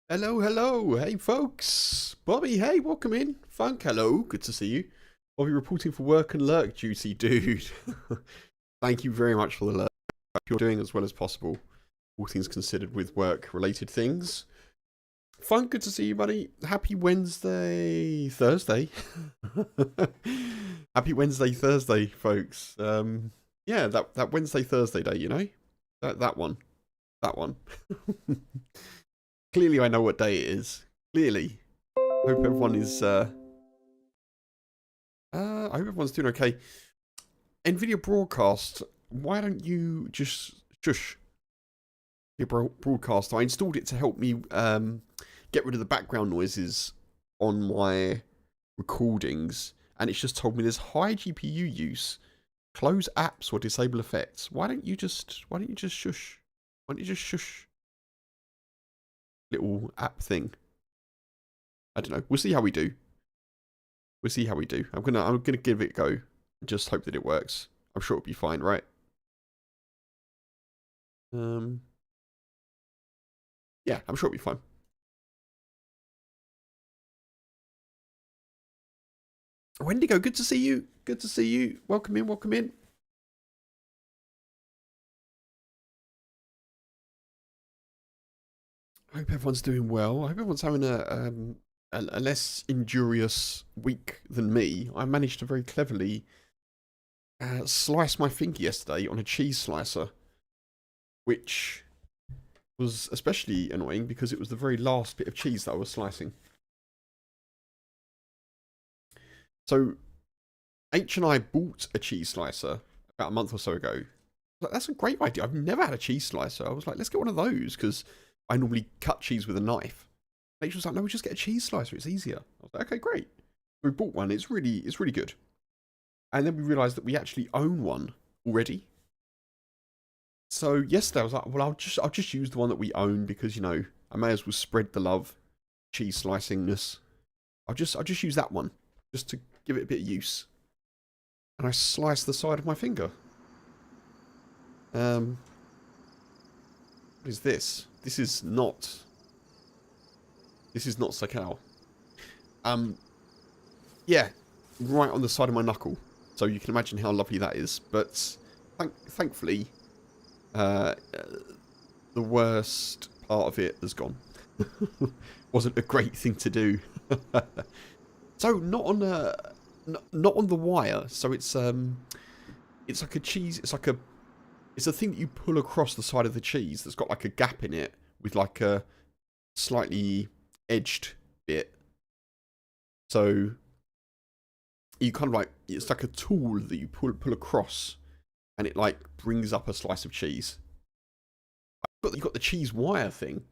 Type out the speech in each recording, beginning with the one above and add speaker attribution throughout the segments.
Speaker 1: Hello, hello. Hey, folks. Bobby, hey, welcome in. Funk, hello. Good to see you. Bobby reporting for work and lurk duty, dude. Thank you very much for the lurk. You're doing as well as possible, all things considered with work-related things. Funk, good to see you, buddy. Happy Wednesday, Thursday. Happy Wednesday, Thursday, folks. Yeah, that Wednesday, Thursday day, you know? That one. That one. Clearly I know what day it is. Clearly. Hope everyone is I hope everyone's doing okay. Nvidia broadcast, why don't you just shush your broadcast? I installed it to help me get rid of the background noises on my recordings, and it's just told me there's high GPU use. Close apps or disable effects. Why don't you just shush? Why don't you just shush? Little app thing. I don't know. We'll see how we do. We'll see how we do. I'm gonna give it a go. Just hope that it works. I'm sure it'll be fine, right? Yeah, I'm sure it'll be fine. Wendigo, good to see you. Good to see you. Welcome in, welcome in. I hope everyone's doing well. I hope everyone's having a less injurious week than me. I managed to very cleverly slice my finger yesterday on a cheese slicer, which was especially annoying because it was the very last bit of cheese that I was slicing. So H and I bought a cheese slicer about a month or so ago. Like, that's a great idea. I've never had a cheese slicer. I was like, let's get one of those because I normally cut cheese with a knife. H was like, no, we just get a cheese slicer. It's easier. I was like, okay, great. We bought one. It's really good. And then we realised that we actually own one already. So yesterday I was like, well, I'll just use the one that we own because, you know, I may as well spread the love, cheese slicingness. I'll just use that one just to give it a bit of use. And I sliced the side of my finger. What is this? This is not Sakhal. Yeah, right on the side of my knuckle. So you can imagine how lovely that is. But thankfully, the worst part of it has gone. Wasn't a great thing to do. So not on the wire. So it's like a cheese. It's a thing that you pull across the side of the cheese that's got like a gap in it with like a slightly edged bit. So you kind of like, it's like a tool that you pull across and it like brings up a slice of cheese. You've got the cheese wire thing.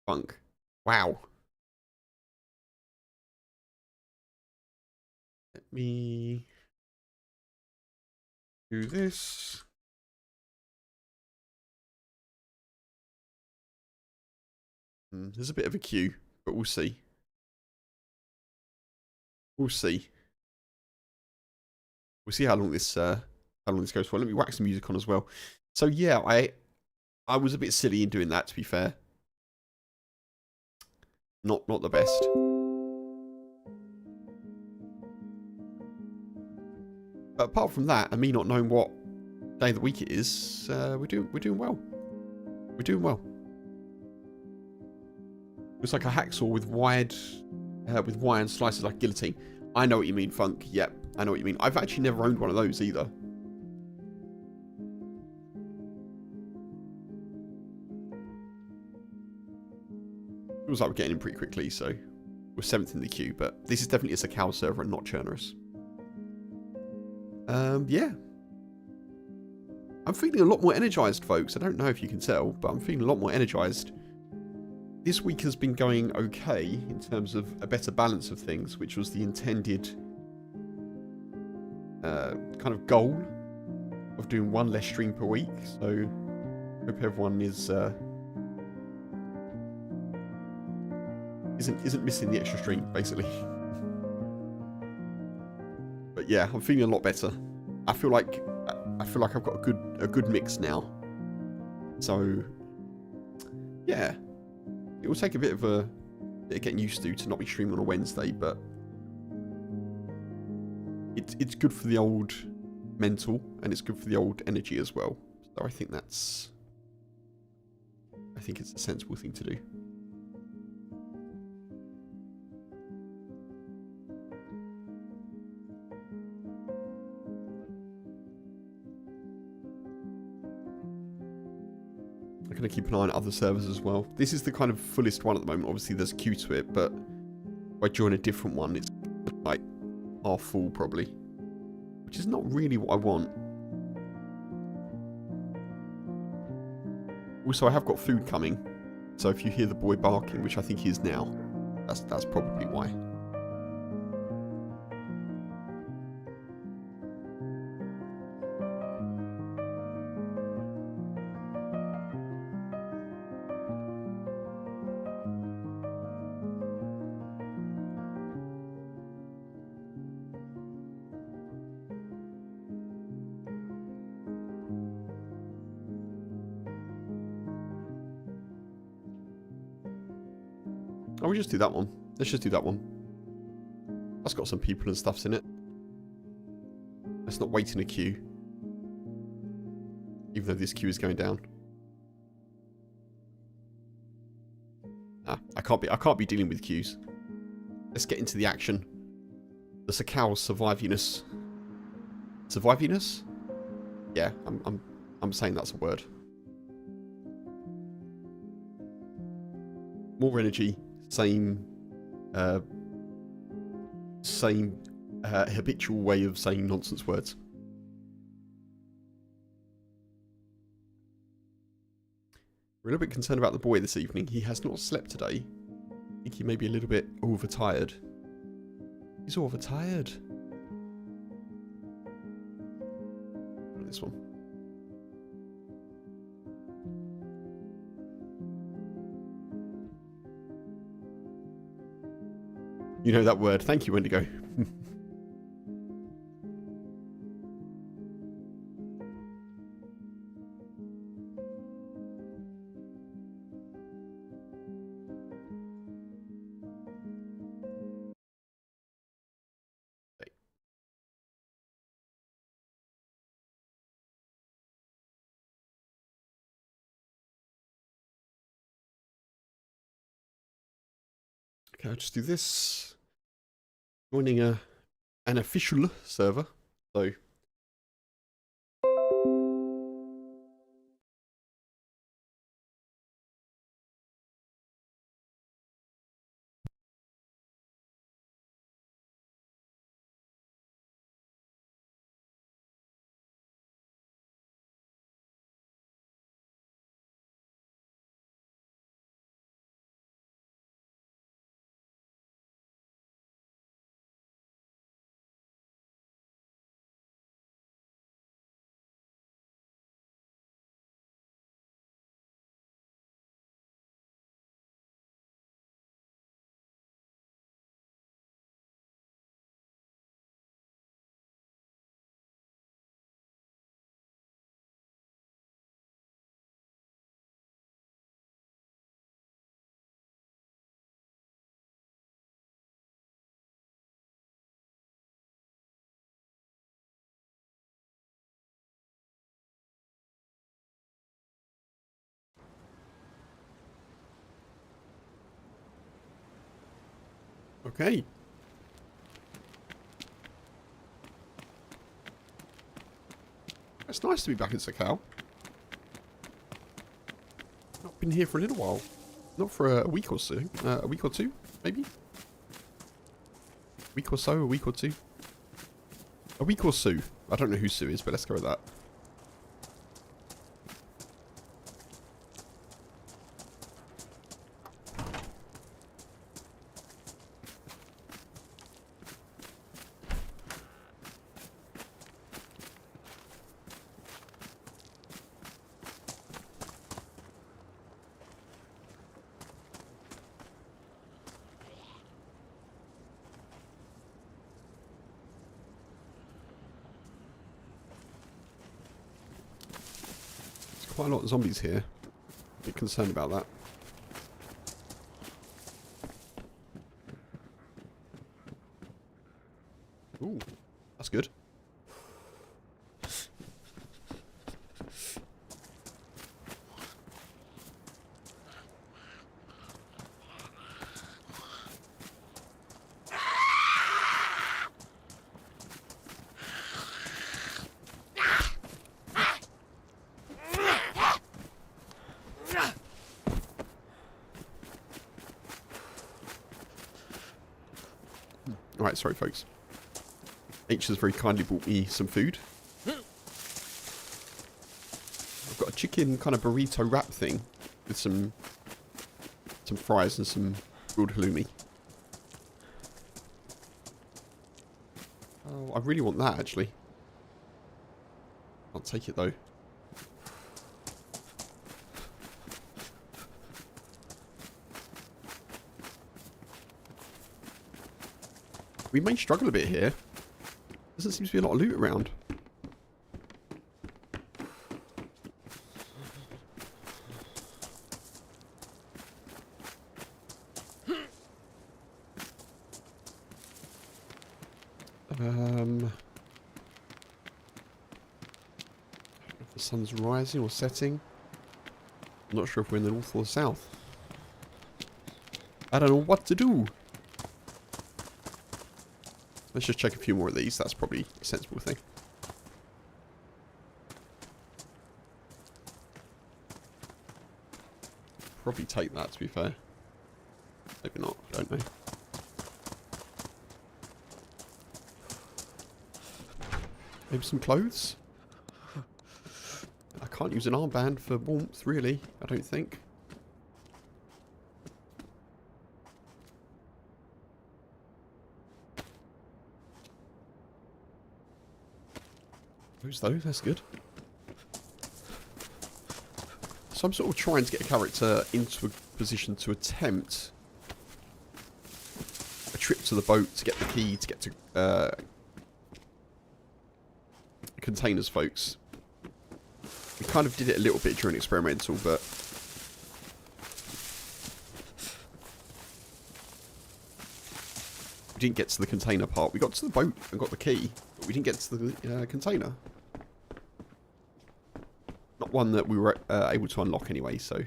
Speaker 1: Funk. Wow. Let me do this. There's a bit of a queue, but we'll see. We'll see. We'll see how long this goes for. Let me whack some music on as well. So yeah, I was a bit silly in doing that, to be fair. Not the best. But apart from that, and me not knowing what day of the week it is, we're doing well. We're doing well. It's like a hacksaw with wire and slices like guillotine. I know what you mean, Funk. Yep, I know what you mean. I've actually never owned one of those either. Feels like we're getting in pretty quickly, so we're 7th in the queue, but this is definitely a Sakhal server and not Churnerous. Yeah. I'm feeling a lot more energized, folks. I don't know if you can tell, but I'm feeling a lot more energized. This week has been going okay in terms of a better balance of things, which was the intended kind of goal of doing one less stream per week. So hope everyone isn't missing the extra stream, basically. But yeah, I'm feeling a lot better. I feel like I've got a good mix now. So yeah. It will take a bit of getting used to not be streaming on a Wednesday, but it's good for the old mental and it's good for the old energy as well. So I think it's a sensible thing to do. I'm going to keep an eye on other servers as well. This is the kind of fullest one at the moment. Obviously, there's a queue to it, but if I join a different one, it's like half full probably, which is not really what I want. Also, I have got food coming, so if you hear the boy barking, which I think he is now, that's probably why. Oh, we just do that one. Let's just do that one. That's got some people and stuffs in it. Let's not wait in a queue. Even though this queue is going down. Ah, I can't be dealing with queues. Let's get into the action. The Sakhal surviviness. Surviviness? Yeah, I'm saying that's a word. More energy. Same habitual way of saying nonsense words. We're a little bit concerned about the boy this evening. He has not slept today. I think he may be a little bit overtired. He's overtired. This one. You know that word. Thank you, Wendigo. Okay, I'll just do this. Joining an official server. So okay. It's nice to be back in Sakhal. Not been here for a little while. Not for a week or so. A week or two, maybe? Week or so, a week or two. A week or Sue. I don't know who Sue is, but let's go with that. Quite a lot of zombies here. A bit concerned about that. Ooh, that's good. Alright, sorry folks. H has very kindly brought me some food. I've got a chicken kind of burrito wrap thing with some fries and some grilled halloumi. Oh, I really want that actually. Can't take it though. We may struggle a bit here. Doesn't seem to be a lot of loot around. If the sun's rising or setting. I'm not sure if we're in the north or the south. I don't know what to do. Let's just check a few more of these. That's probably a sensible thing. Probably take that, to be fair. Maybe not. I don't know. Maybe some clothes? I can't use an armband for warmth, really. I don't think. Those though, that's good. So I'm sort of trying to get a character into a position to attempt a trip to the boat to get the key to get to containers, folks. We kind of did it a little bit during experimental, but we didn't get to the container part. We got to the boat and got the key, but we didn't get to the container. Not one that we were able to unlock anyway, so.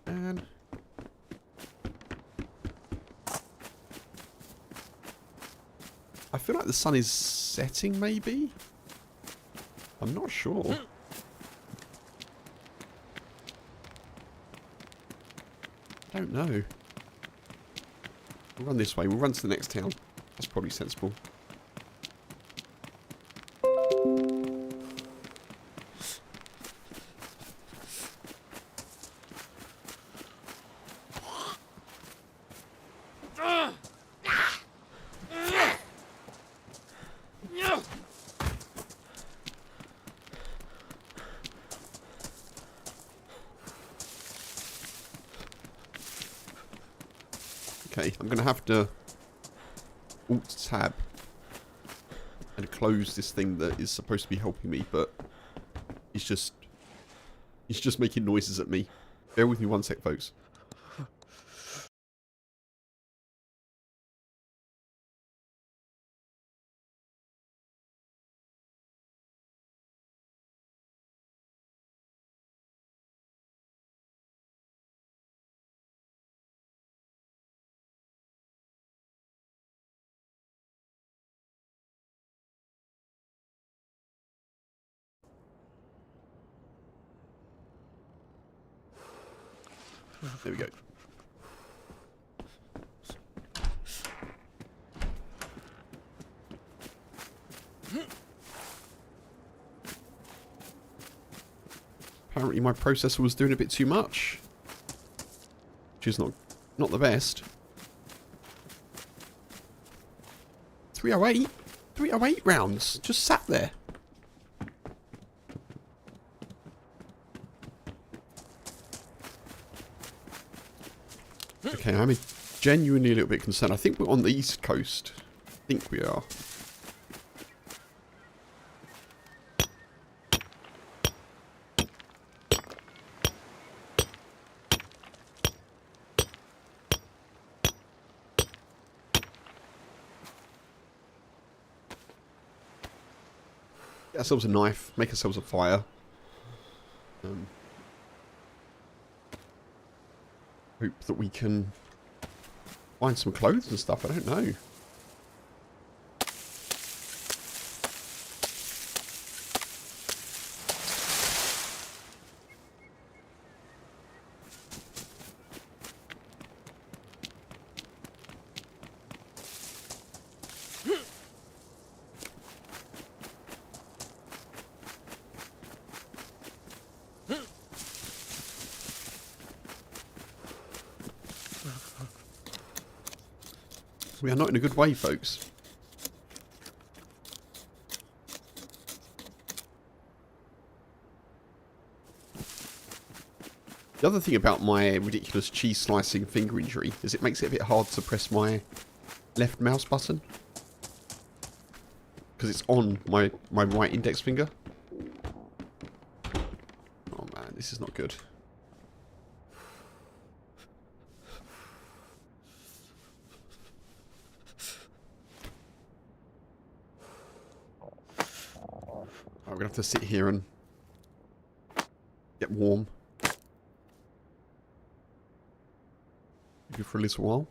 Speaker 1: And I feel like the sun is setting, maybe? I'm not sure. I don't know. We'll run this way. We'll run to the next town. That's probably sensible. Okay, I'm going to have to Alt-Tab and close this thing that is supposed to be helping me, but it's just making noises at me. Bear with me one sec, folks. There we go. Apparently my processor was doing a bit too much, which is not the best. 308? 308 rounds just sat there. Okay, I'm genuinely a little bit concerned. I think we're on the east coast. I think we are. Get ourselves a knife, make ourselves a fire. Hope that we can find some clothes and stuff, I don't know. We are not in a good way, folks. The other thing about my ridiculous cheese slicing finger injury is it makes it a bit hard to press my left mouse button. Because it's on my right index finger. Oh man, this is not good. We're going to have to sit here and get warm. Maybe for a little while.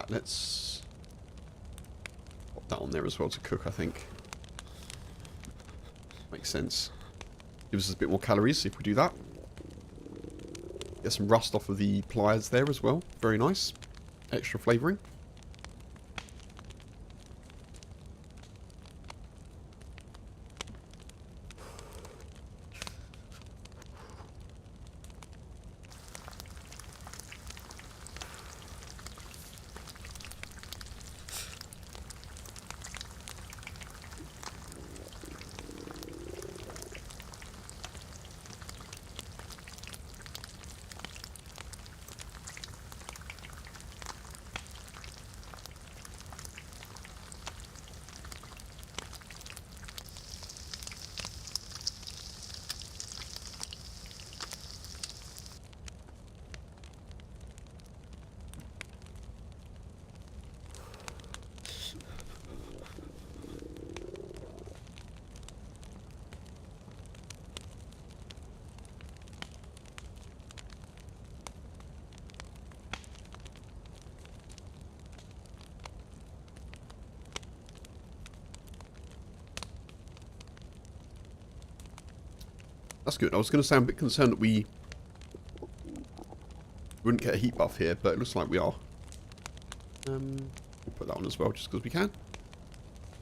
Speaker 1: Let's pop that on there as well to cook, I think. Makes sense. Gives us a bit more calories if we do that. Get some rust off of the pliers there as well. Very nice. Extra flavouring. That's good. I was going to say I'm a bit concerned that we wouldn't get a heat buff here, but it looks like we are. We'll put that on as well, just because we can.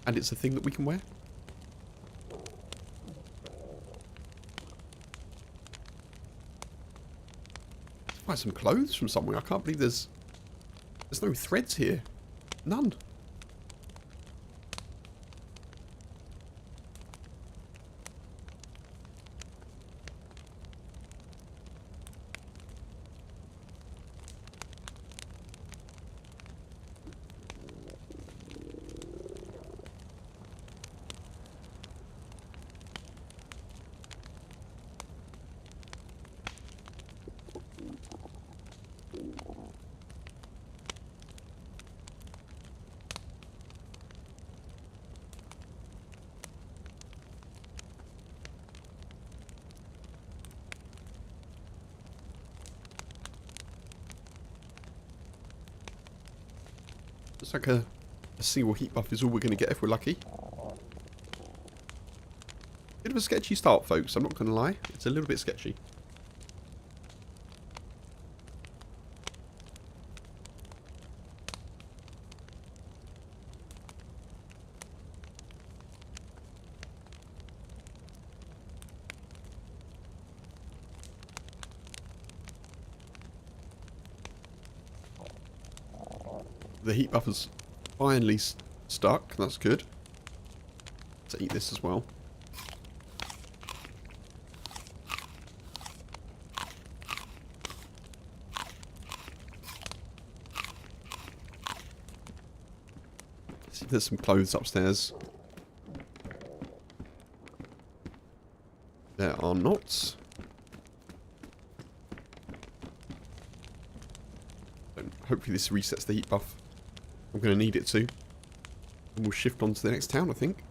Speaker 1: And it's a thing that we can wear. Let's buy some clothes from somewhere. I can't believe there's no threads here. None. It's like a single heat buff is all we're going to get if we're lucky. Bit of a sketchy start, folks, I'm not going to lie. It's a little bit sketchy. The heat buff is finally stuck. That's good. to eat this as well. See if there's some clothes upstairs. There are not. And hopefully this resets the heat buff. I'm going to need it to. And we'll shift on to the next town, I think.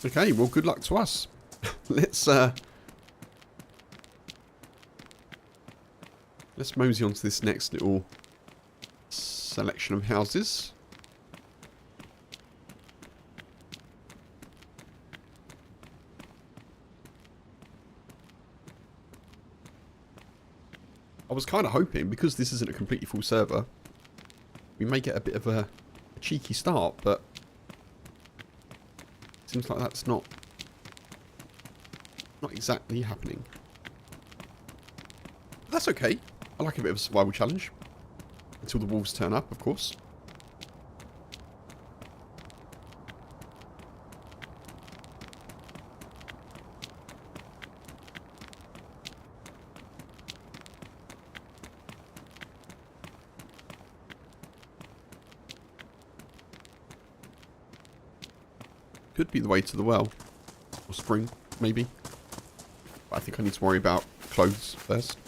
Speaker 1: Okay, well, good luck to us. Let's mosey on to this next little selection of houses. I was kind of hoping, because this isn't a completely full server, we may get a bit of a cheeky start, but seems like that's not exactly happening. But that's okay. I like a bit of a survival challenge. Until the wolves turn up, of course. Could be the way to the well. Or spring, maybe. But I think I need to worry about clothes first.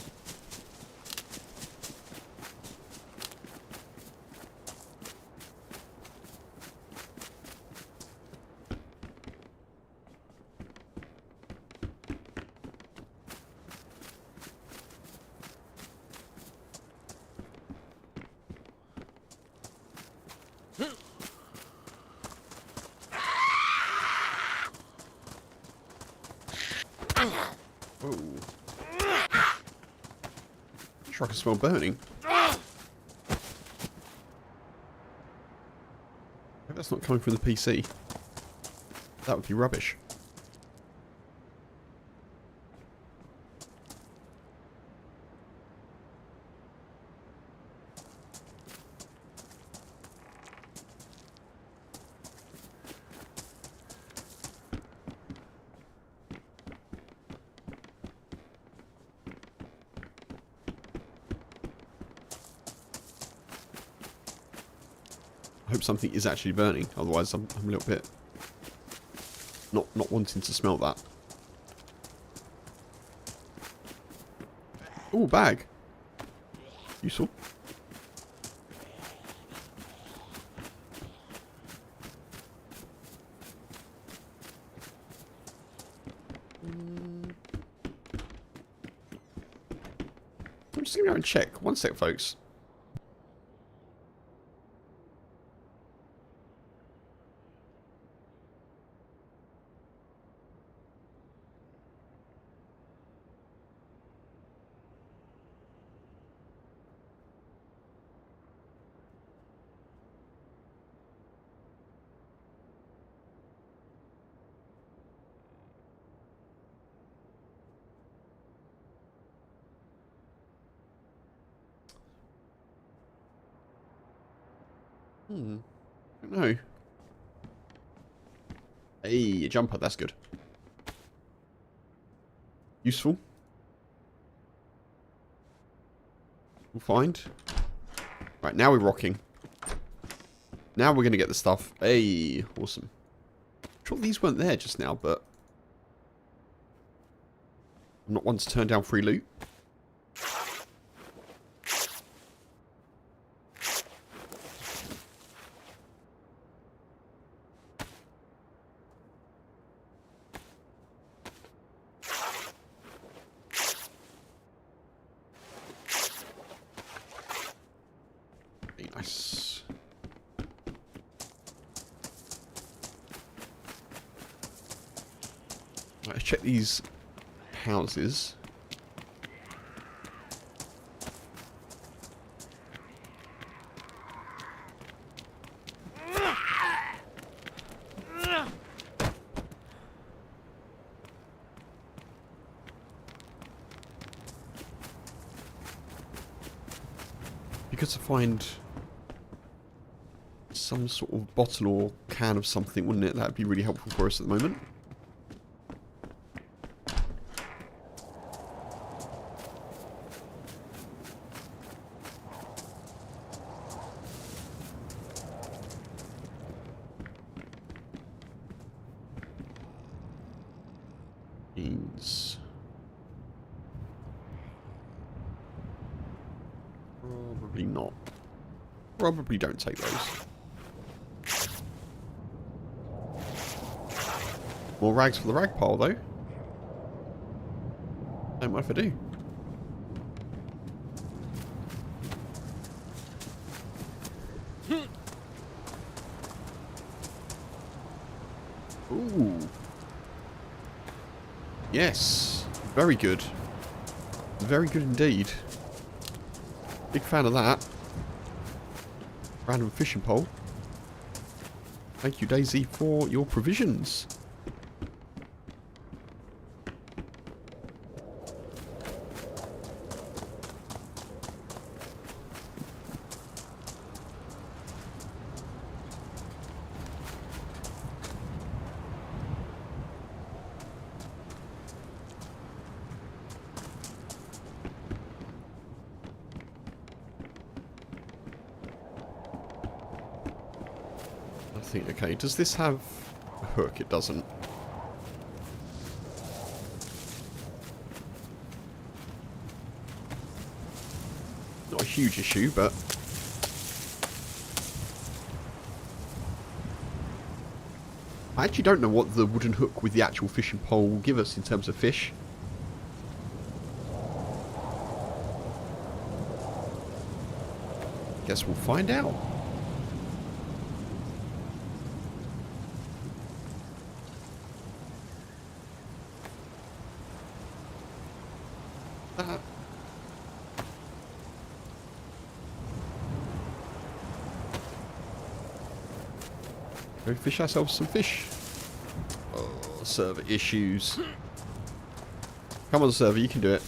Speaker 1: Oh. I'm sure I can smell burning. Hope that's not coming from the PC. That would be rubbish. I hope something is actually burning, otherwise I'm a little bit not wanting to smell that. Ooh, bag. Useful. I'm just gonna go and check. One sec, folks. I don't know. Hey, a jumper, that's good. Useful. We'll find. Right, now we're rocking. Now we're going to get the stuff. Hey, awesome. I'm sure these weren't there just now, but I'm not one to turn down free loot. Nice. Right, let's check these houses. good to find some sort of bottle or can of something, wouldn't it? That'd be really helpful for us at the moment. Probably not. Probably don't take those. More rags for the rag pile, though. Don't mind if I do. Ooh. Yes. Very good. Very good indeed. Big fan of that. Random fishing pole. Thank you, Daisy, for your provisions. I think, okay, does this have a hook? It doesn't. Not a huge issue, but... I actually don't know what the wooden hook with the actual fishing pole will give us in terms of fish. Guess we'll find out. Go fish ourselves some fish. Oh, server issues. Come on, server, you can do it.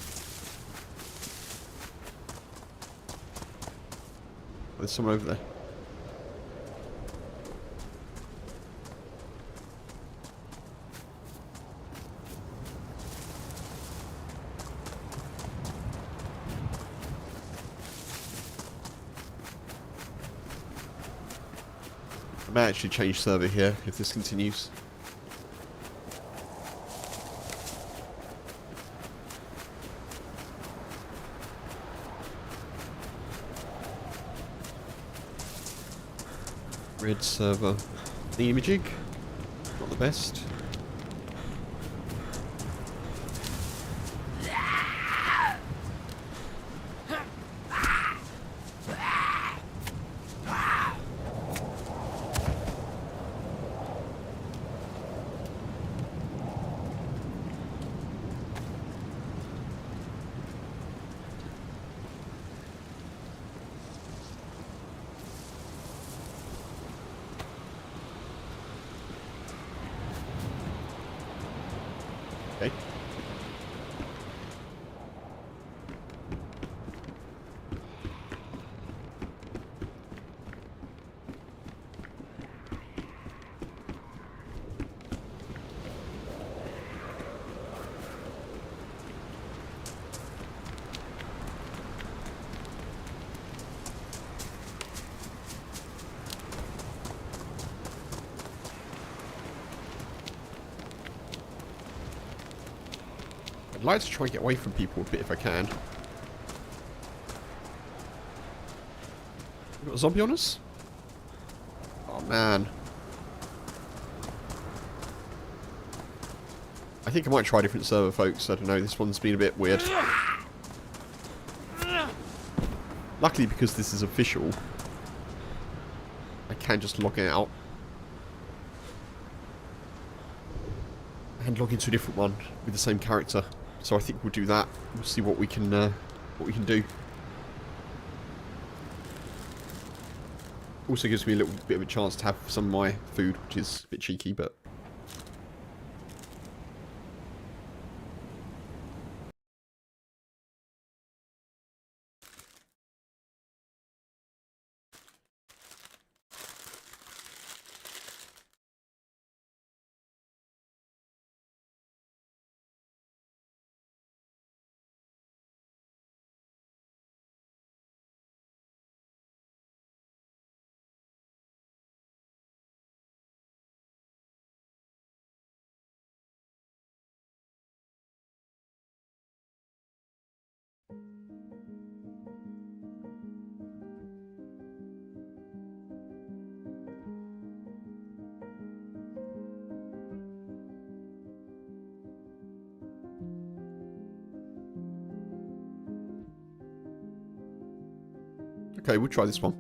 Speaker 1: There's someone over there. I may actually change server here if this continues. Red server thingamajig. Not the best. Okay. I'd like to try and get away from people a bit if I can. We got a zombie on us? Oh man. I think I might try a different server, folks. I don't know, this one's been a bit weird. Luckily, because this is official, I can just log out and log into a different one with the same character. So I think we'll do that. We'll see what we can do. Also gives me a little bit of a chance to have some of my food, which is a bit cheeky, but Okay, we'll try this one.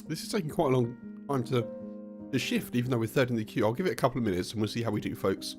Speaker 1: This is taking quite a long time to shift, even though we're third in the queue. I'll give it a couple of minutes and we'll see how we do, folks.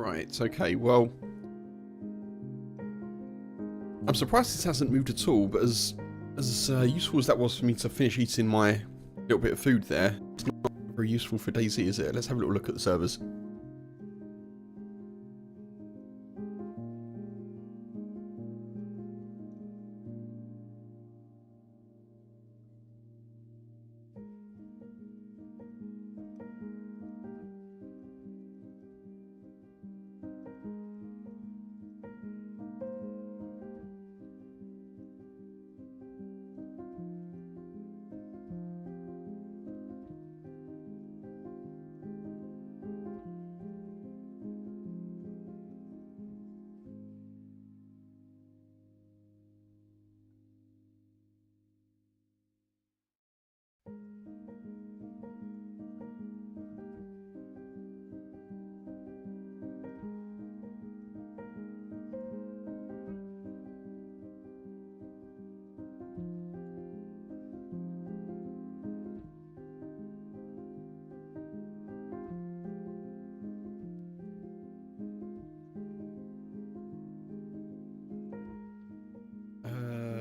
Speaker 1: Right, okay, well... I'm surprised this hasn't moved at all, but as useful as that was for me to finish eating my little bit of food there, it's not very useful for Dayz, is it? Let's have a little look at the servers.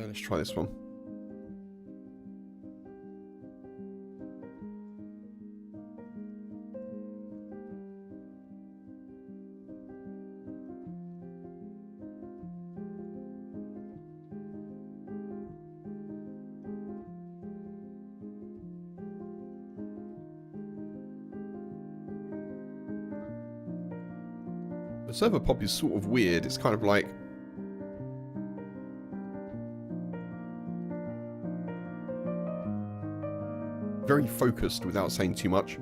Speaker 1: Let's try this one. The server pop is sort of weird. It's kind of like... very focused without saying too much.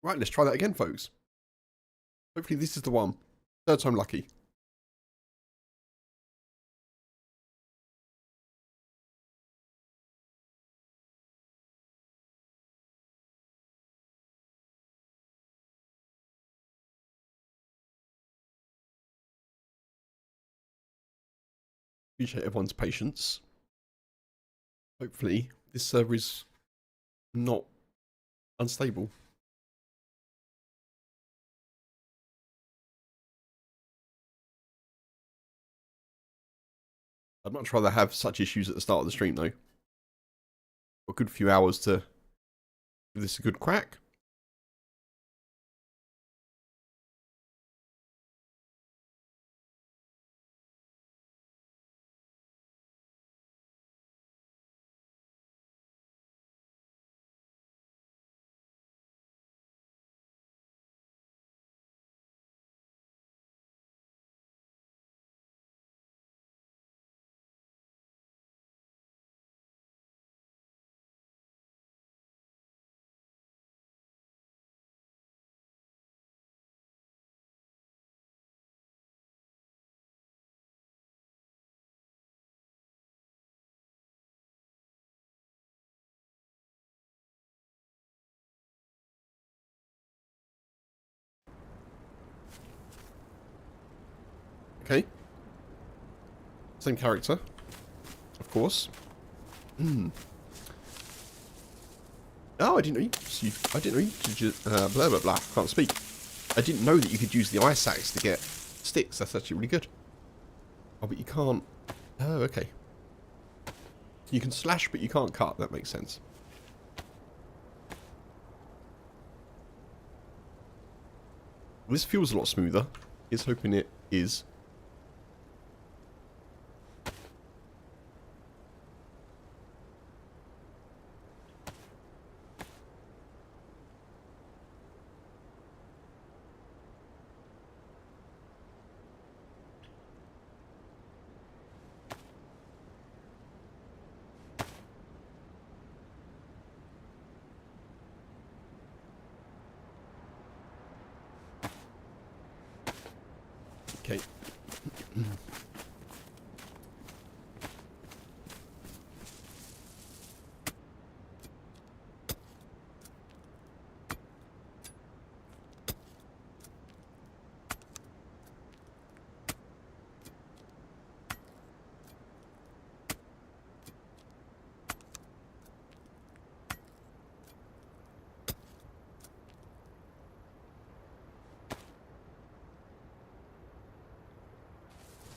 Speaker 1: Right, let's try that again, folks. Hopefully this is the one. Third time lucky. Appreciate everyone's patience. Hopefully this server is not unstable. I'd much rather have such issues at the start of the stream, though. A good few hours to give this a good crack. Okay. Same character, of course. Oh, I didn't know I didn't know you could just, blah, blah, blah. Can't speak. I didn't know that you could use the ice axe to get sticks. That's actually really good. Oh, but you can't... Oh, okay. You can slash, but you can't cut. That makes sense. This feels a lot smoother. Here's hoping it is. Okay.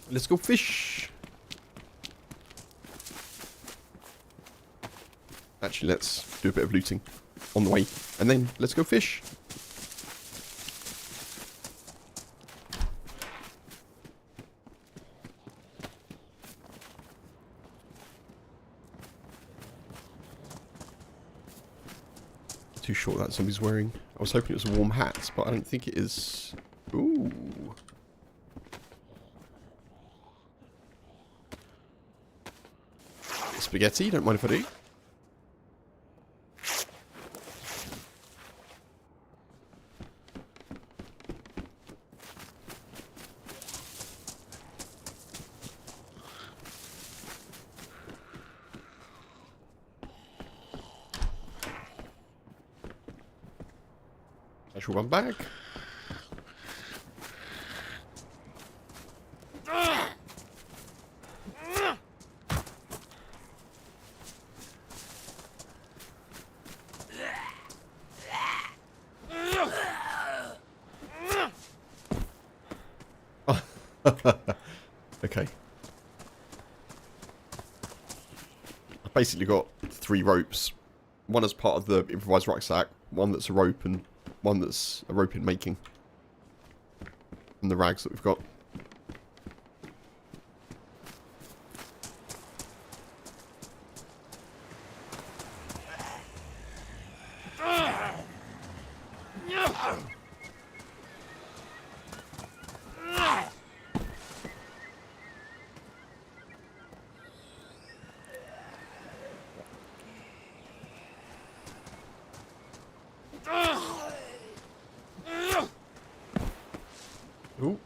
Speaker 1: Let's go fish. Actually, let's do a bit of looting on the way. And then, let's go fish. Too short that zombie's wearing. I was hoping it was a warm hat, but I don't think it is. Ooh. Spaghetti, don't mind if I do. Actual one back. Okay. I've basically got 3 ropes. One as part of the improvised rucksack, one that's a rope, and one that's a rope in making. And the rags that we've got. Ooh.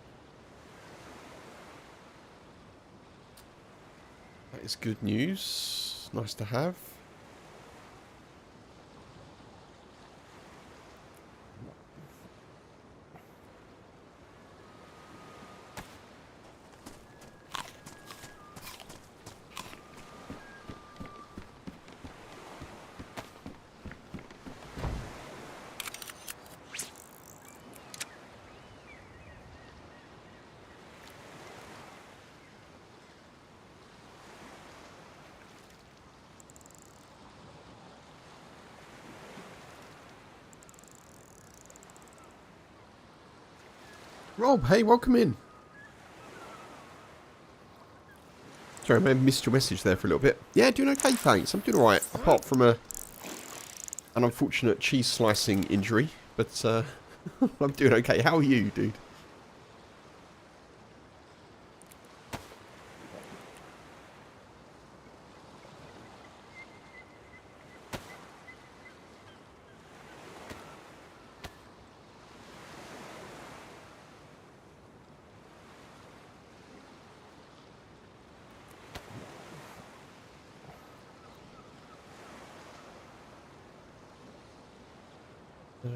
Speaker 1: That is good news. Nice to have. Rob, hey, welcome in. Sorry, I may have missed your message there for a little bit. Yeah, doing okay, thanks. I'm doing alright, apart from an unfortunate cheese slicing injury. But I'm doing okay. How are you, dude?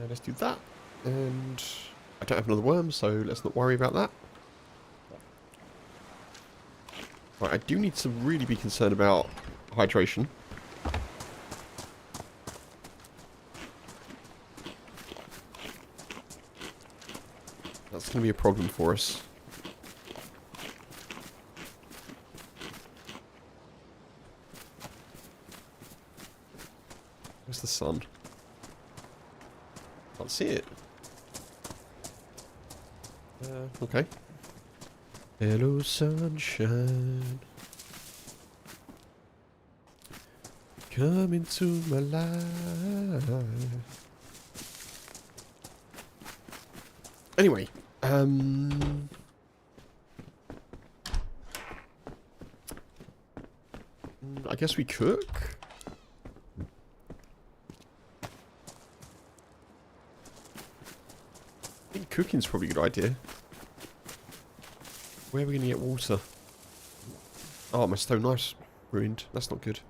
Speaker 1: Let's do that. And I don't have another worm, so let's not worry about that. Right, I do need to really be concerned about hydration. That's going to be a problem for us. Where's the sun? Can't see it. Okay. Hello, sunshine. Come into my life. Anyway, I guess we cook. I think cooking's probably a good idea. Where are we going to get water? Oh, my stone knife's ruined. That's not good.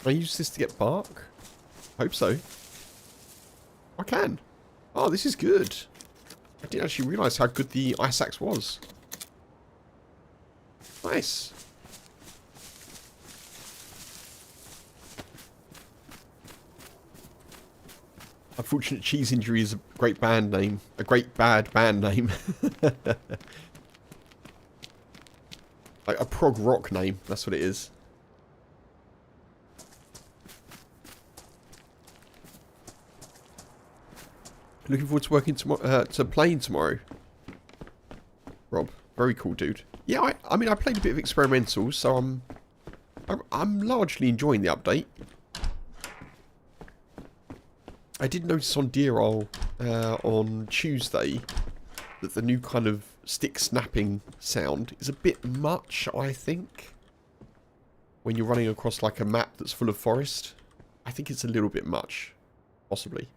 Speaker 1: Can I use this to get bark? Hope so. I can. Oh, this is good. I didn't actually realise how good the ice axe was. Nice. Unfortunate Cheese Injury is a great band name. A great bad band name. Like a prog rock name. That's what it is. Looking forward to working tomorrow, to playing tomorrow. Rob, very cool dude. Yeah, I mean I played a bit of experimental, so I'm largely enjoying the update. I did notice on Deer Isle on Tuesday that the new kind of stick snapping sound is a bit much, I think. When you're running across like a map that's full of forest, I think it's a little bit much, possibly.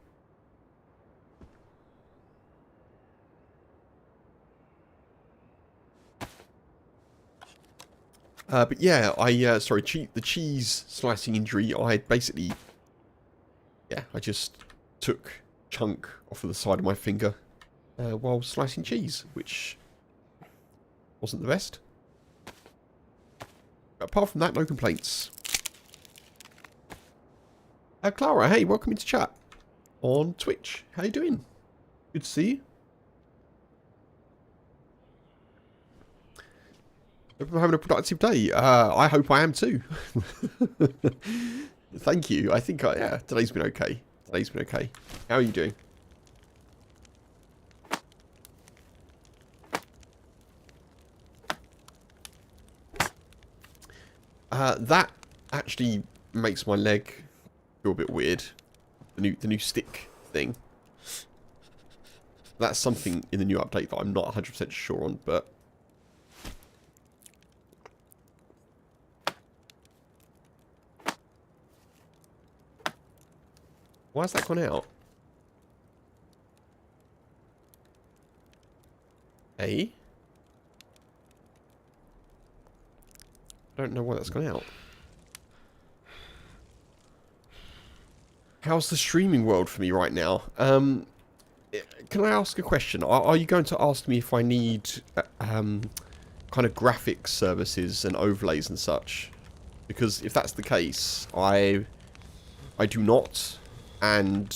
Speaker 1: But yeah, sorry, the cheese slicing injury, I basically, yeah, I just took a chunk off of the side of my finger while slicing cheese, which wasn't the best. But apart from that, no complaints. Clara, hey, welcome into chat on Twitch. How you doing? Good to see you. Hope I'm having a productive day. I hope I am too. Thank you. I think, yeah, today's been okay. Today's been okay. How are you doing? That actually makes my leg feel a bit weird. The new stick thing. That's something in the new update that I'm not 100% sure on, but why has that gone out? I don't know why that's gone out. How's the streaming world for me right now? Can I ask a question? Are you going to ask me if I need kind of graphics services and overlays and such? Because if that's the case, I do not. And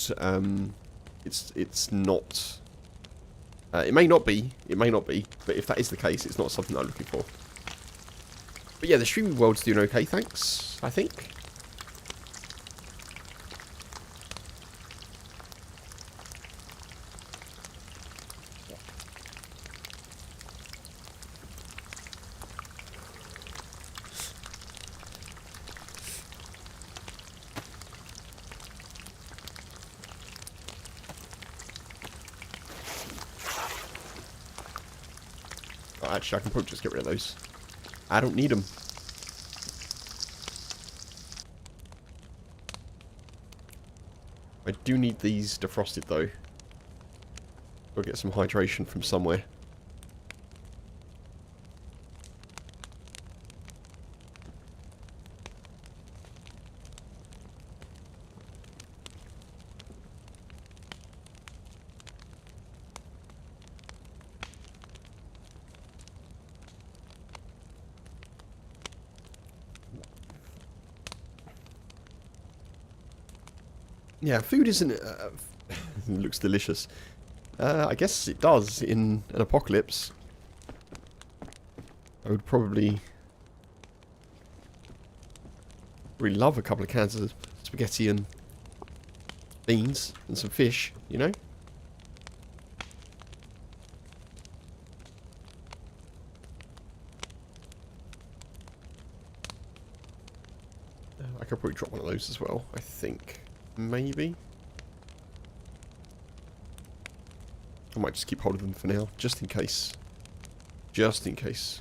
Speaker 1: it's not. It may not be. It may not be. But if that is the case, it's not something that I'm looking for. But yeah, the streaming world's doing okay, thanks. I think. Actually, I can probably just get rid of those. I don't need them. I do need these defrosted, though. Gotta get some hydration from somewhere. Yeah, food isn't... it looks delicious. I guess it does in an apocalypse. I would probably really love a couple of cans of spaghetti and beans and some fish, you know? I could probably drop one of those as well, I think. Maybe. I might just keep hold of them for now, just in case. Just in case.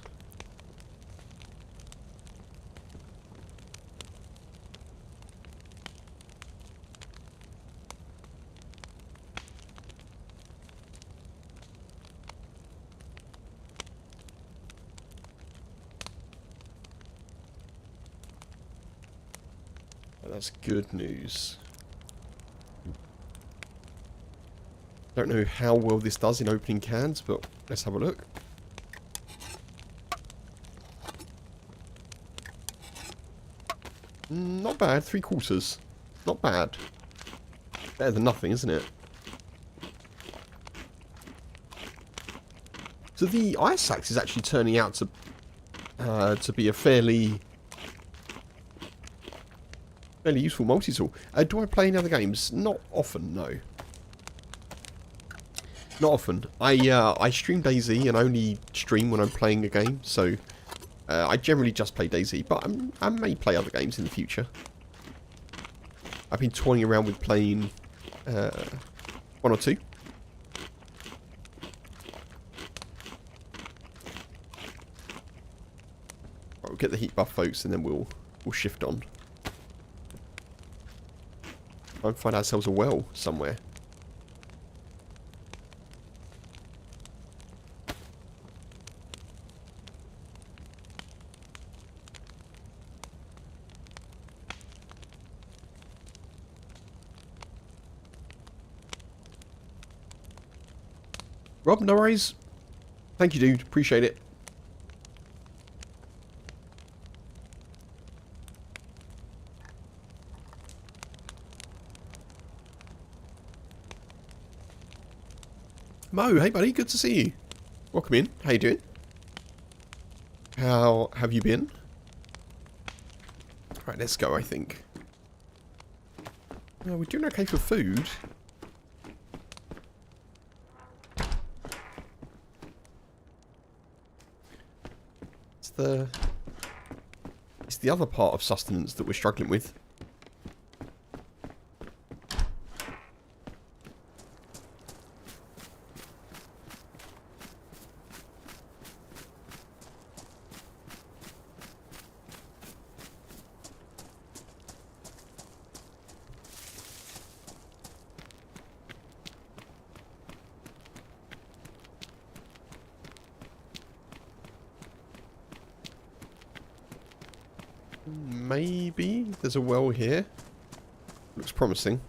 Speaker 1: That's good news. Don't know how well this does in opening cans, but let's have a look. Not bad, 3/4. Not bad. Better than nothing, isn't it? So the ice axe is actually turning out to be a fairly useful multi-tool. Do I play any other games? Not often, no. Not often. I stream Dayz and only stream when I'm playing a game, so I generally just play Dayz, but I may play other games in the future. I've been toying around with playing 1 or 2. Right, we'll get the heat buff, folks, and then we'll shift on. Try and find ourselves a well somewhere. Rob, no worries. Thank you, dude. Appreciate it. Mo, hey buddy, good to see you. Welcome in. How you doing? How have you been? Right, let's go, I think. We're doing okay for food. It's the other part of sustenance that we're struggling with. Maybe there's a well here. Looks promising.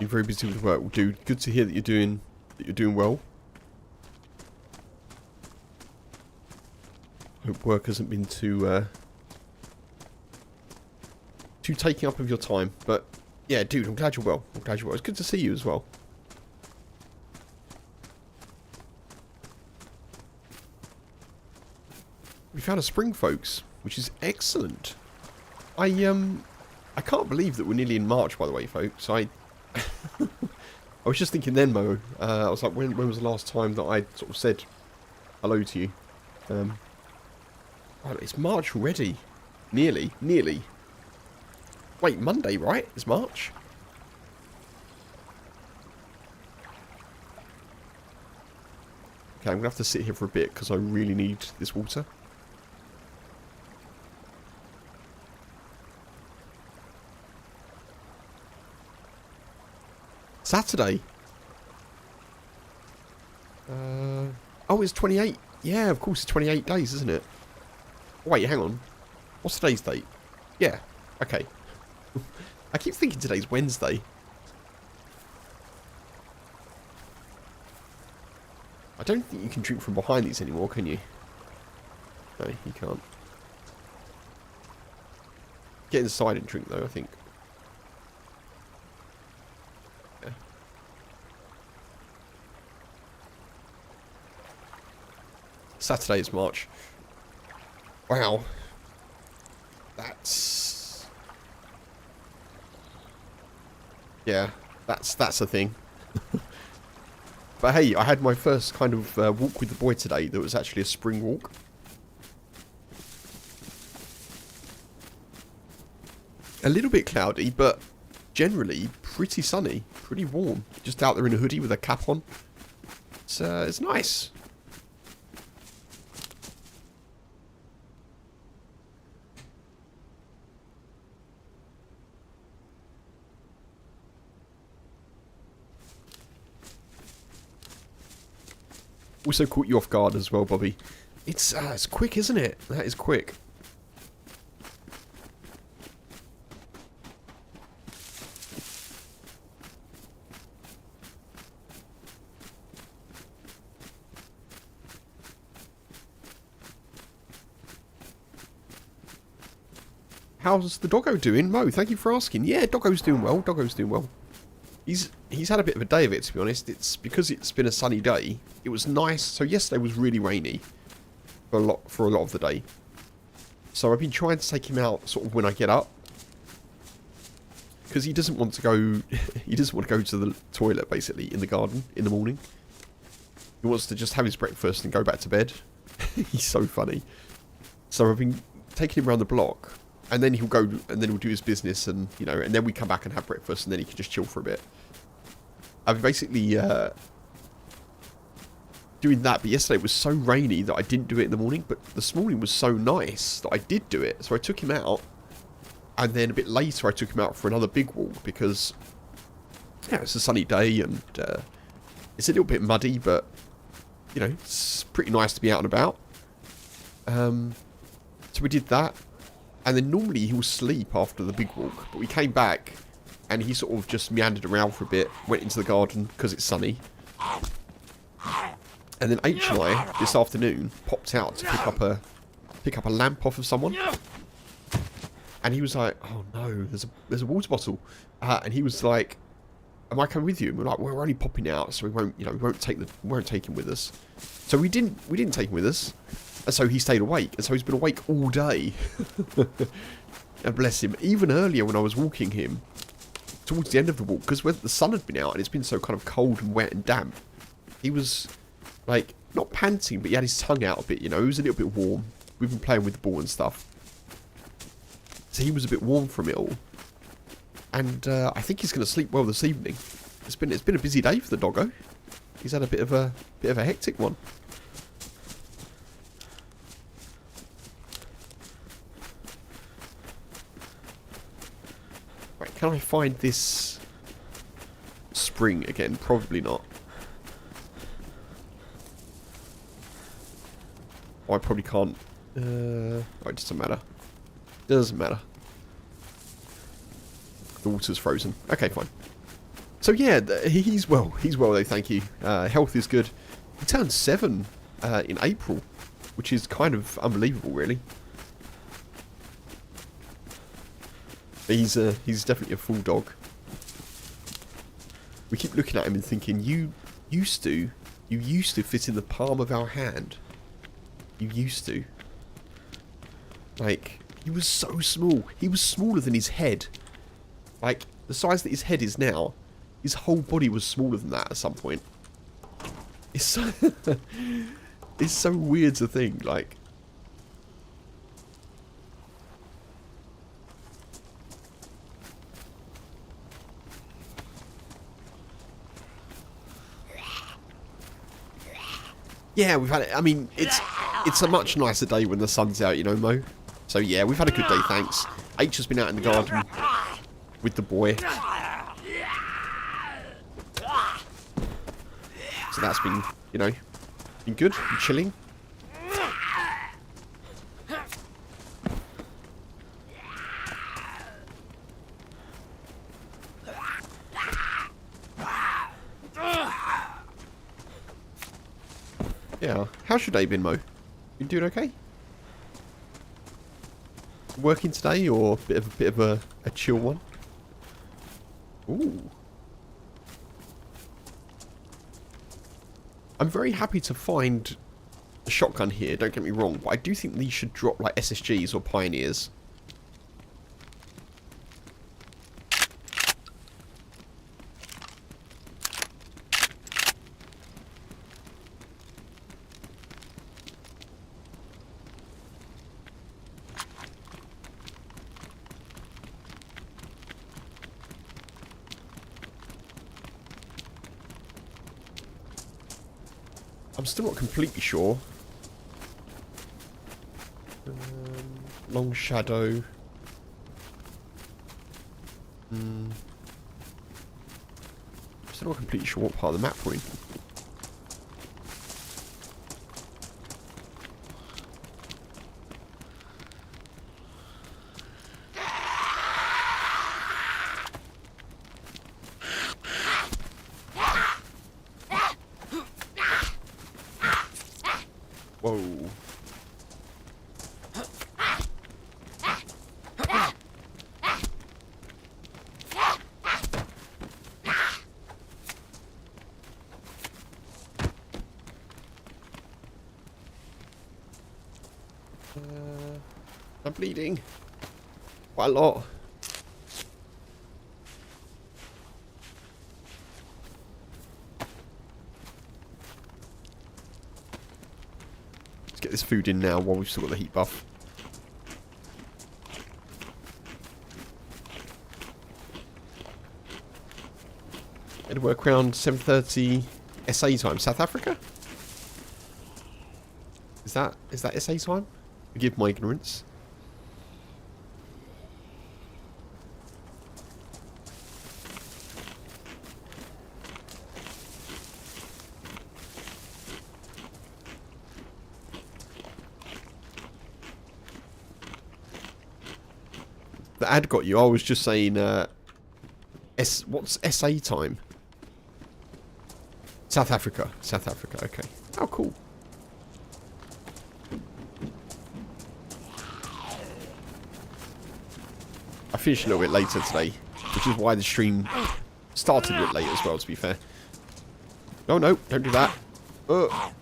Speaker 1: You're very busy with work, dude. Good to hear that you're doing well. Hope work hasn't been too taking up of your time, but yeah, dude, I'm glad you're well. I'm glad you're well. It's good to see you as well. We found a spring, folks, which is excellent. I can't believe that we're nearly in March, by the way, folks. I was just thinking then, Mo. I was like, when was the last time that I sort of said hello to you? Oh, it's March already. Nearly. Wait, Monday, right? It's March? Okay, I'm going to have to sit here for a bit because I really need this water. Saturday. Oh, it's 28. Yeah, of course it's 28 days, isn't it? Wait, hang on. What's today's date? Yeah, okay. I keep thinking today's Wednesday. I don't think you can drink from behind these anymore, can you? No, you can't. Get inside and drink, though, I think. Yeah. Saturday is March. Wow. That's... yeah, that's a thing. But hey, I had my first kind of walk with the boy today that was actually a spring walk. A little bit cloudy, but generally pretty sunny, pretty warm. Just out there in a hoodie with a cap on. It's nice. Also caught you off guard as well, Bobby. It's quick, isn't it? That is quick. How's the doggo doing? Mo, thank you for asking. Yeah, doggo's doing well. Doggo's doing well. He's had a bit of a day of it, to be honest. It's because it's been a sunny day. It was nice. So yesterday was really rainy for a lot of the day. So I've been trying to take him out sort of when I get up, because he doesn't want to go. He doesn't want to go to the toilet basically in the garden in the morning. He wants to just have his breakfast and go back to bed. He's so funny. So I've been taking him around the block. And then he'll go, and then he'll do his business, and you know, and then we come back and have breakfast, and then he can just chill for a bit. I've basically doing that, but yesterday it was so rainy that I didn't do it in the morning. But this morning was so nice that I did do it. So I took him out, and then a bit later I took him out for another big walk because yeah, it's a sunny day and it's a little bit muddy, but you know, it's pretty nice to be out and about. So we did that. And then normally he'll sleep after the big walk. But we came back and he sort of just meandered around for a bit. Went into the garden because it's sunny. And then H and I, this afternoon, popped out to pick up a lamp off of someone. And he was like, oh no, there's a water bottle. And he was like, am I coming with you? And we're like, we're only popping out, so we won't take him with us. So we didn't take him with us. And so he stayed awake. And so he's been awake all day. And bless him. Even earlier when I was walking him, towards the end of the walk, because the sun had been out and it's been so kind of cold and wet and damp, he was, like, not panting, but he had his tongue out a bit, you know. He was a little bit warm. We've been playing with the ball and stuff. So he was a bit warm from it all. And I think he's going to sleep well this evening. It's been a busy day for the doggo. He's had a bit of a hectic one. Right, can I find this spring again? Probably not. Oh, I probably can't. Oh, it doesn't matter. Doesn't matter. The water's frozen. Okay, fine. So yeah, he's well. He's well though, thank you. Health is good. He turned 7 in April, which is kind of unbelievable, really. But he's definitely a full dog. We keep looking at him and thinking, you used to fit in the palm of our hand. You used to. Like, he was so small. He was smaller than his head. Like, the size that his head is now, his whole body was smaller than that at some point. It's so, it's so weird to think, like. Yeah, we've had it. I mean, it's a much nicer day when the sun's out, you know, Mo. So yeah, we've had a good day, thanks. H has been out in the garden with the boy. So that's been, you know, been good, been chilling. Yeah, how's your day been, Mo? Been doing okay? Working today, or a bit of a chill one? Ooh. I'm very happy to find a shotgun here, don't get me wrong, but I do think these should drop like SSGs or Pioneers. I'm still not completely sure. Long shadow. Still not completely sure what part of the map we're in. Whoa. I'm bleeding. Quite a lot. Let's get this food in now while we've still got the heat buff. It'll work around 7:30 SA time. South Africa? Is that SA time? Forgive my ignorance. The ad got you. I was just saying, what's SA time? South Africa. South Africa, okay. Oh, cool. I finished a little bit later today, which is why the stream started a bit late as well, to be fair. Oh, no, don't do that. Oh,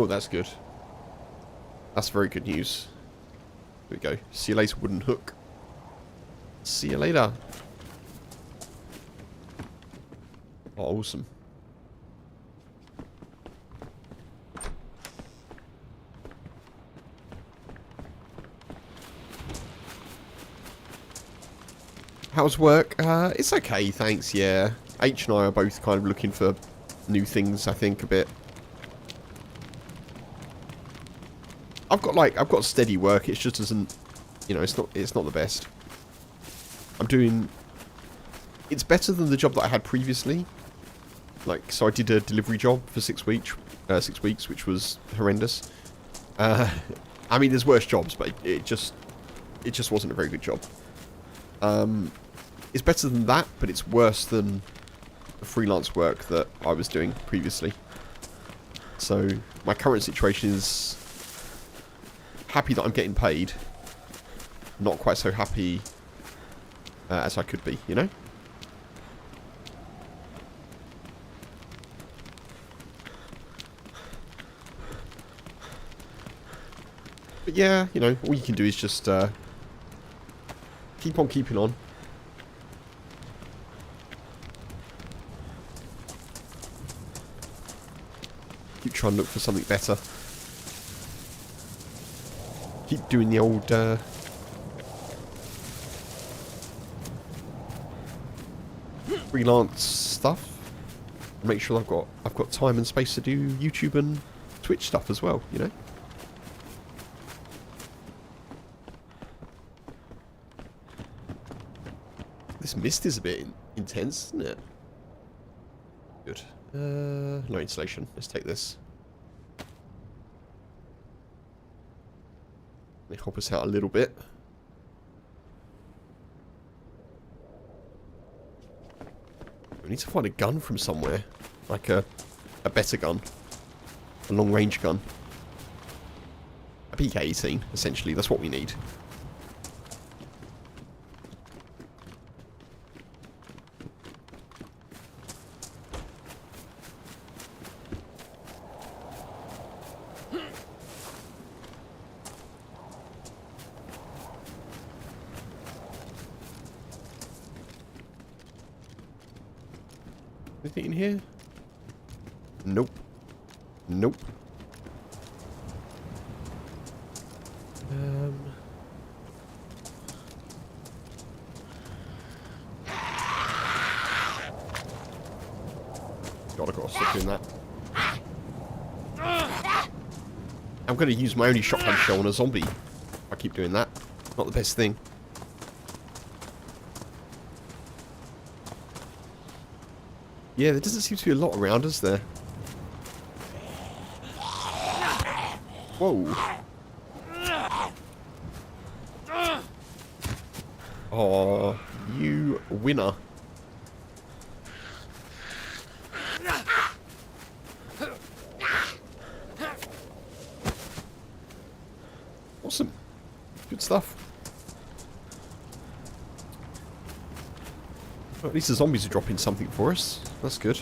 Speaker 1: that's good. That's very good news. Here we go. See you later, wooden hook. See you later. Oh, awesome. How's work? It's okay, thanks, yeah. H and I are both kind of looking for new things, I think, a bit. I've got steady work, it just doesn't, you know, it's not the best. It's better than the job that I had previously. Like, so I did a delivery job for 6 weeks, which was horrendous. I mean, there's worse jobs, but it just wasn't a very good job. It's better than that, but it's worse than the freelance work that I was doing previously. So my current situation is happy that I'm getting paid, not quite so happy as I could be, you know? But yeah, you know, all you can do is just keep on keeping on. Keep trying to look for something better. Keep doing the old freelance stuff. Make sure I've got time and space to do YouTube and Twitch stuff as well, you know? This mist is a bit intense, isn't it? Good. No insulation. Let's take this. Let me help us out a little bit. We need to find a gun from somewhere. Like a better gun. A long-range gun. A PK-18, essentially. That's what we need. Anything in here? Nope. Nope. God, I've got to stop doing that. I'm going to use my only shotgun shell on a zombie. If I keep doing that. Not the best thing. Yeah, there doesn't seem to be a lot around us there. Whoa. Oh, you winner. Good stuff. Well, at least the zombies are dropping something for us. That's good.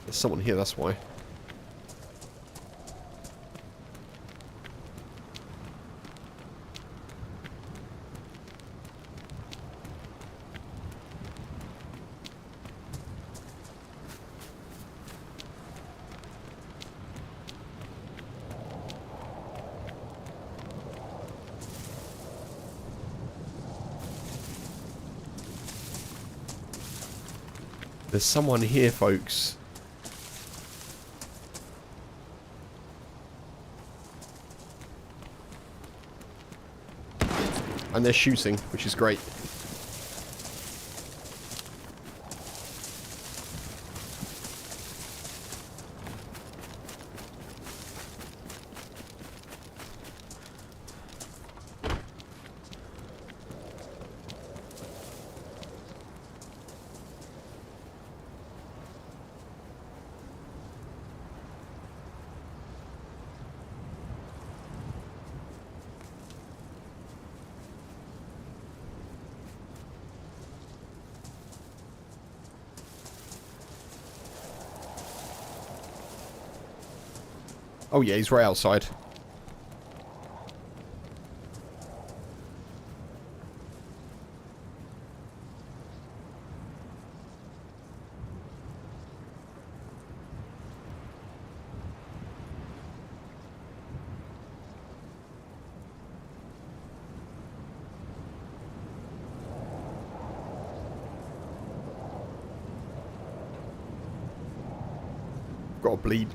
Speaker 1: There's someone here, that's why. There's someone here, folks. And they're shooting, which is great. Oh yeah, he's right outside.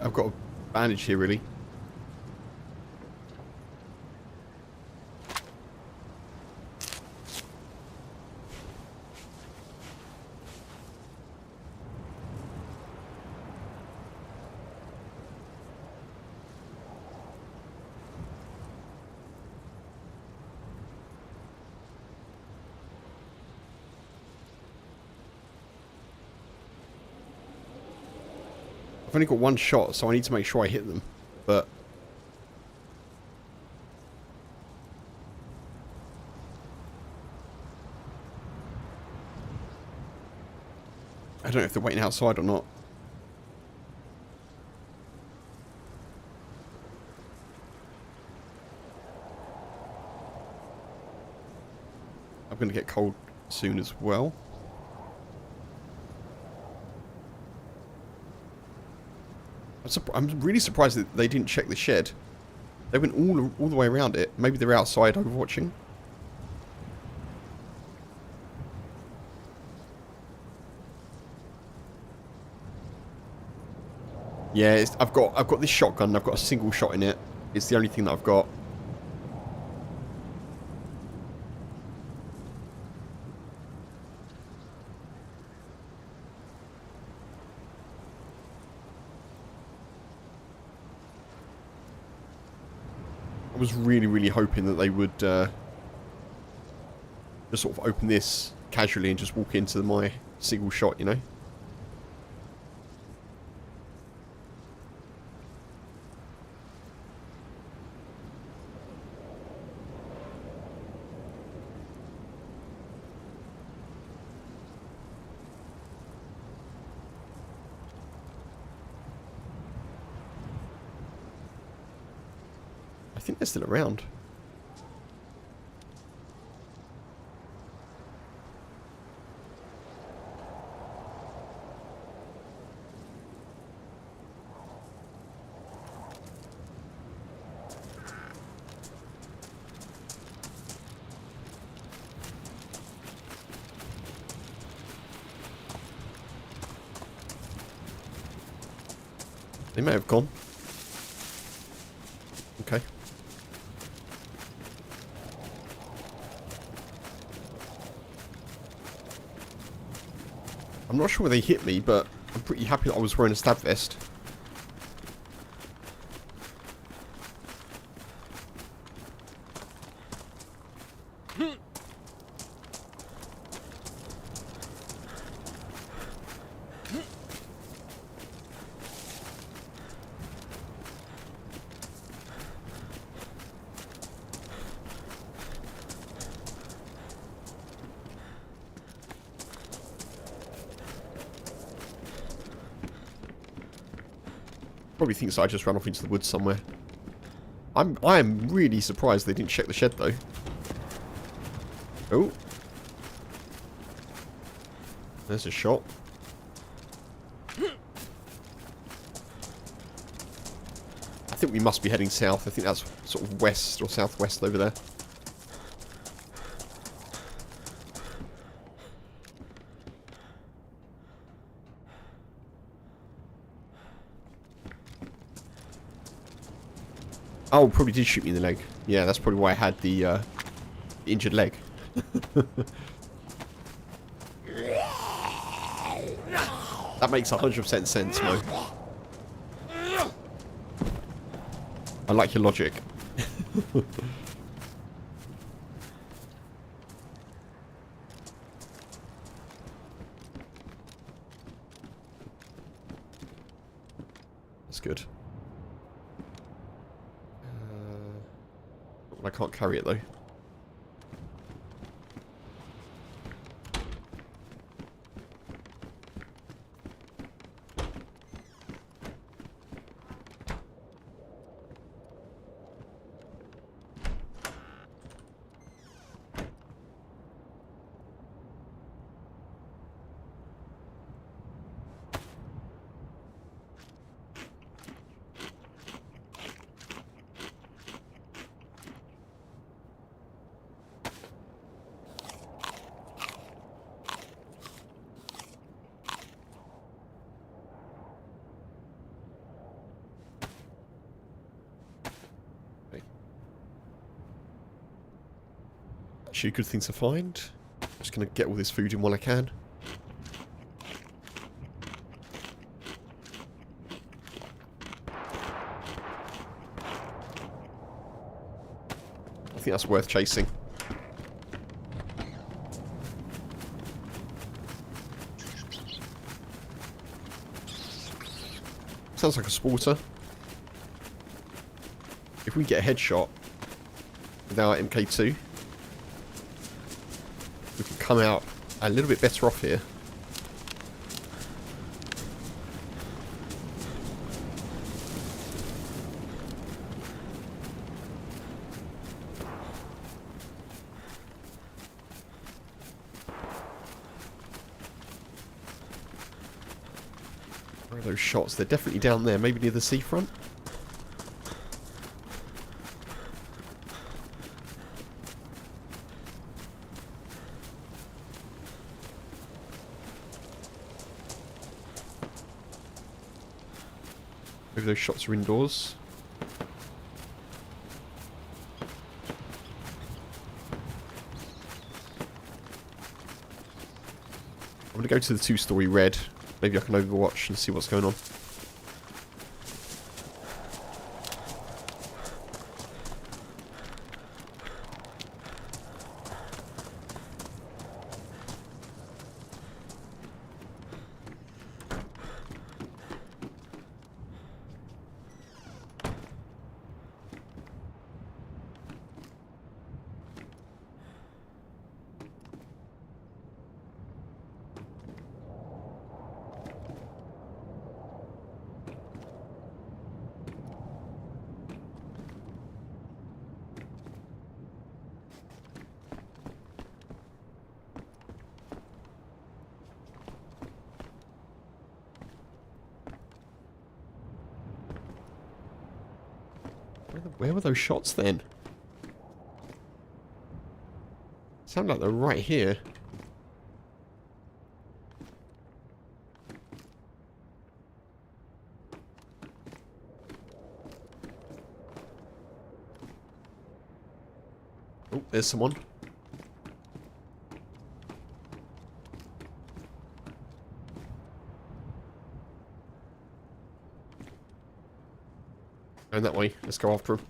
Speaker 1: I've got a bandage here, really. I've only got one shot, so I need to make sure I hit them. But I don't know if they're waiting outside or not. I'm going to get cold soon as well. I'm really surprised that they didn't check the shed. They went all the way around it. Maybe they're outside overwatching. Yeah, I've got this shotgun. I've got a single shot in it. It's the only thing that I've got. I was really hoping that they would just sort of open this casually and just walk into my single shot, you know? I think they're still around. They may have gone. Okay. I'm not sure where they hit me, but I'm pretty happy that I was wearing a stab vest. Probably thinks I just ran off into the woods somewhere. I am really surprised they didn't check the shed though. Oh. There's a shot. I think we must be heading south. I think that's sort of west or southwest over there. Oh, probably did shoot me in the leg. Yeah, that's probably why I had the injured leg. That makes 100% sense, Mo. I like your logic. That's good. I can't carry it though. Actually, good thing to find. Just gonna get all this food in while I can. I think that's worth chasing. Sounds like a sporter. If we get a headshot with our MK2, we can come out a little bit better off here. Where are those shots? They're definitely down there, maybe near the seafront. Maybe those shots are indoors. I'm going to go to the two-story red. Maybe I can overwatch and see what's going on. Where were those shots then? Sound like they're right here. Oh, there's someone. Going that way. Let's go after him.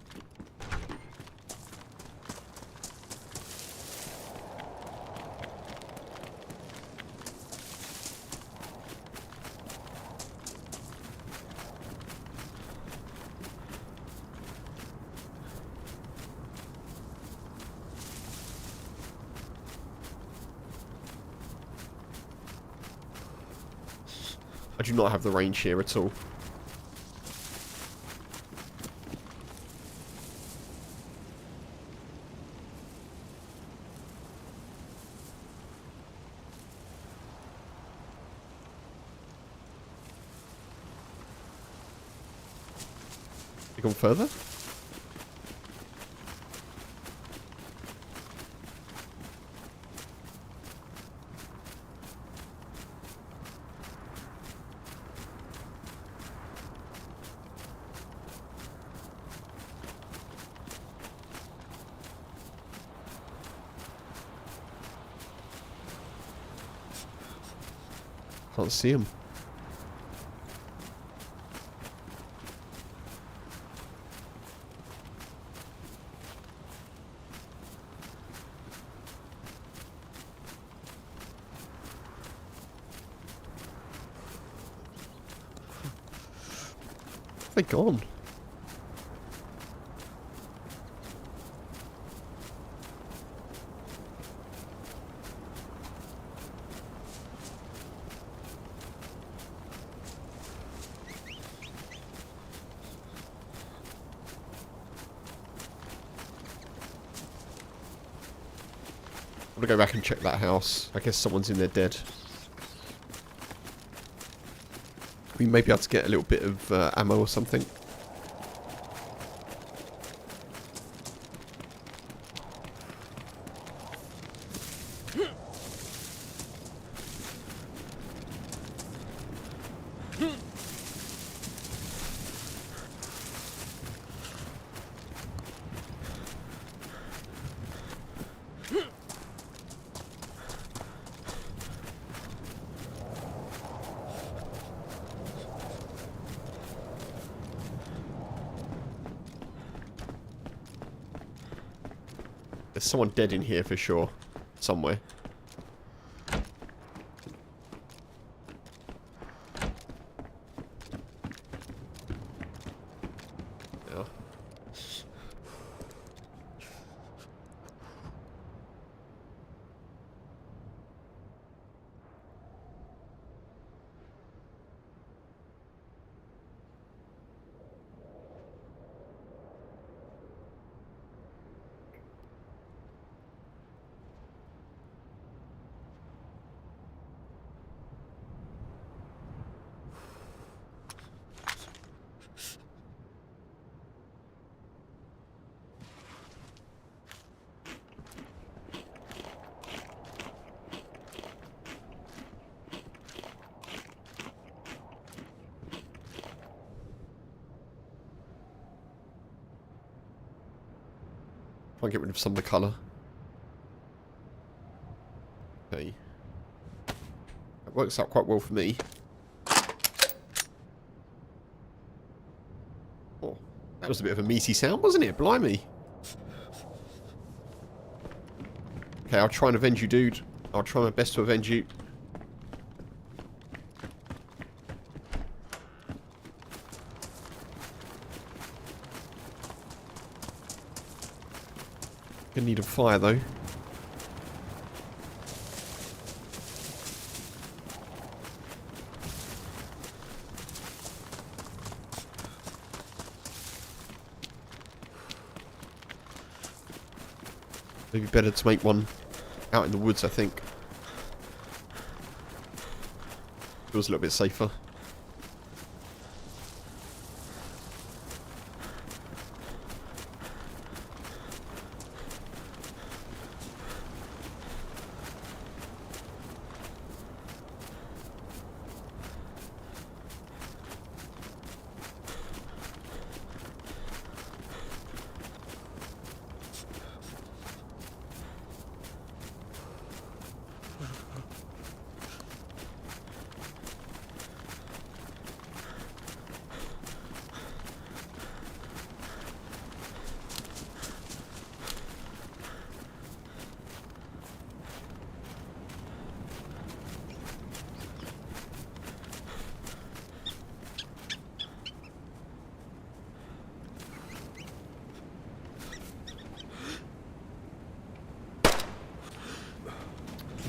Speaker 1: I do not have the range here at all. You gone further? Can't see him. They're gone. I'm gonna go back and check that house. I guess someone's in there dead. We may be able to get a little bit of ammo or something. There's someone dead in here for sure. Somewhere. Yeah. Try and get rid of some of the colour. Okay. That works out quite well for me. Oh, that was a bit of a meaty sound, wasn't it? Blimey. Okay, I'll try and avenge you, dude. I'll try my best to avenge you. Gonna need a fire though. Maybe better to make one out in the woods, I think. Feels a little bit safer.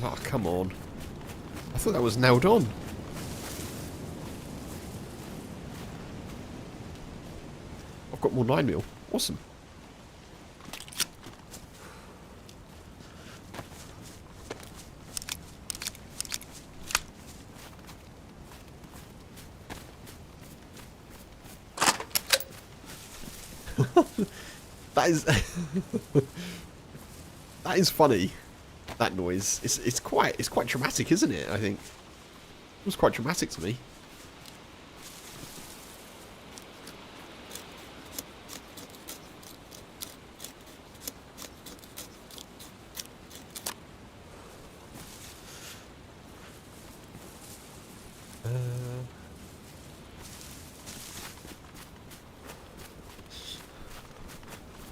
Speaker 1: Oh, come on. I thought that was nailed on. I've got more 9mm. Awesome. That is that is funny. That noise. It's quite dramatic, isn't it? I think it was quite dramatic to me.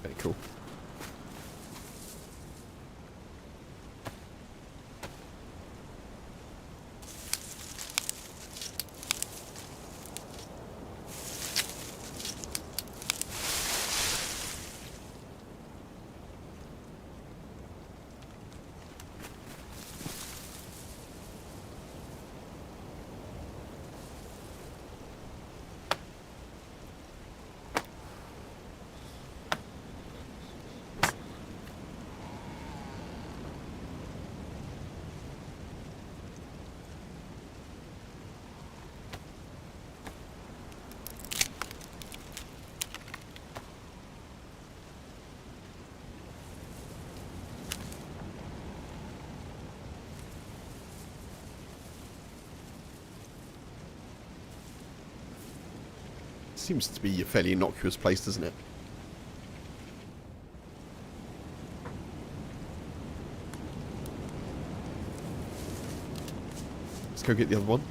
Speaker 1: Very cool. Seems to be a fairly innocuous place, doesn't it? Let's go get the other one.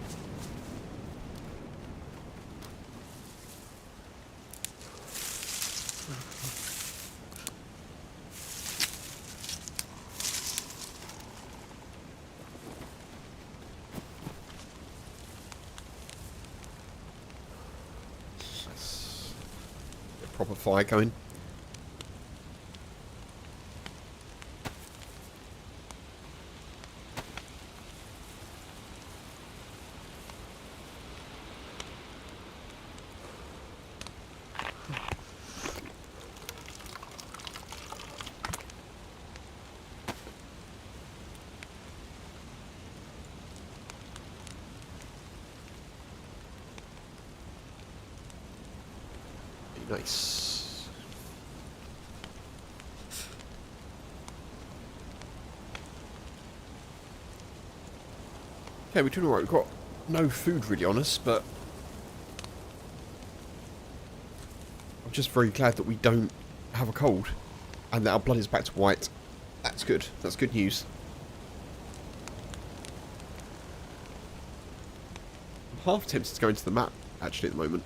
Speaker 1: Proper fire going. Nice. Okay, we're doing alright. We've got no food really on us, but I'm just very glad that we don't have a cold and that our blood is back to white. That's good. That's good news. I'm half tempted to go into the map, actually, at the moment.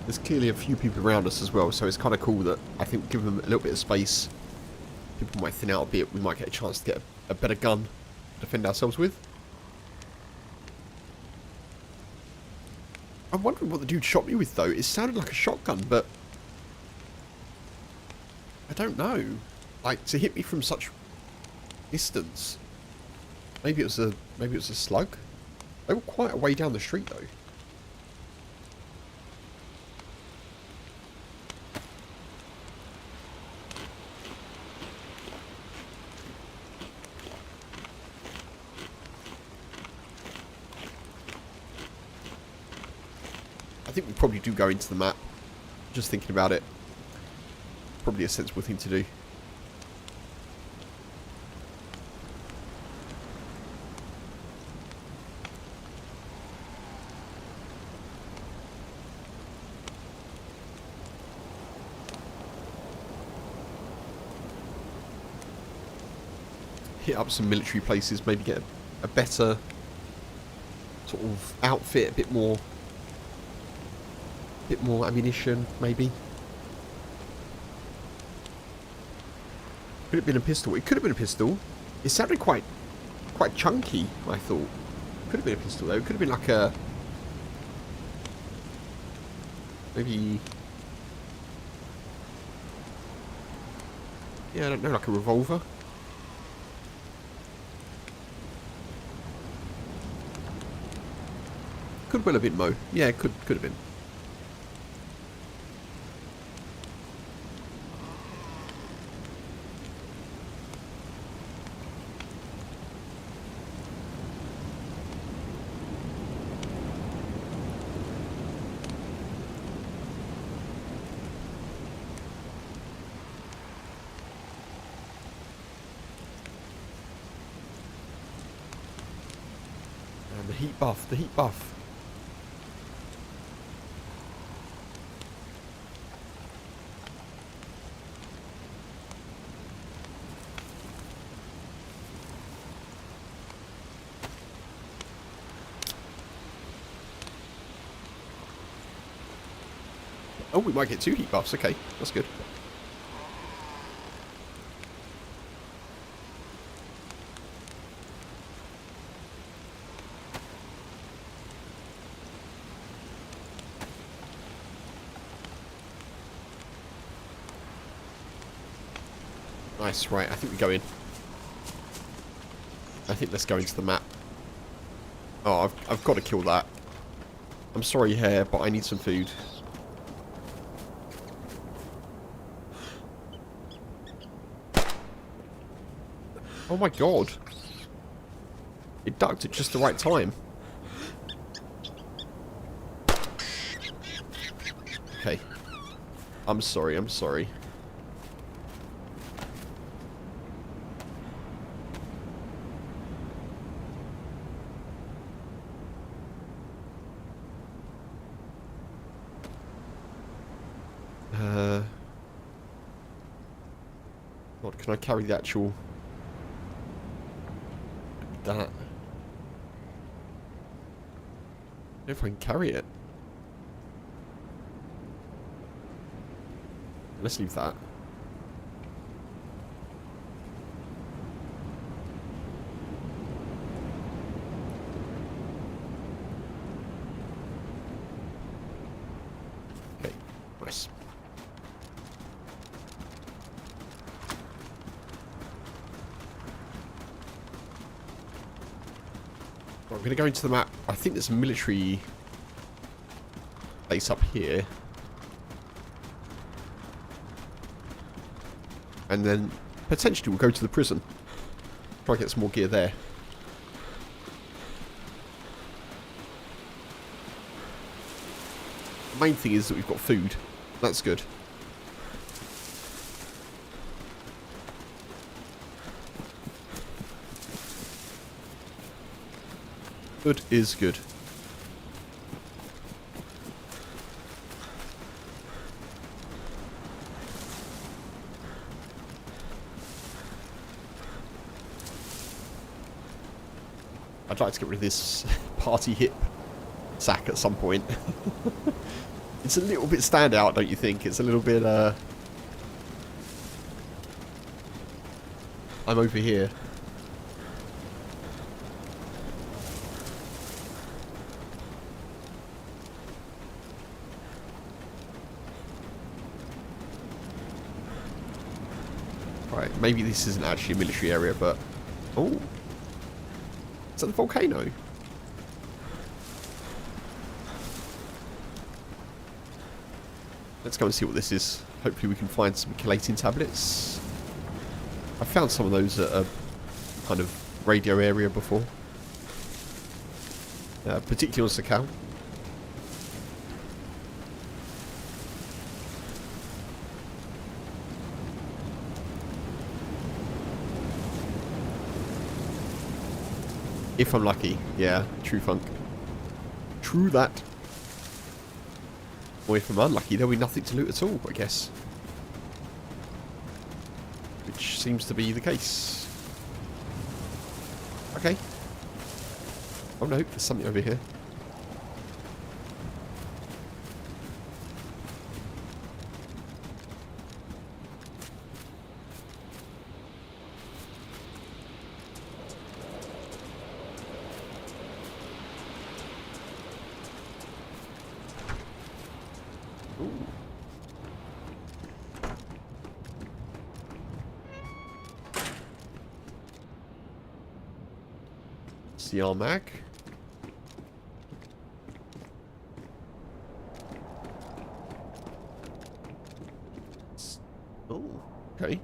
Speaker 1: There's clearly a few people around us as well, so it's kind of cool that I think give them a little bit of space. People might thin out a bit. We might get a chance to get a better gun to defend ourselves with. I'm wondering what the dude shot me with, though. It sounded like a shotgun, but I don't know. Like, to hit me from such distance. Maybe it was a slug. They were quite a way down the street, though. I think we probably do go into the map. Just thinking about it. Probably a sensible thing to do. Hit up some military places, maybe get a better sort of outfit, a bit more ammunition, maybe. Could it have been a pistol? It could have been a pistol. It sounded quite chunky, I thought. Could have been a pistol though. It could have been like a Maybe... Yeah, I don't know, like a revolver? Could well have been Mo. Yeah, could have been. And the heat buff, the heat buff. Oh, we might get 2 heat buffs. Okay, that's good. Nice, right, I think we go in. I think let's go into the map. Oh, I've got to kill that. I'm sorry, Hare, but I need some food. Oh my god. It ducked at just the right time. Okay. I'm sorry, I'm sorry. God, can I carry the actual... That. I don't know if I can carry it. Let's leave that. Okay, nice. Right, we're going to go into the map. I think there's a military base up here. And then, potentially, we'll go to the prison. Try and get some more gear there. The main thing is that we've got food. That's good. Good is good. I'd like to get rid of this party hip sack at some point. It's a little bit standout, don't you think? It's a little bit, I'm over here. Right, maybe this isn't actually a military area, but... Oh! Is that the volcano? Let's go and see what this is. Hopefully we can find some chelating tablets. I found some of those at a kind of radio area before. Particularly on Sakhal. If I'm lucky. Yeah, true funk. True that. Or if I'm unlucky, there'll be nothing to loot at all, I guess. Which seems to be the case. Okay. Oh no, there's something over here. CR mag. Oh, okay.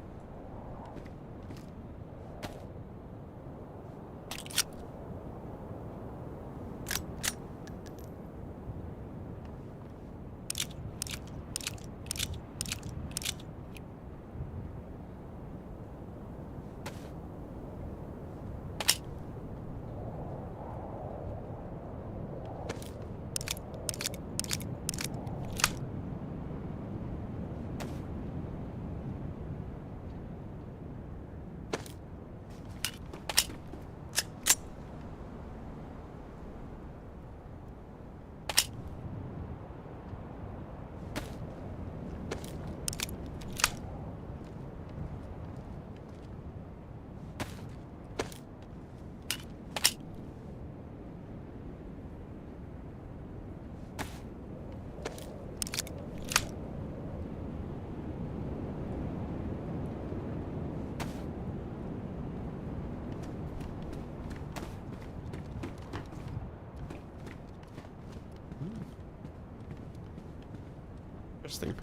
Speaker 1: Interesting.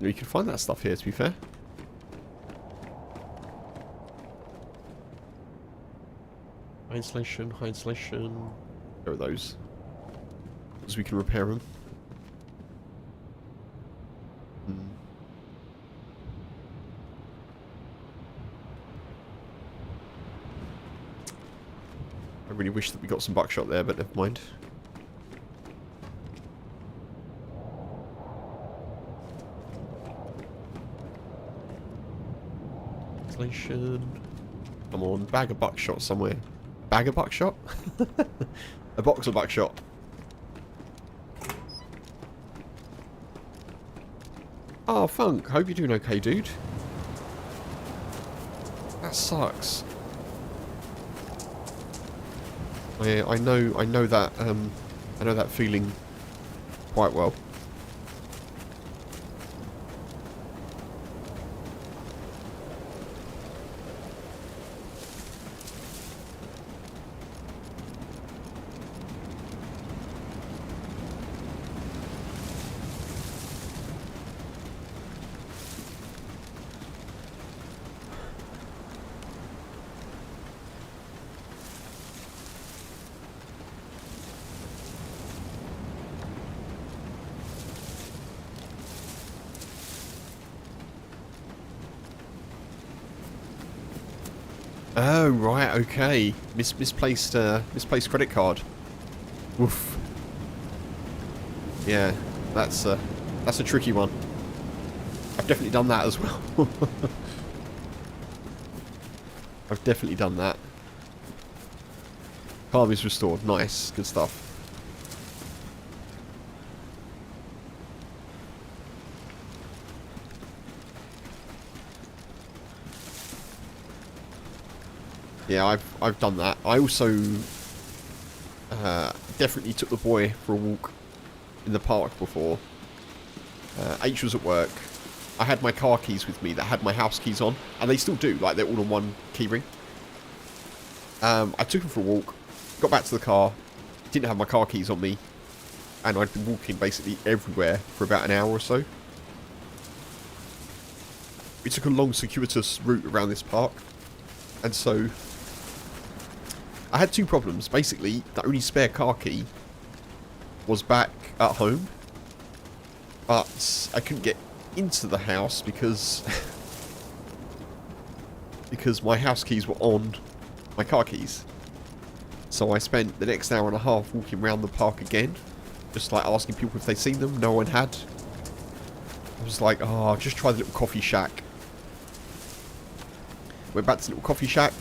Speaker 1: You can find that stuff here, to be fair. High insulation, high insulation. Where are those? Because we can repair them. I really wish that we got some buckshot there, but never mind. Insulation. Come on, bag of buckshot somewhere. Bag of buckshot? A box of buckshot. Oh, Funk, hope you're doing okay, dude. That sucks. I know that feeling quite well. Oh right, okay. Misplaced credit card. Woof. Yeah, that's a tricky one. I've definitely done that as well. I've definitely done that. Card is restored. Nice, good stuff. Yeah, I've done that. I also definitely took the boy for a walk in the park before. H was at work. I had my car keys with me that had my house keys on, and they still do. Like, they're all on one key ring. I took him for a walk, got back to the car, didn't have my car keys on me, and I'd been walking basically everywhere for about an hour or so. We took a long circuitous route around this park, and so I had two problems. Basically, the only spare car key was back at home, but I couldn't get into the house because my house keys were on my car keys. So I spent the next hour and a half walking around the park again, just like asking people if they'd seen them. No one had. I was like, oh, I'll just try the little coffee shack. Went back to the little coffee shack.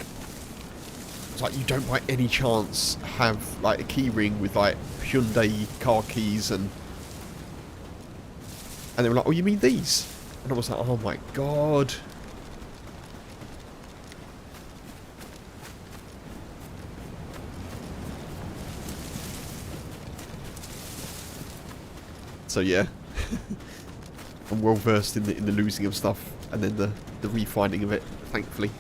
Speaker 1: It's like, you don't by any chance have like a key ring with like Hyundai car keys, and they were like, oh, you mean these? And I was like, oh my god. So yeah, I'm well versed in the losing of stuff and then the refinding of it, thankfully.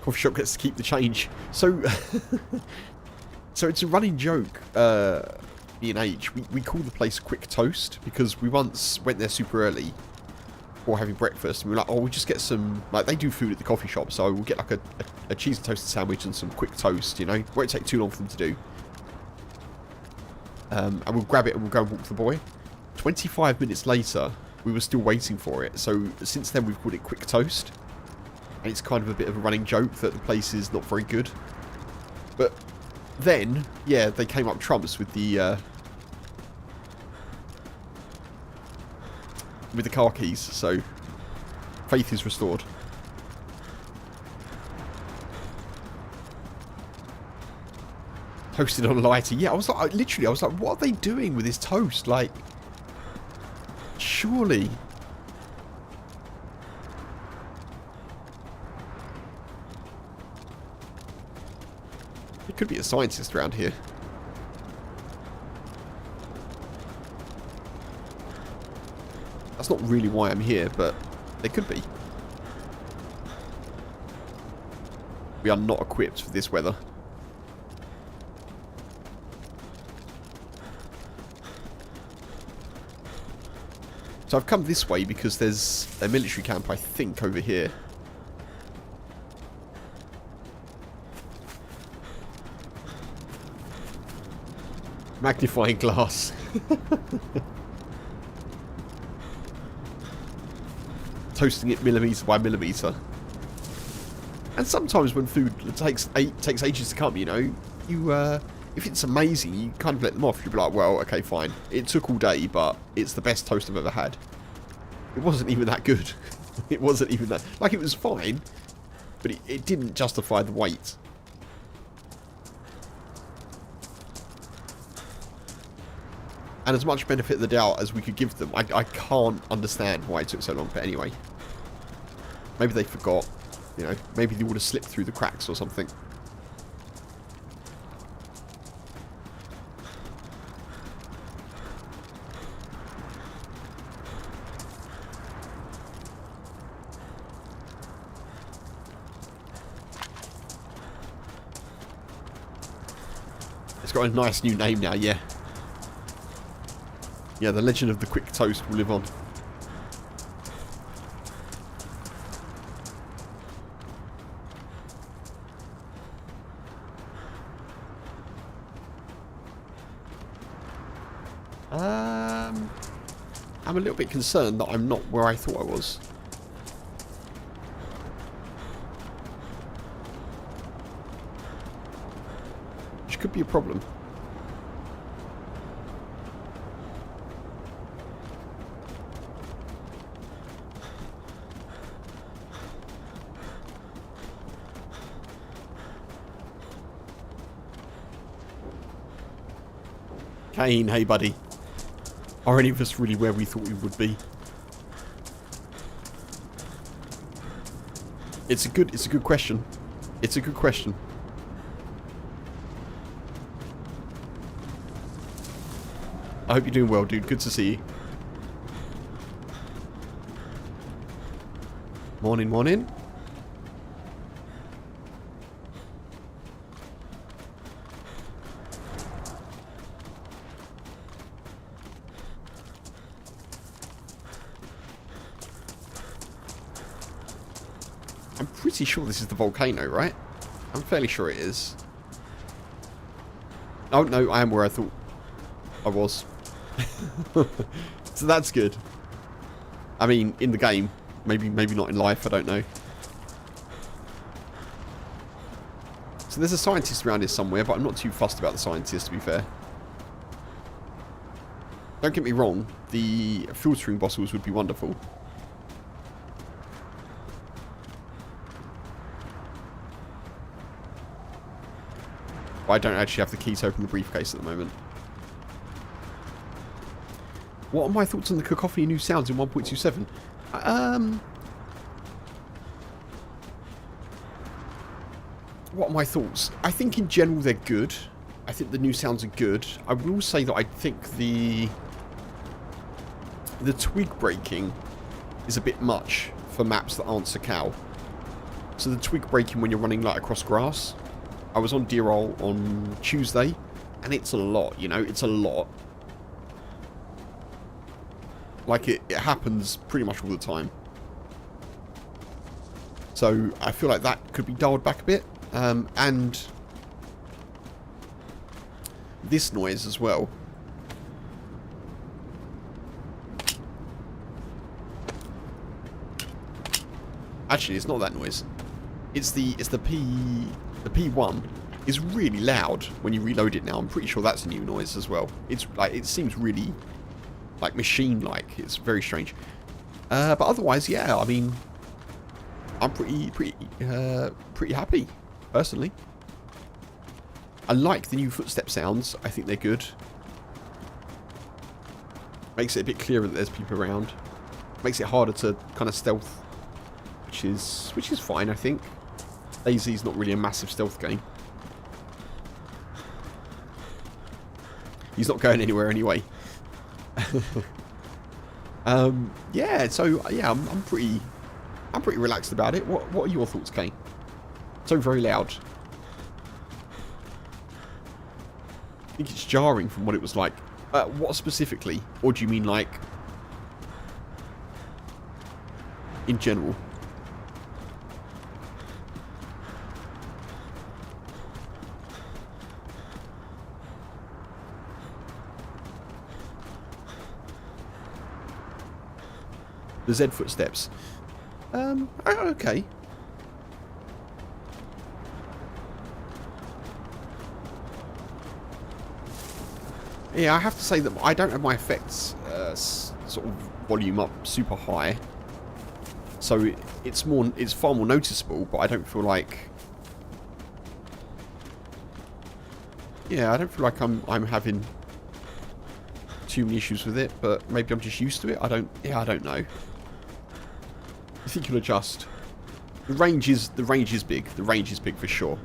Speaker 1: Coffee shop gets to keep the change. So, so it's a running joke. Me and H, we call the place Quick Toast because we once went there super early before having breakfast, and we were like, oh, we'll just get some, like, they do food at the coffee shop, so we'll get like a cheese and toasted sandwich and some quick toast, you know, won't take too long for them to do. And we'll grab it and we'll go and walk the boy. 25 minutes later, we were still waiting for it, so since then we've called it Quick Toast, and it's kind of a bit of a running joke that the place is not very good. But then, yeah, they came up trumps with the car keys, so faith is restored. Toasted on a lighter. Yeah, I was like, literally, I was like, what are they doing with this toast? Like, surely. There could be a scientist around here. That's not really why I'm here, but there could be. We are not equipped for this weather. So I've come this way because there's a military camp, I think, over here. Magnifying glass. Toasting it millimetre by millimetre. And sometimes when food takes ages to come, you know, you if it's amazing, you kind of let them off. You'll be like, well, okay, fine. It took all day, but it's the best toast I've ever had. It wasn't even that good. It wasn't even that... Like, it was fine, but it didn't justify the wait. And as much benefit of the doubt as we could give them, I can't understand why it took so long. But anyway, maybe they forgot. You know, maybe they would have slipped through the cracks or something. It's got a nice new name now, yeah. Yeah, the legend of the Quick Toast will live on. I'm a little bit concerned that I'm not where I thought I was. Which could be a problem. Kane, hey buddy. Are any of us really where we thought we would be? It's a good question. It's a good question. I hope you're doing well, dude. Good to see you. Morning, morning. I'm pretty sure this is the volcano, right? I'm fairly sure it is. Oh, no, I am where I thought I was. So that's good. I mean, in the game. Maybe not in life, I don't know. So there's a scientist around here somewhere, but I'm not too fussed about the scientist, to be fair. Don't get me wrong, the filtering bottles would be wonderful. But I don't actually have the key to open the briefcase at the moment. What are my thoughts on the cacophony new sounds in 1.27? What are my thoughts? I think in general they're good. I think the new sounds are good. I will say that I think the twig breaking is a bit much for maps that aren't Sakhal. So the twig breaking when you're running like across grass. I was on Deer Roll on Tuesday, and it's a lot, you know, it's a lot. Like, it happens pretty much all the time. So I feel like that could be dialed back a bit. And this noise as well. Actually, it's not that noise. It's the P1 is really loud when you reload it now. I'm pretty sure that's a new noise as well. It's like, it seems really like machine-like. It's very strange. But otherwise, yeah, I mean, I'm pretty happy, personally. I like the new footstep sounds. I think they're good. Makes it a bit clearer that there's people around. Makes it harder to kind of stealth, which is fine, I think. Dayz's not really a massive stealth game. He's not going anywhere anyway. Yeah, so yeah, I'm pretty relaxed about it. What are your thoughts, Kane? So very loud. I think it's jarring from what it was like. What specifically? Or do you mean like in general? The Z footsteps. Okay. Yeah, I have to say that I don't have my effects sort of volume up super high, so it's far more noticeable. But I don't feel like, yeah, I don't feel like I'm having too many issues with it. But maybe I'm just used to it. I don't know. I think you'll adjust. The range is big. The range is big for sure.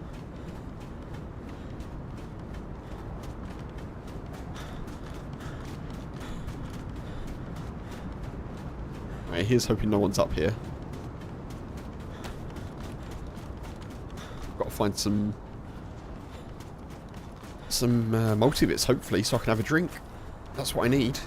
Speaker 1: Right, here's hoping no one's up here. Got to find some multi-bits, hopefully, so I can have a drink. That's what I need.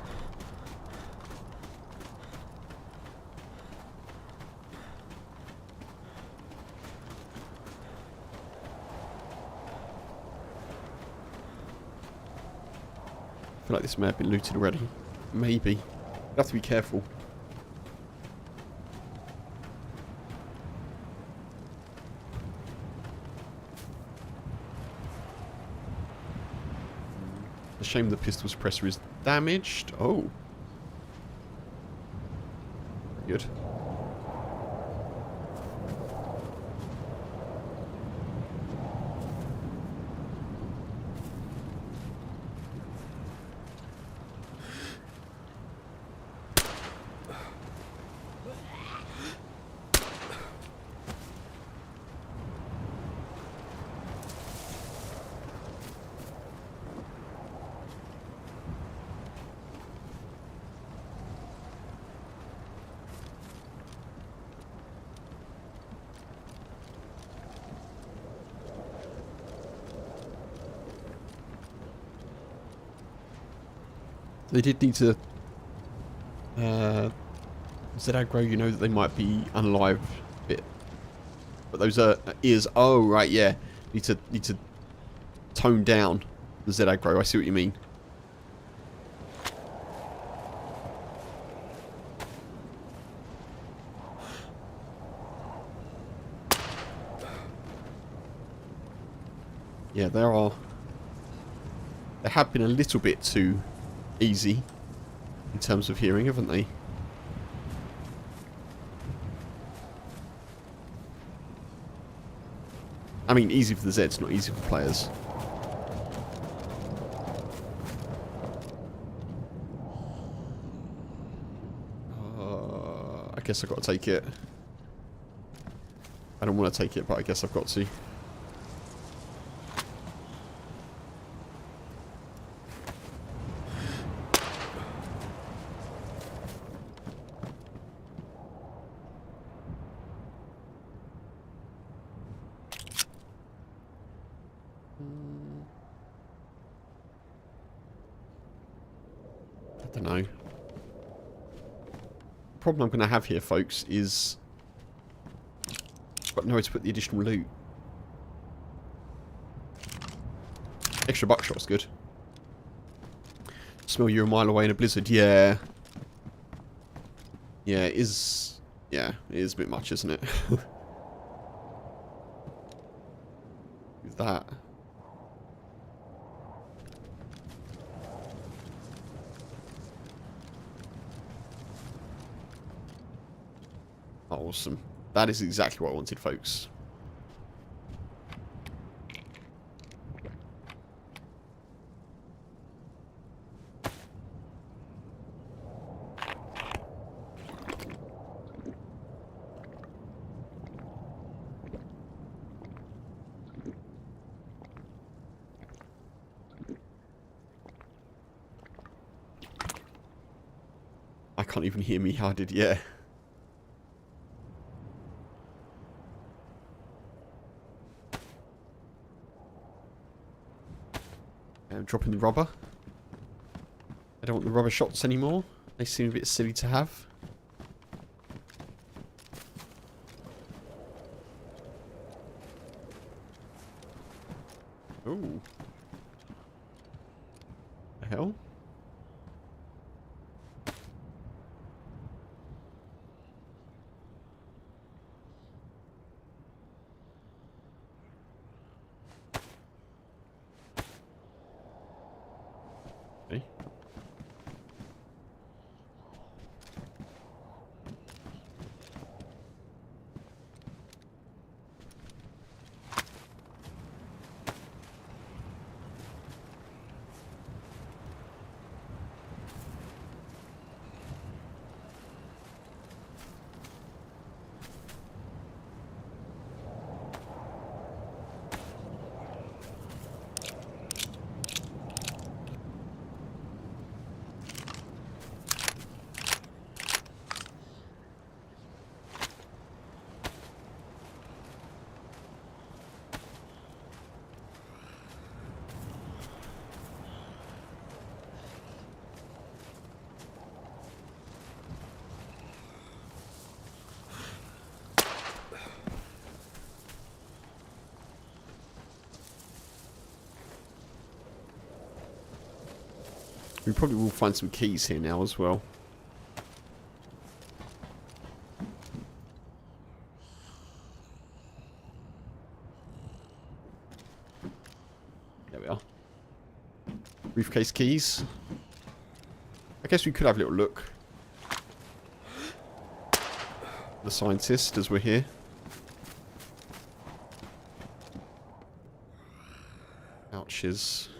Speaker 1: I feel like this may have been looted already. Maybe. You have to be careful. It's a shame the pistol suppressor is damaged. Oh. Good. They did need to Z aggro, you know that they might be unalive a bit. But those ears, oh right, yeah. Need to tone down the Z aggro, I see what you mean. Yeah, they have been a little bit too easy in terms of hearing, haven't they? I mean, easy for the Zeds, not easy for players. I guess I've got to take it. I don't want to take it, but I guess I've got to. know. The problem I'm going to have here, folks, is I've got nowhere to put the additional loot. Extra buckshot's good. Smell you a mile away in a blizzard. Yeah. Yeah, it is. Yeah, it is a bit much, isn't it? With that. Awesome. That is exactly what I wanted, folks. I can't even hear me how I did, yeah. I'm dropping the rubber. I don't want the rubber shots anymore. They seem a bit silly to have. Ooh. The hell? Okay. We probably will find some keys here now as well. There we are. Briefcase keys. I guess we could have a little look. The scientist, as we're here. Ouches.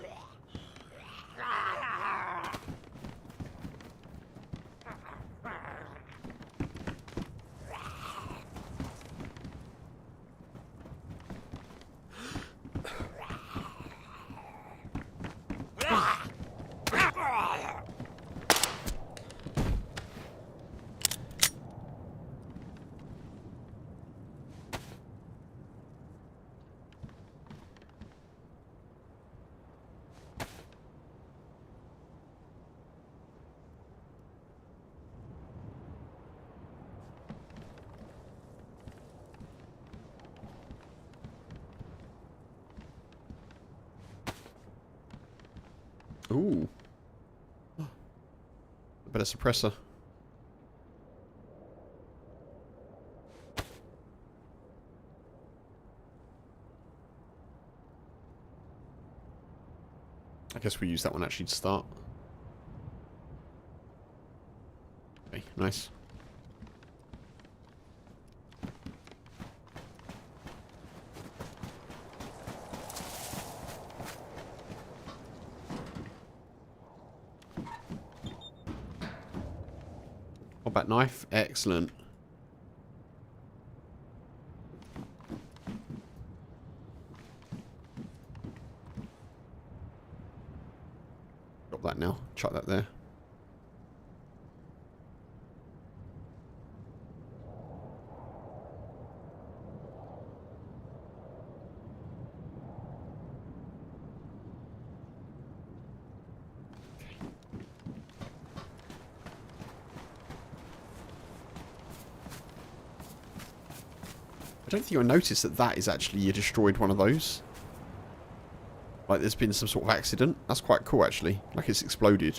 Speaker 1: Ooh. A better suppressor. I guess we use that one actually to start. Okay, nice. Combat knife, excellent. Drop that now, chuck that there. I don't think I noticed that that is actually a destroyed one of those. Like there's been some sort of accident. That's quite cool actually. Like it's exploded.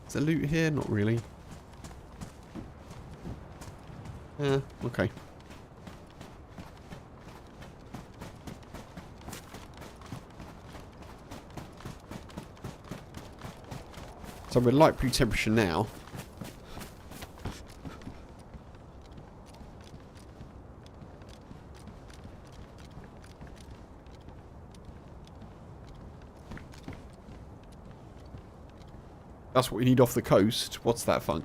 Speaker 1: Is there loot here? Not really. Yeah, okay. So we're light blue temperature now. That's what we need off the coast. What's that funk?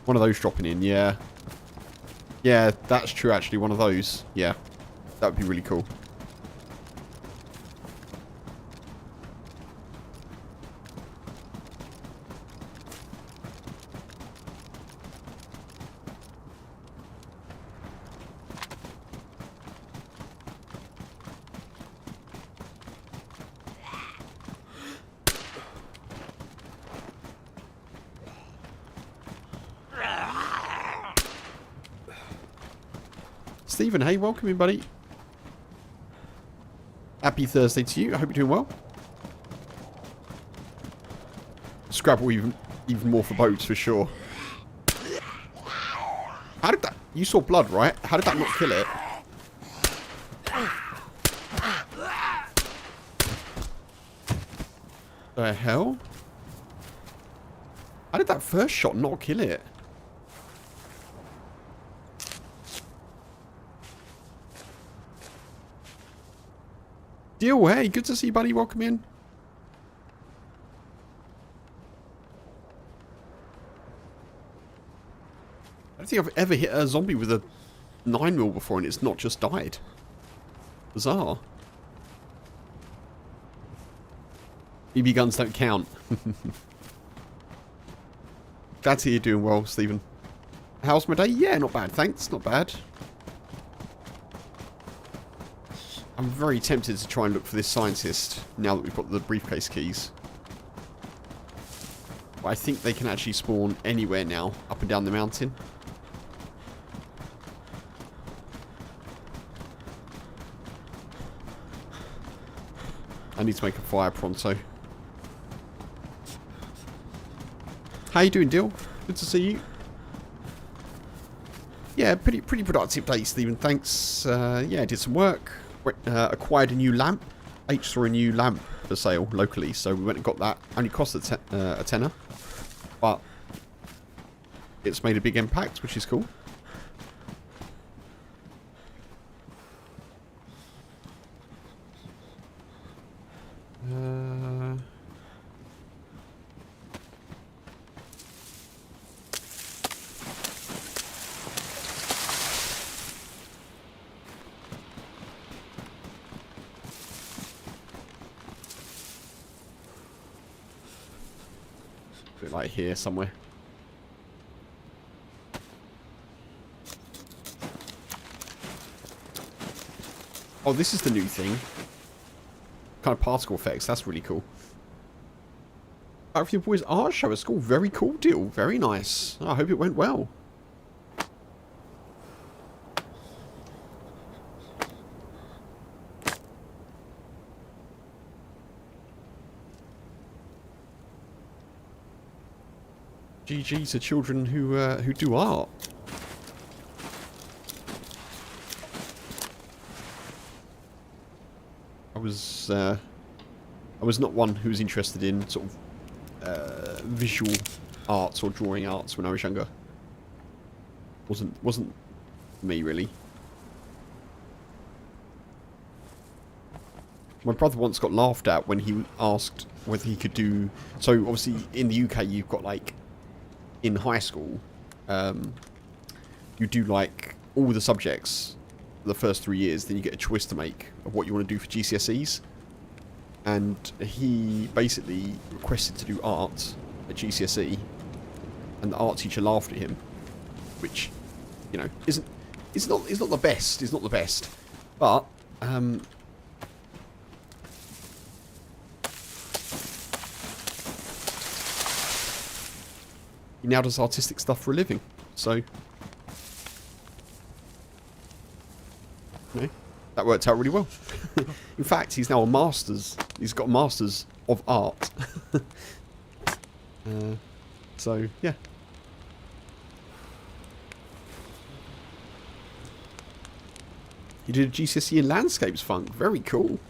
Speaker 1: One of those dropping in, yeah. Yeah, that's true actually, one of those. Yeah, that would be really cool. Stephen, hey, welcome in, buddy. Happy Thursday to you. I hope you're doing well. Scrabble even more for boats, for sure. How did that... You saw blood, right? How did that not kill it? The hell? How did that first shot not kill it? Deal, hey, good to see you, buddy. Welcome in. I don't think I've ever hit a zombie with a 9mm before and it's not just died. Bizarre. BB guns don't count. Glad to hear you're doing well, Stephen. How's my day? Yeah, not bad, thanks. Not bad. I'm very tempted to try and look for this scientist now that we've got the briefcase keys. But I think they can actually spawn anywhere now, up and down the mountain. I need to make a fire pronto. How you doing, Dill? Good to see you. Yeah, pretty productive day, Stephen. Thanks. Yeah, I did some work. Acquired a new lamp. H saw a new lamp for sale locally, so we went and got that. Only cost a tenner, but it's made a big impact, which is cool. Like here somewhere. Oh, this is the new thing. Kind of particle effects. That's really cool. Out for your boys' art show at school. Very cool deal. Very nice. Oh, I hope it went well. GG to children who do art. I was not one who was interested in sort of visual arts or drawing arts when I was younger. Wasn't me really. My brother once got laughed at when he asked whether he could do. So obviously in the UK you've got like. In high school, you do like all the subjects the first 3 years, then you get a choice to make of what you want to do for GCSEs. And he basically requested to do art at GCSE, and the art teacher laughed at him, which, you know, it's not the best. It's not the best, but he now does artistic stuff for a living. So, you know, that worked out really well. In fact, he's now a master's. He's got a master's of art. So, yeah. He did a GCSE in landscapes funk. Very cool.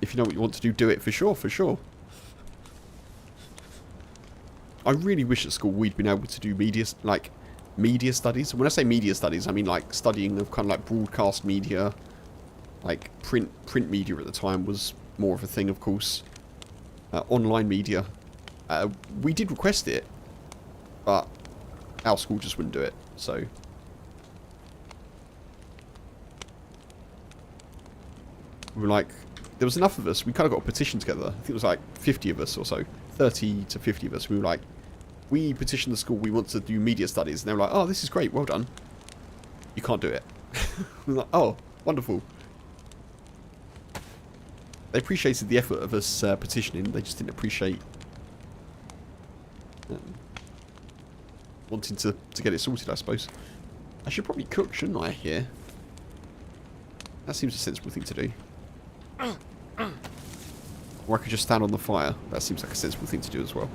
Speaker 1: If you know what you want to do it for sure, for sure. I really wish at school we'd been able to do media studies. And when I say media studies, I mean like studying of kind of like broadcast media, like print media at the time was more of a thing, of course. Online media, we did request it, but our school just wouldn't do it. So we were like, there was enough of us. We kind of got a petition together. I think it was like 50 of us or so, 30 to 50 of us. We were like, we petitioned the school. We want to do media studies, and they were like, oh, this is great. Well done. You can't do it. We were like, oh, wonderful. They appreciated the effort of us petitioning. They just didn't appreciate wanting to get it sorted, I suppose. I should probably cook, shouldn't I, here? That seems a sensible thing to do. Or I could just stand on the fire. That seems like a sensible thing to do as well.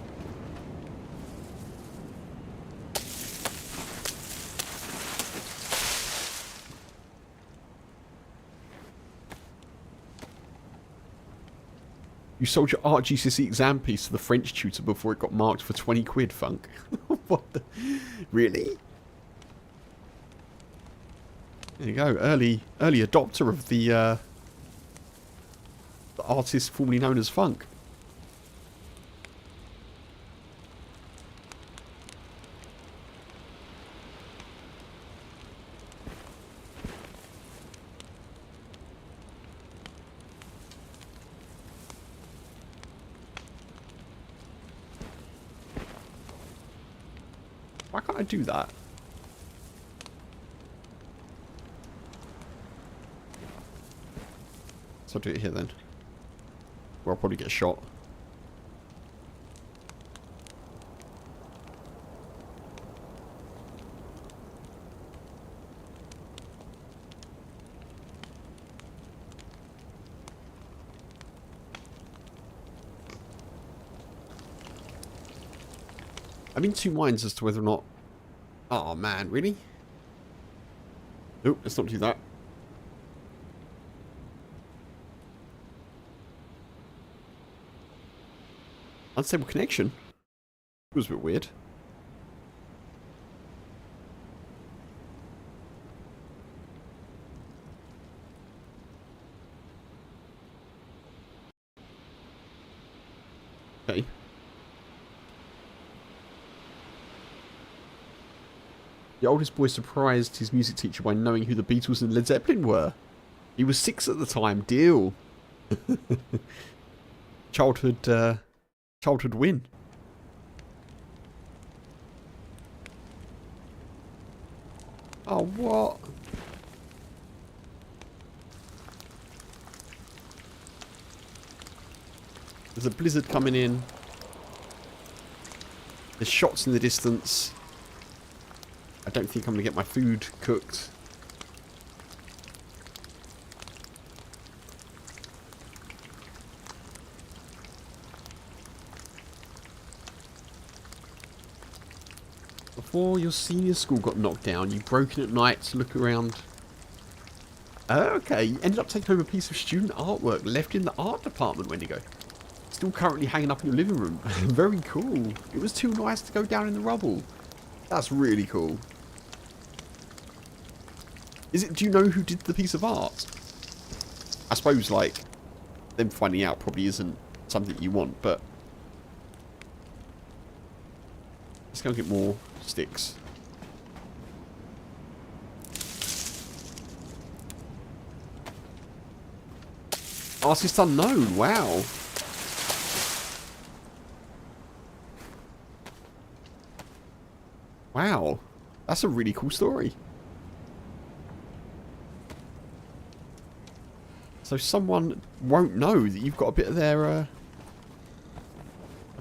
Speaker 1: You sold your art GCSE exam piece to the French tutor before it got marked for 20 quid, Funk. What the... Really? There you go. Early adopter of the artist formerly known as Funk. Why can't I do that? So I'll do it here then. Where I'll probably get shot. I'm in two minds as to whether or not... Oh man, really? Nope, let's not do that. Unstable connection? It was a bit weird. Okay. The oldest boy surprised his music teacher by knowing who the Beatles and Led Zeppelin were. He was 6 at the time. Deal. Childhood win. Oh, what? There's a blizzard coming in. There's shots in the distance. I don't think I'm going to get my food cooked. Before your senior school got knocked down, you broke in at night to look around. Okay, you ended up taking home a piece of student artwork left in the art department, Wendigo. Still currently hanging up in your living room. Very cool. It was too nice to go down in the rubble. That's really cool. Do you know who did the piece of art? I suppose, like, them finding out probably isn't something you want, but... Let's go and get more sticks. Artist unknown. Wow. Wow. That's a really cool story. So someone won't know that you've got a bit of their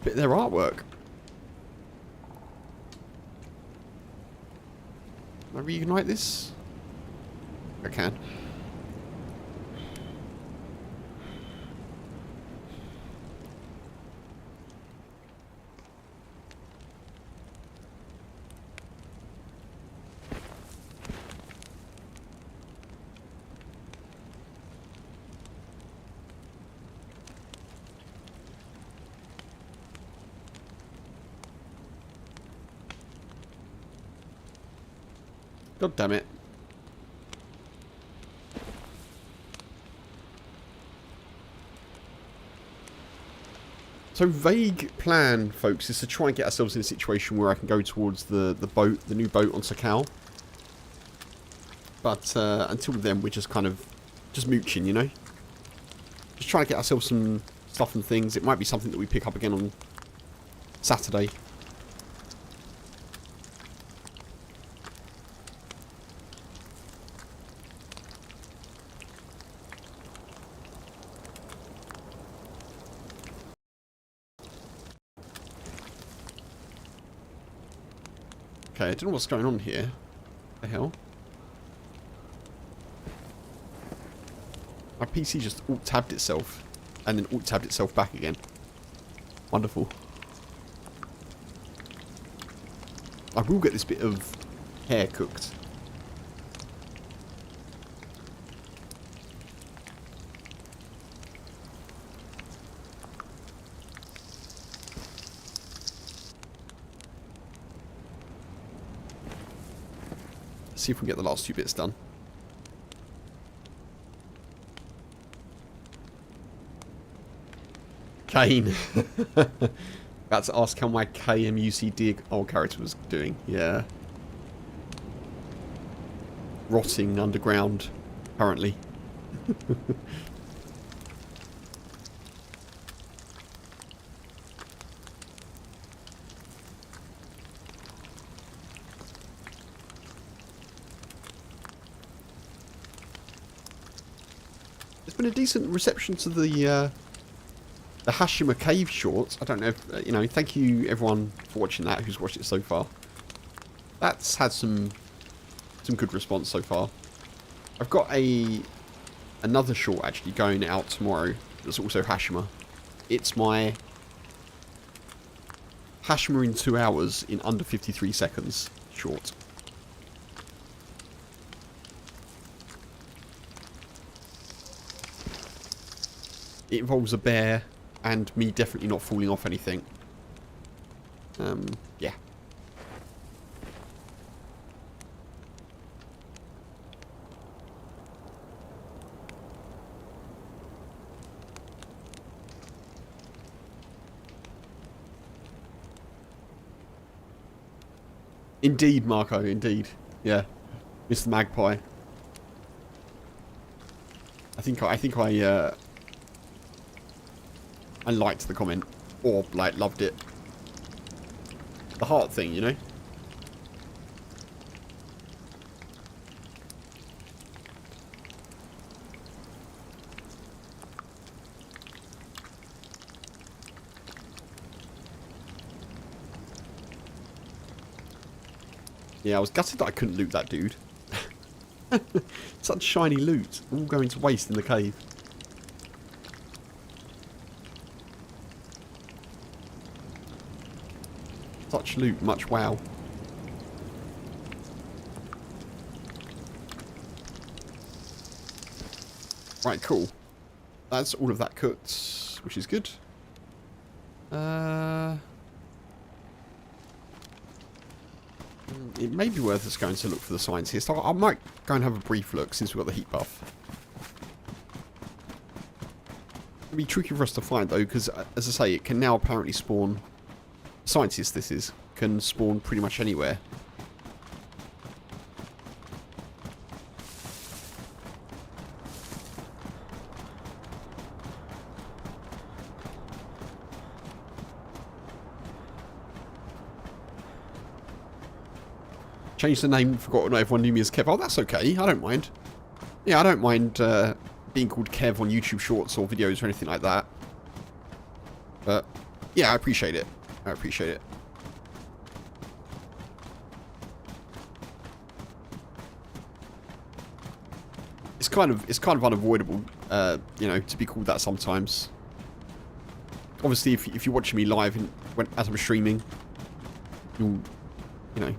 Speaker 1: artwork. Can I reignite this? I can. God damn it. So vague plan, folks, is to try and get ourselves in a situation where I can go towards the boat, the new boat on Sakhal. But until then, we're just kind of just mooching, you know? Just trying to get ourselves some stuff and things. It might be something that we pick up again on Saturday. Okay, I don't know what's going on here. What the hell? My PC just alt-tabbed itself and then alt-tabbed itself back again. Wonderful. I will get this bit of hair cooked. See if we can get the last two bits done. Kane. About to ask how my KempasUK old character was doing. Yeah. Rotting underground, currently. There's been a decent reception to the Hashima Cave shorts. I don't know if, you know, thank you everyone for watching that, who's watched it so far. That's had some good response so far. I've got another short actually going out tomorrow that's also Hashima. It's my Hashima in 2 hours in under 53 seconds short. It involves a bear and me definitely not falling off anything. Yeah. Indeed, Marco, indeed. Yeah. Mr. Magpie. I liked the comment. Or, like, loved it. The heart thing, you know? Yeah, I was gutted that I couldn't loot that dude. Such shiny loot. All going to waste in the cave. Such loot, much wow. Right, cool. That's all of that cooked, which is good. It may be worth us going to look for the scientist. I might go and have a brief look since we've got the heat buff. It'll be tricky for us to find though, because as I say, it can now apparently spawn. Scientist, this is, can spawn pretty much anywhere. Changed the name, forgot not everyone knew me as Kev. Oh, that's okay. I don't mind. Yeah, I don't mind being called Kev on YouTube Shorts or videos or anything like that. But, yeah, I appreciate it. I appreciate it. It's kind of unavoidable, you know, to be called that sometimes. Obviously, if you're watching me live as I'm streaming, you know,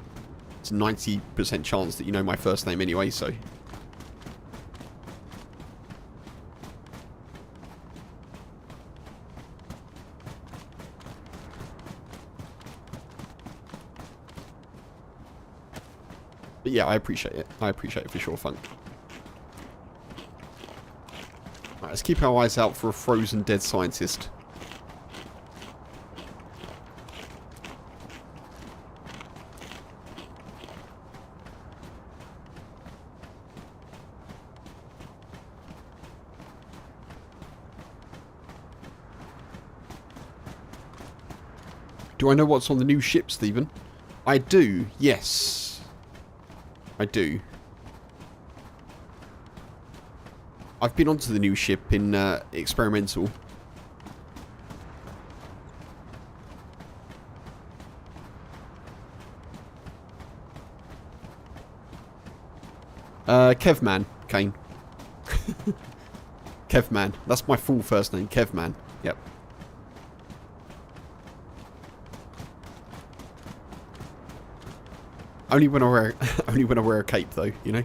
Speaker 1: it's a 90% chance that you know my first name anyway, so. But yeah, I appreciate it. I appreciate it for sure, Funk. Right, let's keep our eyes out for a frozen dead scientist. Do I know what's on the new ship, Stephen? I do, yes. I do. I've been onto the new ship in Experimental. Kevman, Kane. Kevman. That's my full first name, Kevman. Yep. Only when I wear a cape, though, you know.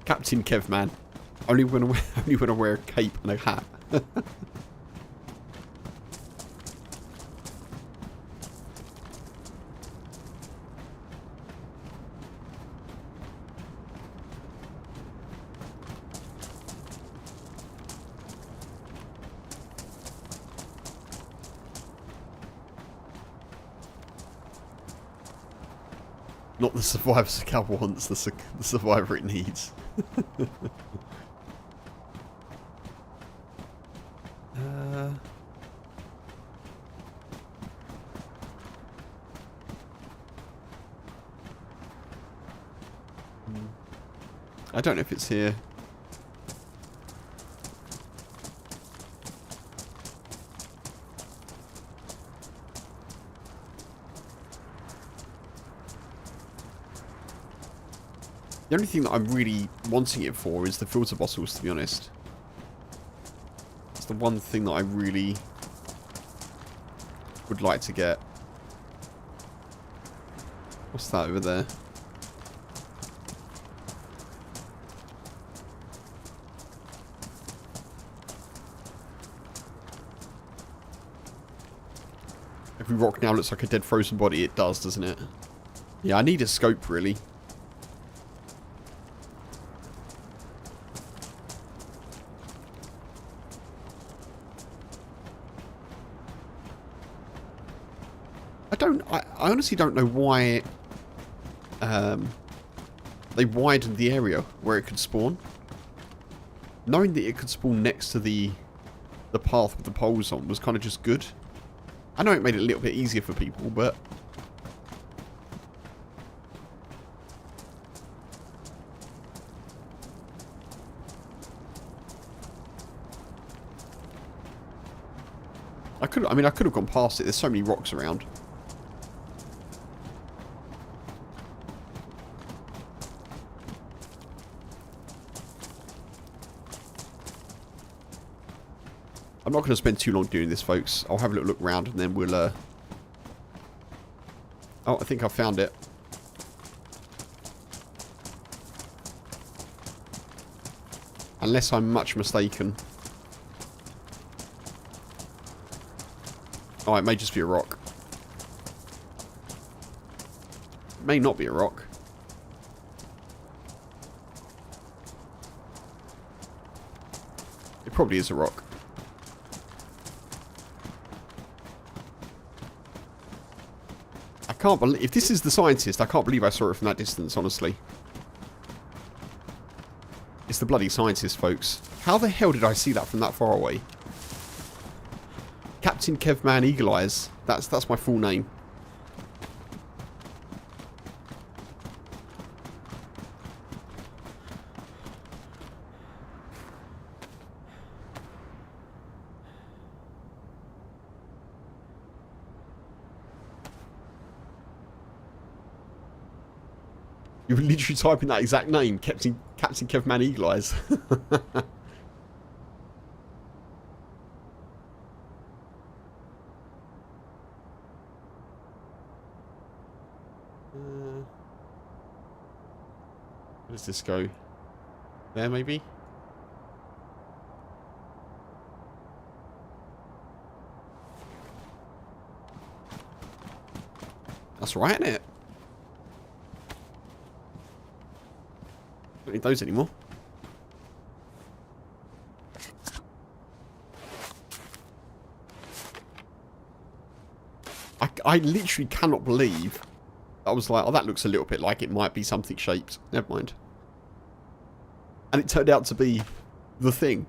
Speaker 1: Captain Kevman. Only when I wear a cape and a hat. Not the survivor Sakhal wants, the survivor it needs. I don't know if it's here. The only thing that I'm really wanting it for is the filter bottles, to be honest. It's the one thing that I really would like to get. What's that over there? Every rock now looks like a dead frozen body. It does, doesn't it? Yeah, I need a scope, really. I honestly don't know why they widened the area where it could spawn. Knowing that it could spawn next to the path with the poles on was kind of just good. I know it made it a little bit easier for people, but I could have gone past it. There's so many rocks around. I'm not going to spend too long doing this, folks. I'll have a little look around and then we'll... Oh, I think I found it. Unless I'm much mistaken. Oh, it may just be a rock. It may not be a rock. It probably is a rock. can't believe... If this is the scientist, I can't believe I saw it from that distance, honestly. It's the bloody scientist, folks. How the hell did I see that from that far away? Captain Kevman Eagle Eyes. That's my full name. You were literally typing that exact name, Captain Kevman Eagle Eyes. Where does this go? There, maybe? That's right, isn't it? Don't need those anymore. I literally cannot believe I was like, oh, that looks a little bit like it might be something shaped. Never mind. And it turned out to be the thing.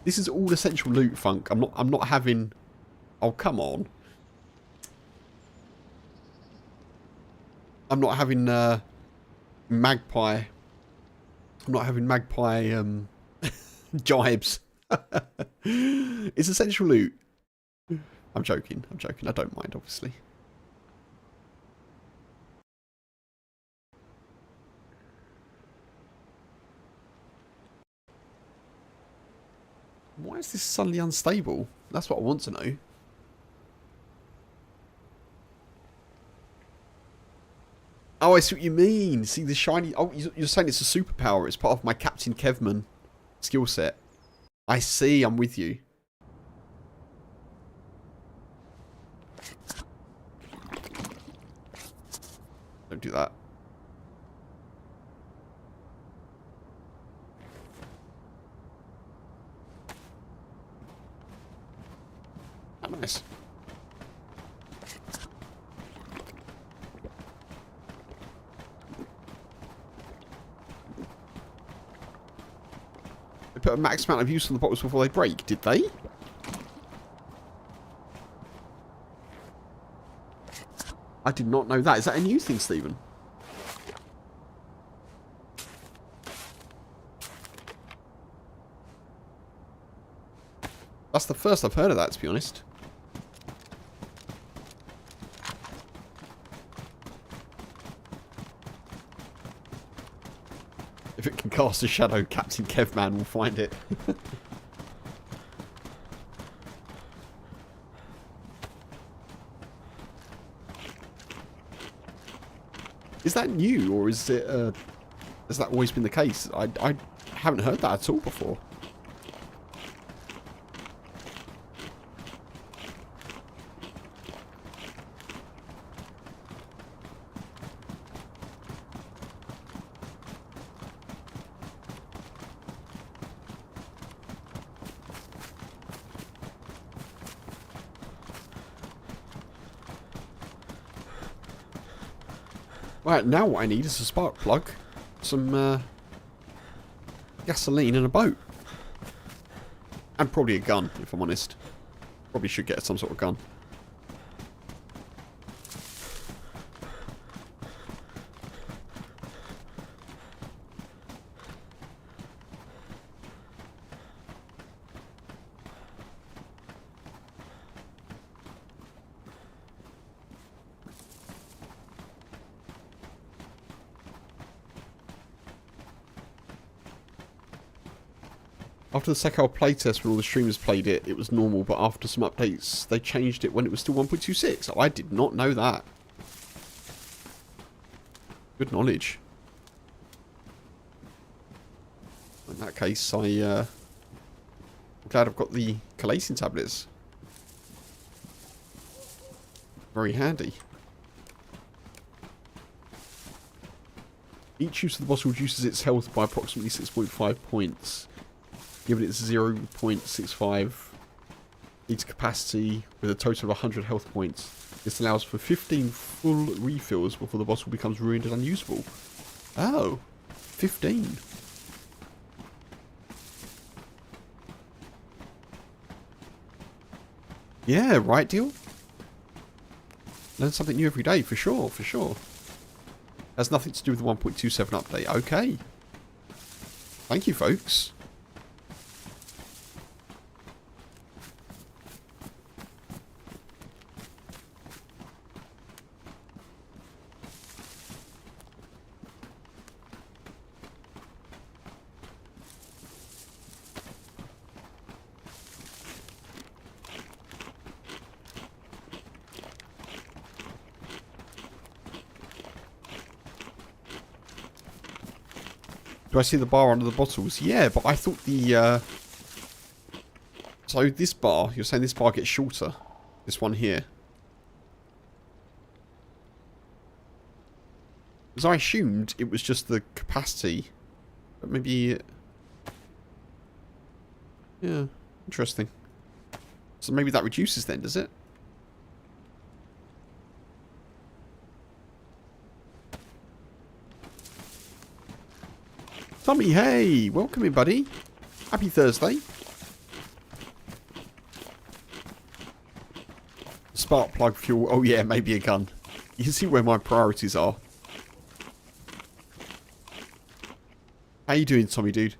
Speaker 1: This is all essential loot, Funk. I'm not having... Oh, come on. I'm not having magpie. I'm not having magpie jibes. It's essential loot. I'm joking. I'm joking. I don't mind, obviously. Why is this suddenly unstable? That's what I want to know. Oh, I see what you mean. See the shiny... Oh, you're saying it's a superpower. It's part of my Captain Kevman skill set. I see. I'm with you. Don't do that. Oh, nice. They put a max amount of use on the bottles before they break, did they? I did not know that. Is that a new thing, Stephen? That's the first I've heard of that, to be honest. If it can cast a shadow, Captain Kevman will find it. Is that new, or is it? Has that always been the case? I haven't heard that at all before. Right, now what I need is a spark plug, some gasoline and a boat. And probably a gun, if I'm honest. Probably should get some sort of gun. After the Sakhal playtest, when all the streamers played it, it was normal, but after some updates, they changed it when it was still 1.26. I did not know that. Good knowledge. In that case, I'm glad I've got the collating tablets. Very handy. Each use of the bottle reduces its health by approximately 6.5 points. Given it's 0.65 Needs capacity with a total of 100 health points. This allows for 15 full refills before the bottle becomes ruined and unusable. Oh, 15. Yeah, right, deal? Learn something new every day, for sure, for sure. Has nothing to do with the 1.27 update. Okay. Thank you, folks. Do I see the bar under the bottles? Yeah, but I thought the... So this bar, you're saying this bar gets shorter? This one here? Because I assumed it was just the capacity. But maybe... Yeah, interesting. So maybe that reduces then, does it? Tommy, hey! Welcome in, buddy. Happy Thursday. Spark plug fuel. Oh yeah, maybe a gun. You can see where my priorities are. How you doing, Tommy, dude?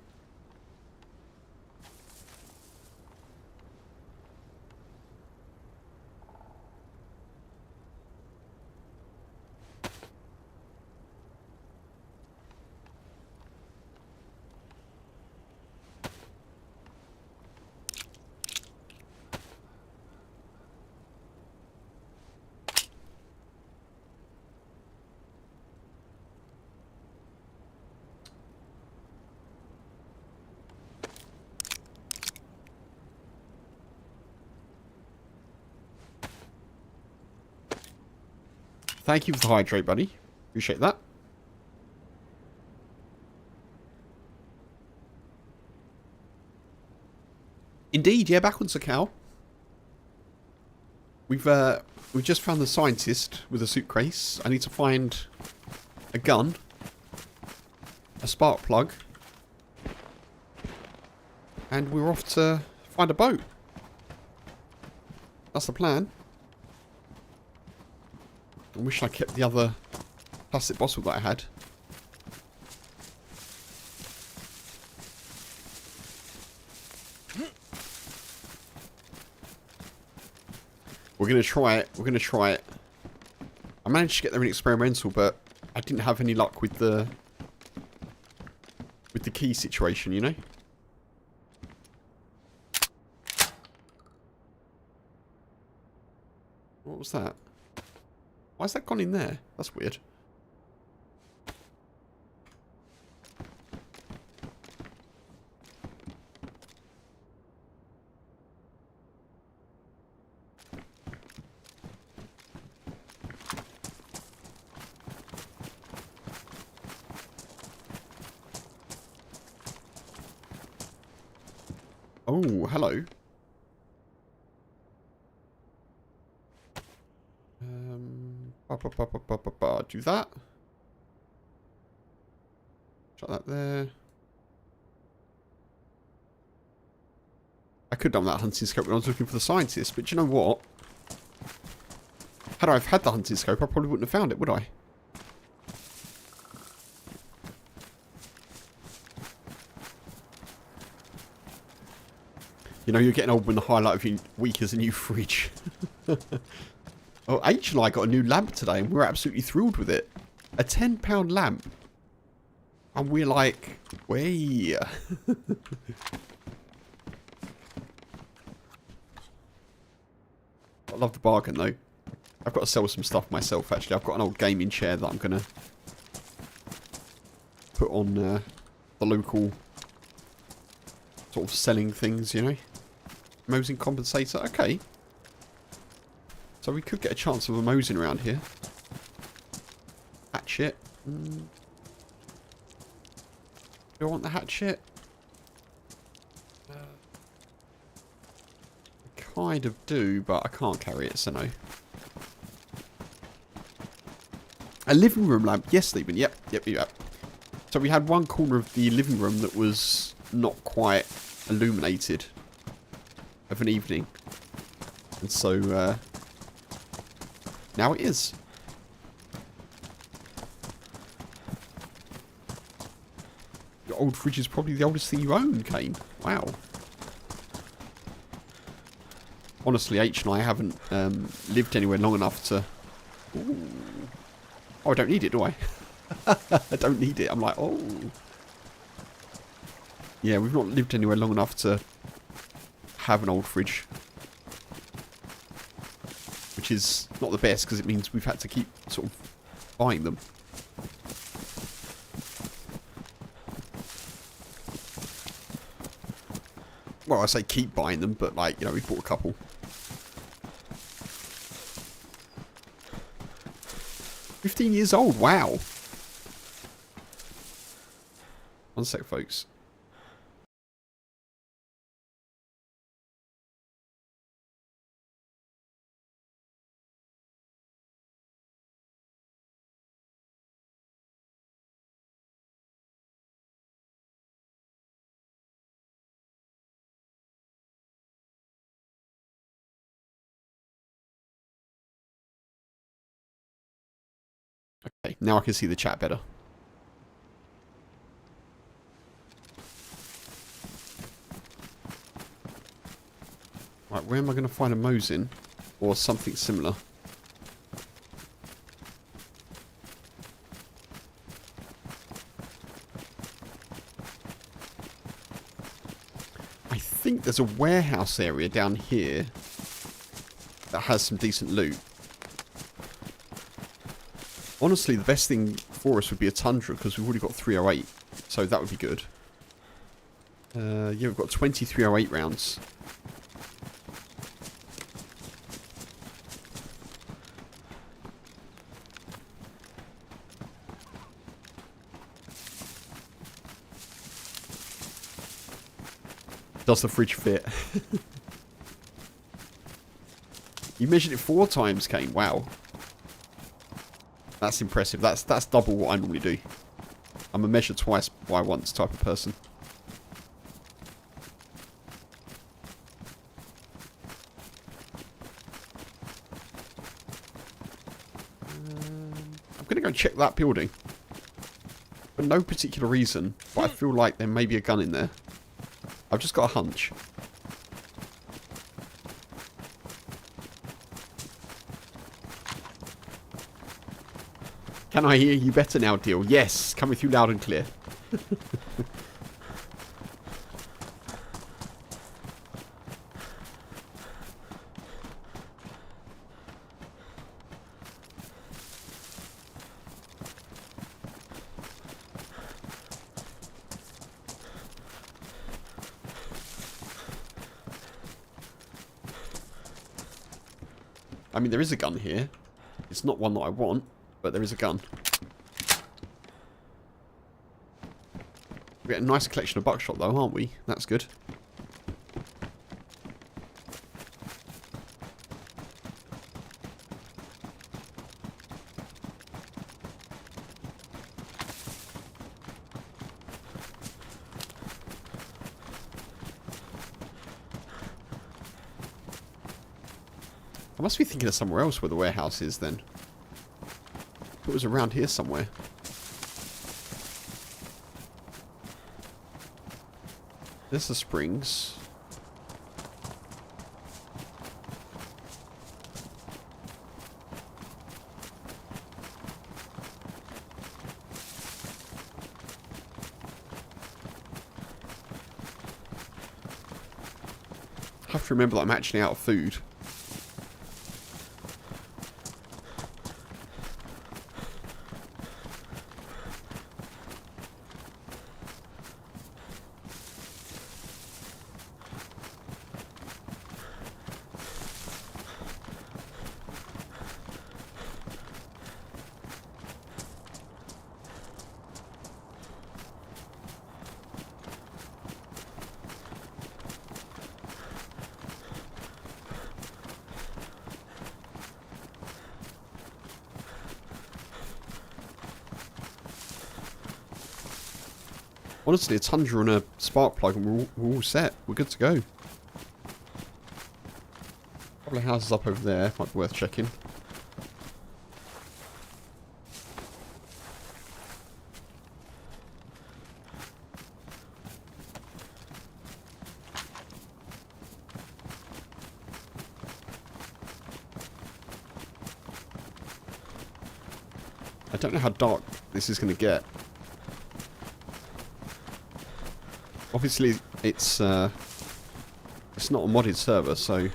Speaker 1: Thank you for the hydrate, buddy. Appreciate that. Indeed, yeah, back on Sakhal. We've just found the scientist with a suitcase. I need to find a gun, a spark plug, and we're off to find a boat. That's the plan. I wish I kept the other plastic bottle that I had. We're going to try it. We're going to try it. I managed to get there in experimental, but I didn't have any luck with the key situation, you know? What was that? Why has that gone in there? That's weird. Oh, hello. Do that. Shut that there. I could have done that hunting scope when I was looking for the scientist, but you know what? Had I had the hunting scope, I probably wouldn't have found it, would I? You know, you're getting old when the highlight of your week is a new fridge. Oh, H and I got a new lamp today, and we're absolutely thrilled with it. A £10 lamp. And we're like, way. I love the bargain, though. I've got to sell some stuff myself, actually. I've got an old gaming chair that I'm going to put on the local sort of selling things, you know. Mosing compensator. Okay. So we could get a chance of a mosing around here. Hatchet. Do I want the hatchet? I kind of do, but I can't carry it, so no. A living room lamp. Yes, Stephen. Yep. So we had one corner of the living room that was not quite illuminated of an evening. And so now it is. Your old fridge is probably the oldest thing you own, Kane. Wow. Honestly, H and I haven't lived anywhere long enough to... Ooh. Oh, I don't need it, do I? I don't need it. I'm like, oh. Yeah, we've not lived anywhere long enough to have an old fridge. Which is not the best, because it means we've had to keep sort of buying them. Well, I say keep buying them, but like, you know, we've bought a couple. $15 old, wow. One sec, folks. Okay, now I can see the chat better. Right, where am I going to find a Mosin? Or something similar? I think there's a warehouse area down here that has some decent loot. Honestly, the best thing for us would be a Tundra, because we've already got 308. So that would be good. Yeah, we've got 20 308 rounds. Does the fridge fit? You measured it 4 times, Kane. Wow. That's impressive. That's double what I normally do. I'm a measure twice by once type of person. I'm going to go check that building. For no particular reason, but I feel like there may be a gun in there. I've just got a hunch. Can I hear you better now, Deal? Yes, coming through loud and clear. I mean, there is a gun here. It's not one that I want, but there is a gun. We get a nice collection of buckshot though, aren't we? That's good. I must be thinking of somewhere else where the warehouse is then. It was around here somewhere. There's the springs. I have to remember that I'm actually out of food. Honestly, a Tundra and a spark plug and we're all set. We're good to go. A couple of houses up over there. Might be worth checking. I don't know how dark this is going to get. Obviously, it's not a modded server, so...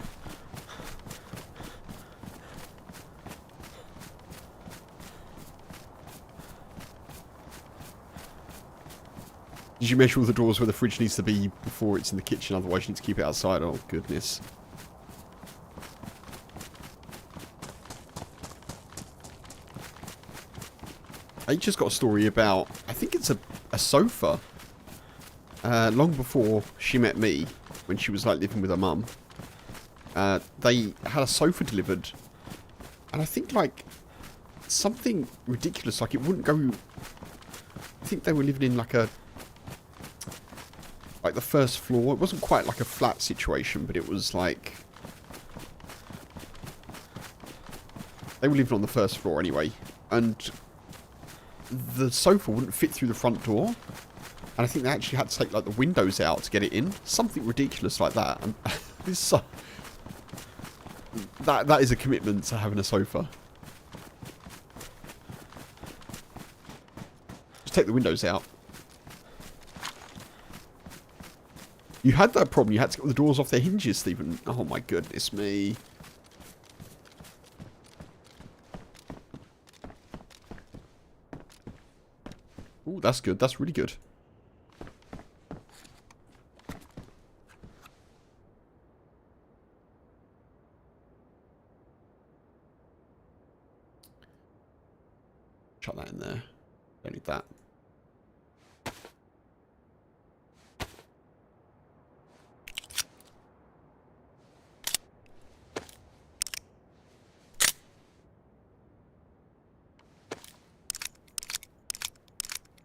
Speaker 1: Did you measure all the doors where the fridge needs to be before it's in the kitchen? Otherwise, you need to keep it outside. Oh, goodness. I just got a story about... I think it's a sofa. Long before she met me, when she was like living with her mum, they had a sofa delivered, and I think like something ridiculous, like it wouldn't go. I think they were living in like the first floor. It wasn't quite like a flat situation, but it was like they were living on the first floor anyway, and the sofa wouldn't fit through the front door. And I think they actually had to take like the windows out to get it in. Something ridiculous like that. And that is a commitment to having a sofa. Just take the windows out. You had that problem. You had to get the doors off their hinges, Stephen. Oh my goodness me. Oh, that's good. That's really good. Chuck that in there. Don't need that.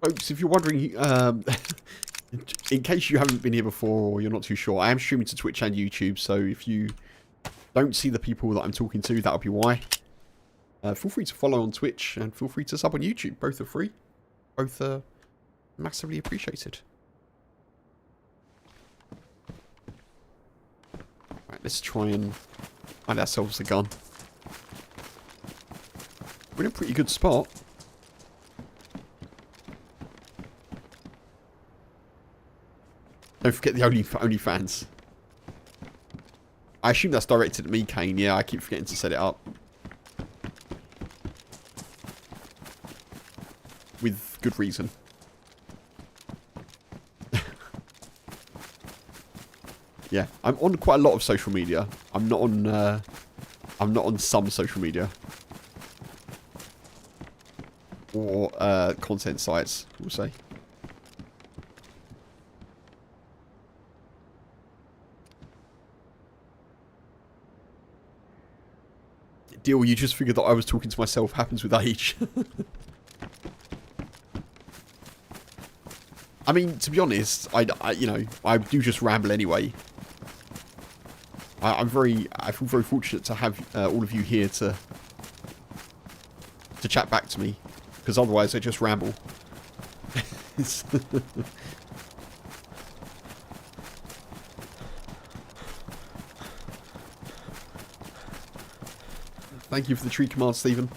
Speaker 1: Folks, if you're wondering, in case you haven't been here before or you're not too sure, I am streaming to Twitch and YouTube, so if you don't see the people that I'm talking to, that'll be why. Feel free to follow on Twitch and feel free to sub on YouTube. Both are free. Both are massively appreciated. Right, let's try and find ourselves a gun. We're in a pretty good spot. Don't forget the OnlyFans. I assume that's directed at me, Kane. Yeah, I keep forgetting to set it up. With good reason. Yeah, I'm on quite a lot of social media. I'm not on some social media. Or content sites, we'll say. Deal, you just figured that I was talking to myself happens with age. I mean, to be honest, I do just ramble anyway. I feel very fortunate to have all of you here to chat back to me, because otherwise I just ramble. Thank you for the tree command, Stephen.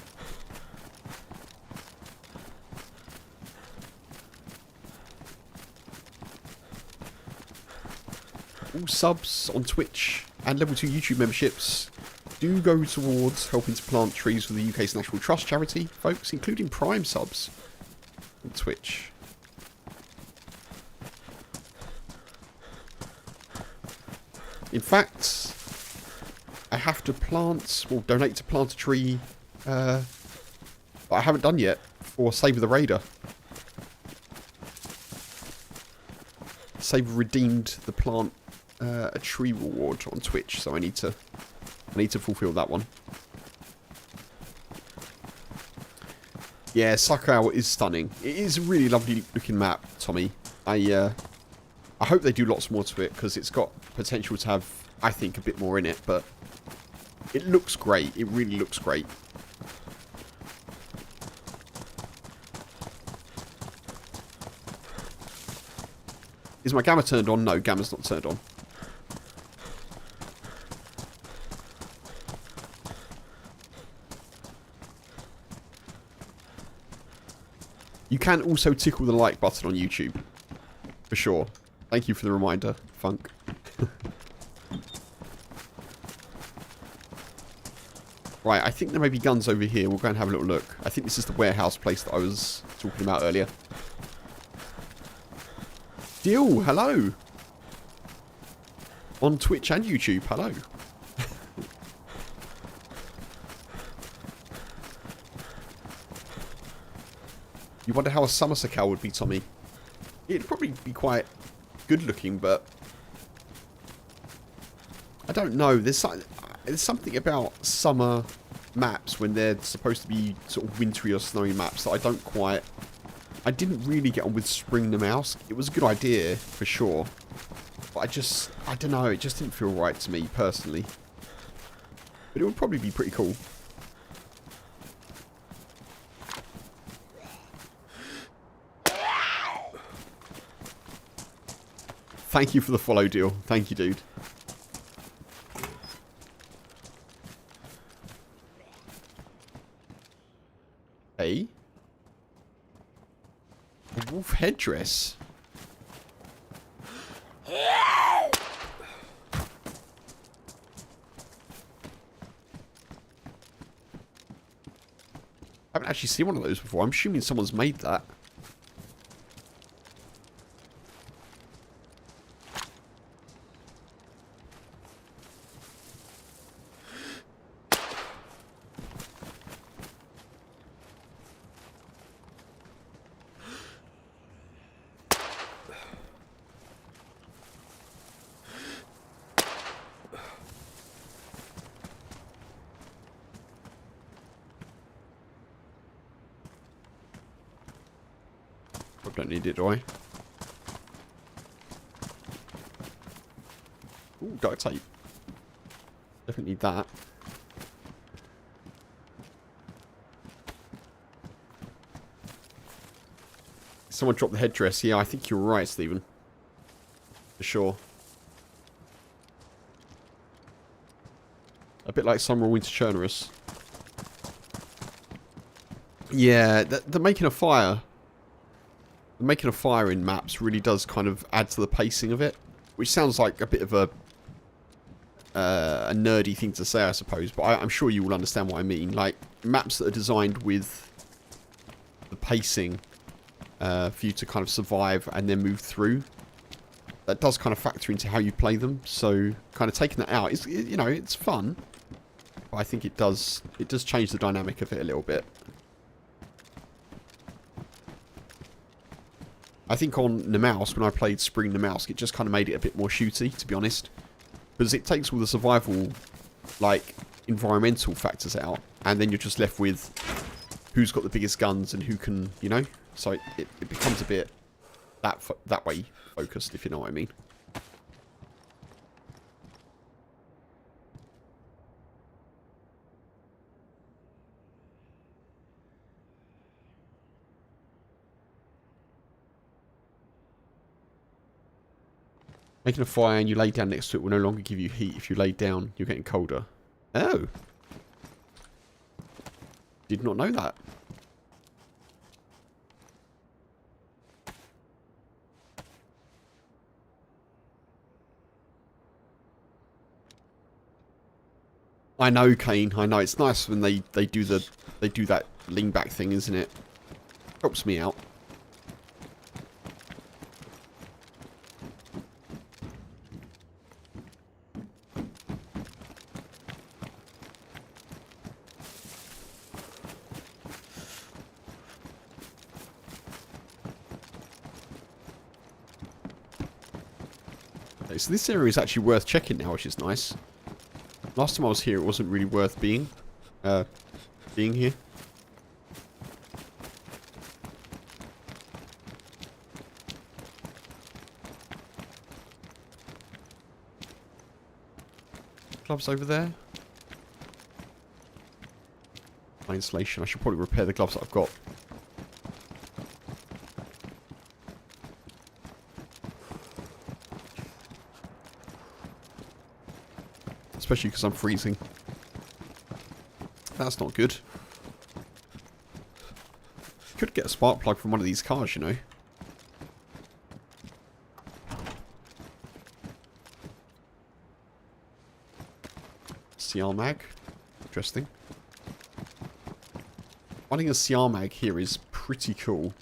Speaker 1: All subs on Twitch and level 2 YouTube memberships do go towards helping to plant trees for the UK's National Trust charity, folks, including Prime subs on Twitch. In fact, I have to donate to plant a tree that I haven't done yet for Saber the Raider. Saber redeemed the plant a tree reward on Twitch, so I need to fulfill that one. Yeah, Sakhal is stunning. It is a really lovely looking map, Tommy. I hope they do lots more to it, because it's got potential to have, I think, a bit more in it, but it looks great. It really looks great. Is my gamma turned on? No, gamma's not turned on. You can also tickle the like button on YouTube. For sure. Thank you for the reminder, Funk. Right, I think there may be guns over here. We'll go and have a little look. I think this is the warehouse place that I was talking about earlier. Deal, hello. On Twitch and YouTube, hello. You wonder how a summer Sakhal would be, Tommy? It'd probably be quite good looking, but I don't know. There's something about summer maps when they're supposed to be sort of wintry or snowy maps that I didn't really get on with Spring the Mouse. It was a good idea, for sure. But I don't know, it just didn't feel right to me, personally. But it would probably be pretty cool. Thank you for the follow, Deal. Thank you, dude. Hey? A wolf headdress? I haven't actually seen one of those before. I'm assuming someone's made that. I don't need it, do I? Ooh, duct tape. Definitely need that. Someone dropped the headdress. Yeah, I think you're right, Stephen. For sure. A bit like Summer or Winter Churnerus. Yeah, they're making a fire. Making a fire in maps really does kind of add to the pacing of it, which sounds like a bit of a nerdy thing to say, I suppose, but I'm sure you will understand what I mean. Like, maps that are designed with the pacing for you to kind of survive and then move through, that does kind of factor into how you play them, so kind of taking that out, is, you know, it's fun, but I think it does change the dynamic of it a little bit. I think on the mouse, when I played Spring the Mouse, it just kind of made it a bit more shooty, to be honest. Because it takes all the survival, like, environmental factors out. And then you're just left with who's got the biggest guns and who can, you know? So it becomes a bit that way focused, if you know what I mean. Making a fire and you lay down next to it will no longer give you heat. If you lay down, you're getting colder. Oh. Did not know that. I know, Kane. I know. It's nice when they do that lean back thing, isn't it? Helps me out. So this area is actually worth checking now, which is nice. Last time I was here, it wasn't really worth being here. gloves over there. My insulation. I should probably repair the gloves that I've got. Especially because I'm freezing. That's not good. Could get a spark plug from one of these cars, you know. CR mag. Interesting. Finding a CR mag here is pretty cool.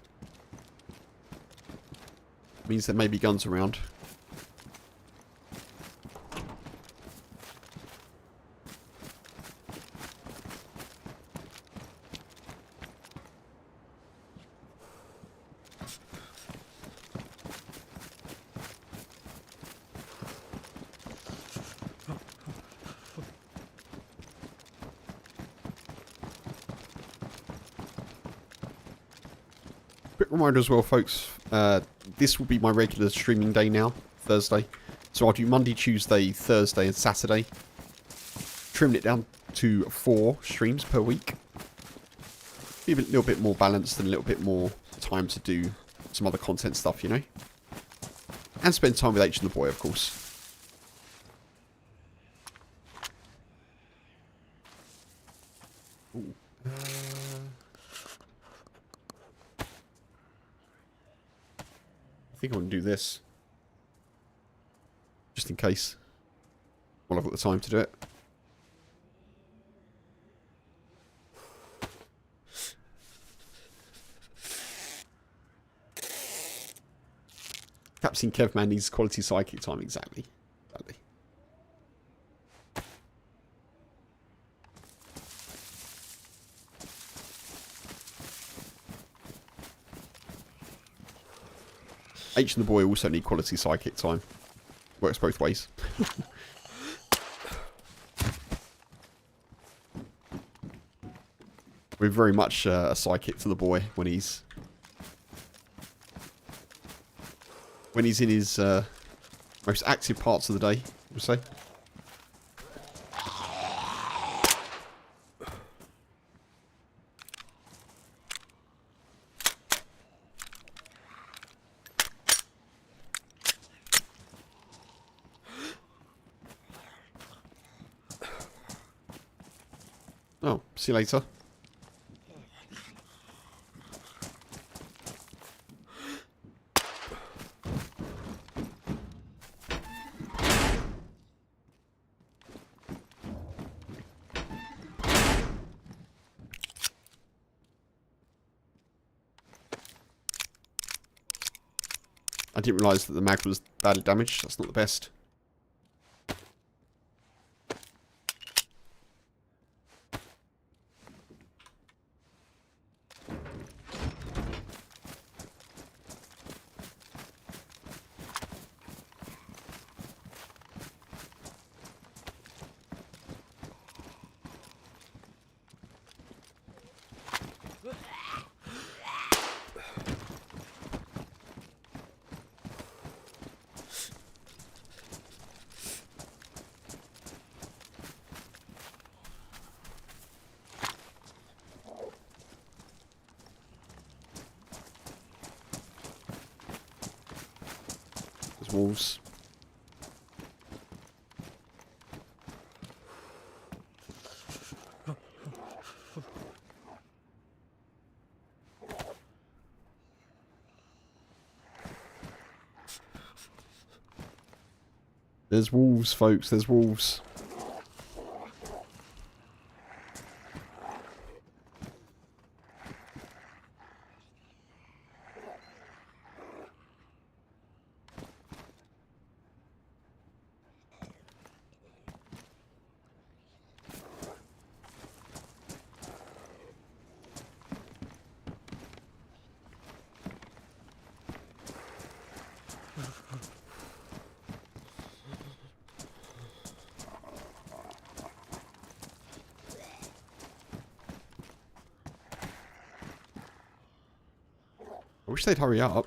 Speaker 1: Means there may be guns around. Quick reminder as well, folks, this will be my regular streaming day now, Thursday. So I'll do Monday, Tuesday, Thursday and Saturday. Trimmed it down to 4 streams per week. Be a little bit more balanced and a little bit more time to do some other content stuff, you know. And spend time with H and the boy, of course. Ooh. I think I want to do this. Just in case. While I've got the time to do it. Captain Kevman needs quality psychic time, exactly. Exactly. H and the boy also need quality psychic time. Works both ways. We're very much a psychic to the boy when he's in his most active parts of the day, we'll say. Oh, see you later. I didn't realise that the mag was badly damaged. That's not the best. Wolves. There's wolves, folks. There's wolves. I wish they'd hurry up.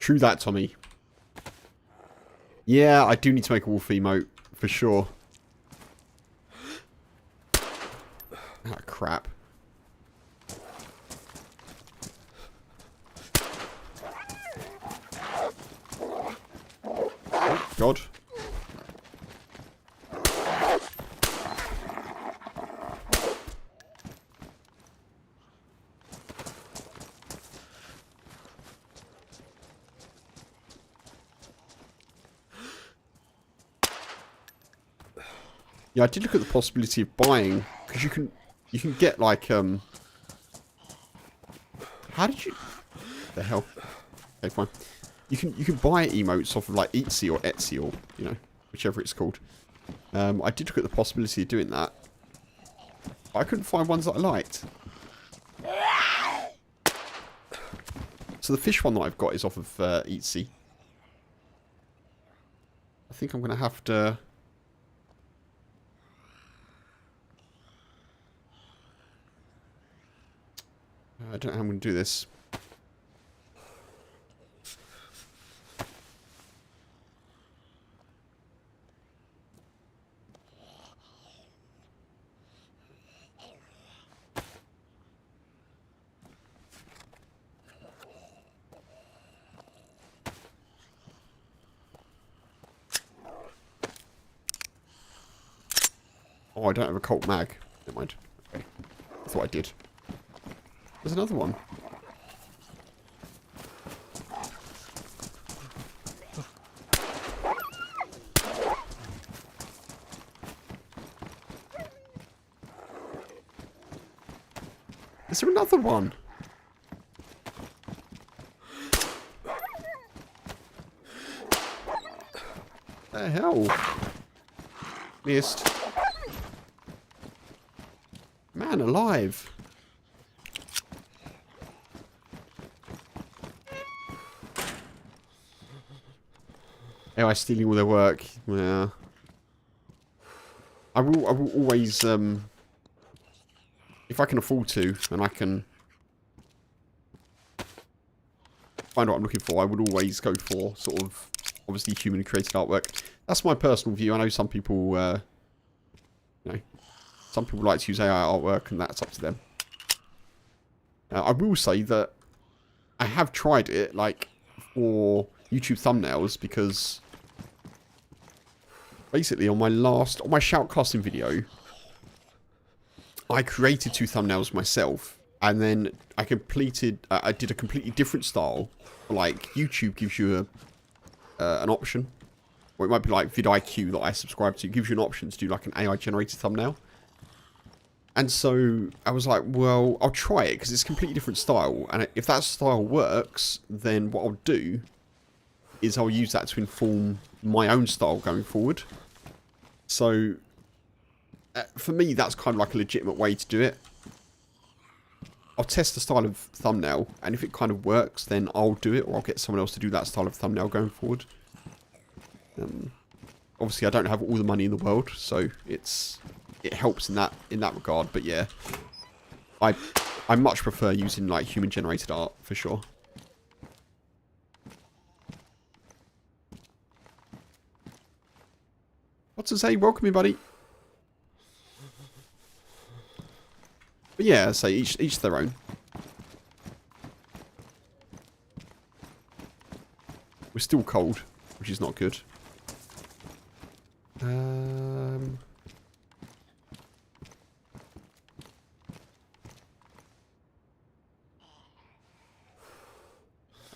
Speaker 1: True that, Tommy. Yeah, I do need to make a wolf emote, for sure. Ah, crap. Oh, God. Yeah, I did look at the possibility of buying, because you can get like how did you the hell? Okay, fine. You can buy emotes off of like Etsy or Etsy or whichever it's called. I did look at the possibility of doing that. But I couldn't find ones that I liked. So the fish one that I've got is off of Etsy. I think I'm gonna have to. I don't know how I'm going to do this. Oh, I don't have a Colt mag. Never mind. Okay. I thought I did. There's another one. Is there another one? The hell? Missed. Man alive. AI stealing all their work. Yeah. I will always, if I can afford to, and I can find what I'm looking for, I would always go for sort of, obviously, human created artwork. That's my personal view. I know some people, some people like to use AI artwork, and that's up to them. I will say that I have tried it, like, for YouTube thumbnails, because basically on my shoutcasting video, I created 2 thumbnails myself, and then I did a completely different style. Like, YouTube gives you an option, or it might be like vidIQ that I subscribe to. It gives you an option to do like an AI generated thumbnail. And so I was like, well, I'll try it because it's a completely different style. And if that style works, then what I'll do is I'll use that to inform my own style going forward. So for me, that's kind of like a legitimate way to do it. I'll test the style of thumbnail, and if it kind of works, then I'll do it, or I'll get someone else to do that style of thumbnail going forward. Obviously, I don't have all the money in the world, so it helps in that regard. But yeah, I much prefer using like human generated art for sure. What's to say? Welcome me, buddy. But yeah, say each their own. We're still cold, which is not good. I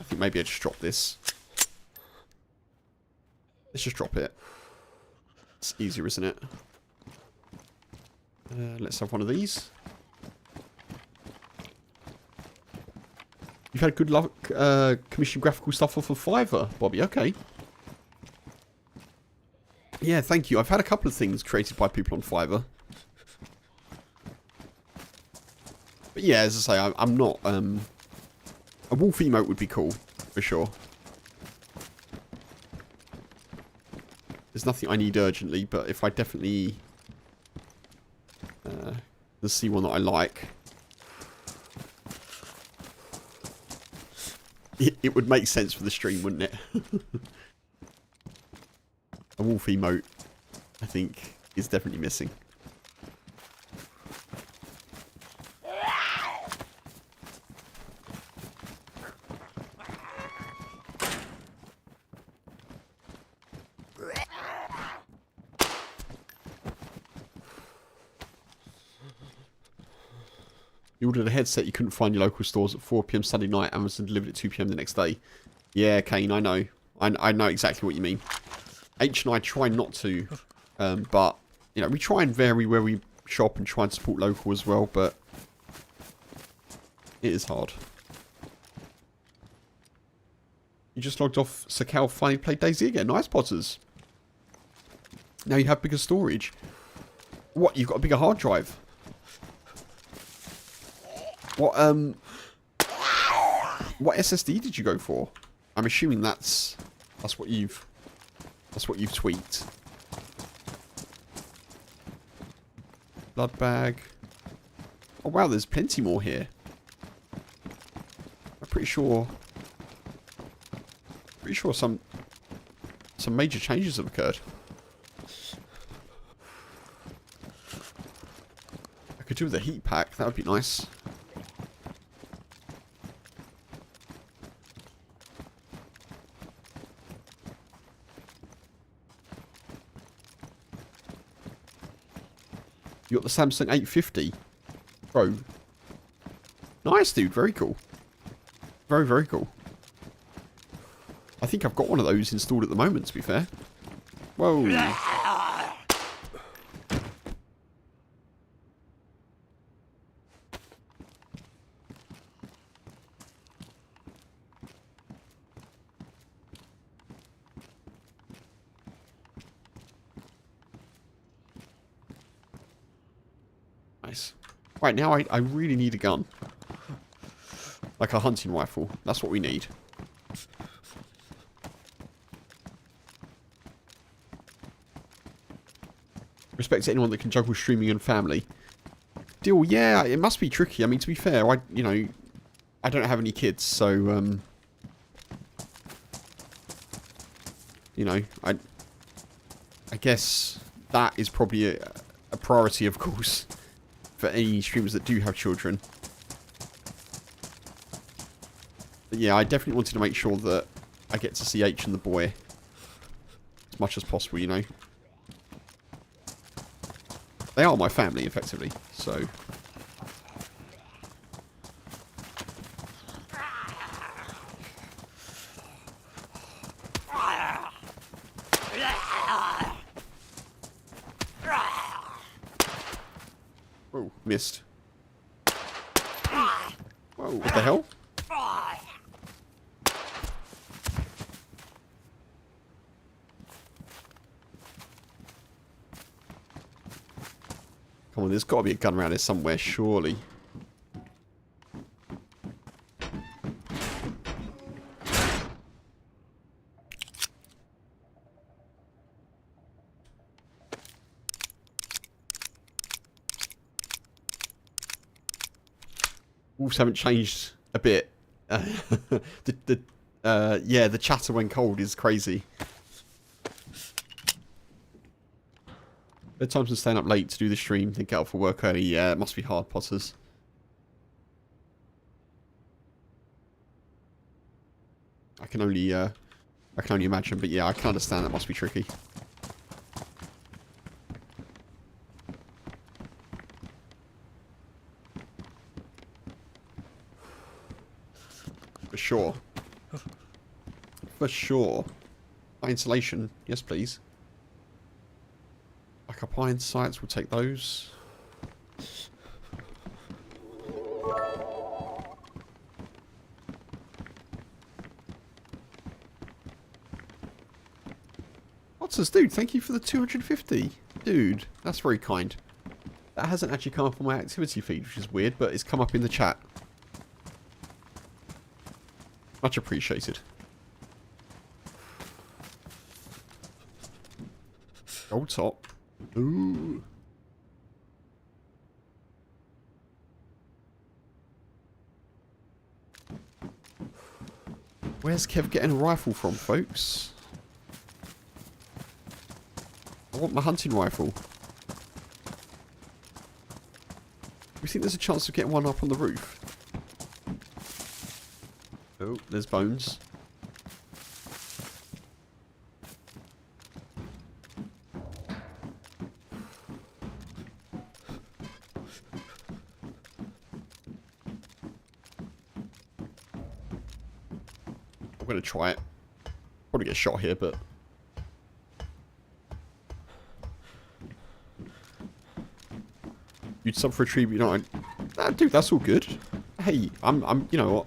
Speaker 1: think maybe I just drop this. Let's just drop it. It's easier, isn't it? Let's have one of these. You've had good luck commissioning graphical stuff off of Fiverr, Bobby. Okay. Yeah, thank you. I've had a couple of things created by people on Fiverr. But yeah, as I say, I'm not... a wolf emote would be cool, for sure. There's nothing I need urgently, but if I definitely... let's see one that I like. it would make sense for the stream, wouldn't it? A wolf emote, I think, is definitely missing. You ordered a headset you couldn't find your local stores at 4 PM Sunday night. Amazon delivered at 2 PM the next day. Yeah, Kane, I know. I know exactly what you mean. H and I try not to, but, you know, we try and vary where we shop and try and support local as well, but it is hard. You just logged off Sakhal, finally played Dayz again. Nice, Potters. Now you have bigger storage. What, you've got a bigger hard drive? What SSD did you go for? I'm assuming that's what you've tweaked. Blood bag. Oh wow, there's plenty more here. I'm pretty sure some major changes have occurred. I could do with a heat pack, that would be nice. You got the Samsung 850 Pro. Nice, dude. Very cool. Very, very cool. I think I've got one of those installed at the moment, to be fair. Whoa. Nice. Right, now I really need a gun. Like a hunting rifle. That's what we need. Respect to anyone that can juggle streaming and family. Deal, yeah, it must be tricky. I mean, to be fair, I don't have any kids, so, you know, I guess that is probably a priority, of course, for any streamers that do have children. But yeah, I definitely wanted to make sure that I get to see H and the boy as much as possible, you know. They are my family, effectively, so... Whoa, missed. Whoa, what the hell? Come on, there's got to be a gun around here somewhere, surely. Wolves haven't changed a bit. Yeah, the chatter when cold is crazy. Bedtimes and staying up late to do the stream, then get up for work early. Yeah, it must be hard, Potters. I can only imagine, but yeah, I can understand that must be tricky. For sure. For sure. High insulation. Yes, please. Like appliance sites, we'll take those. Otters, dude, thank you for the 250. Dude, that's very kind. That hasn't actually come up on my activity feed, which is weird, but it's come up in the chat. Much appreciated. Gold top. Ooh. Where's Kev getting a rifle from, folks? I want my hunting rifle. Do you think there's a chance of getting one up on the roof? Oh, there's bones. I'm going to try it. Probably get shot here, but... You'd sub for a tree, but you know, dude, that's all good. Hey, you know what?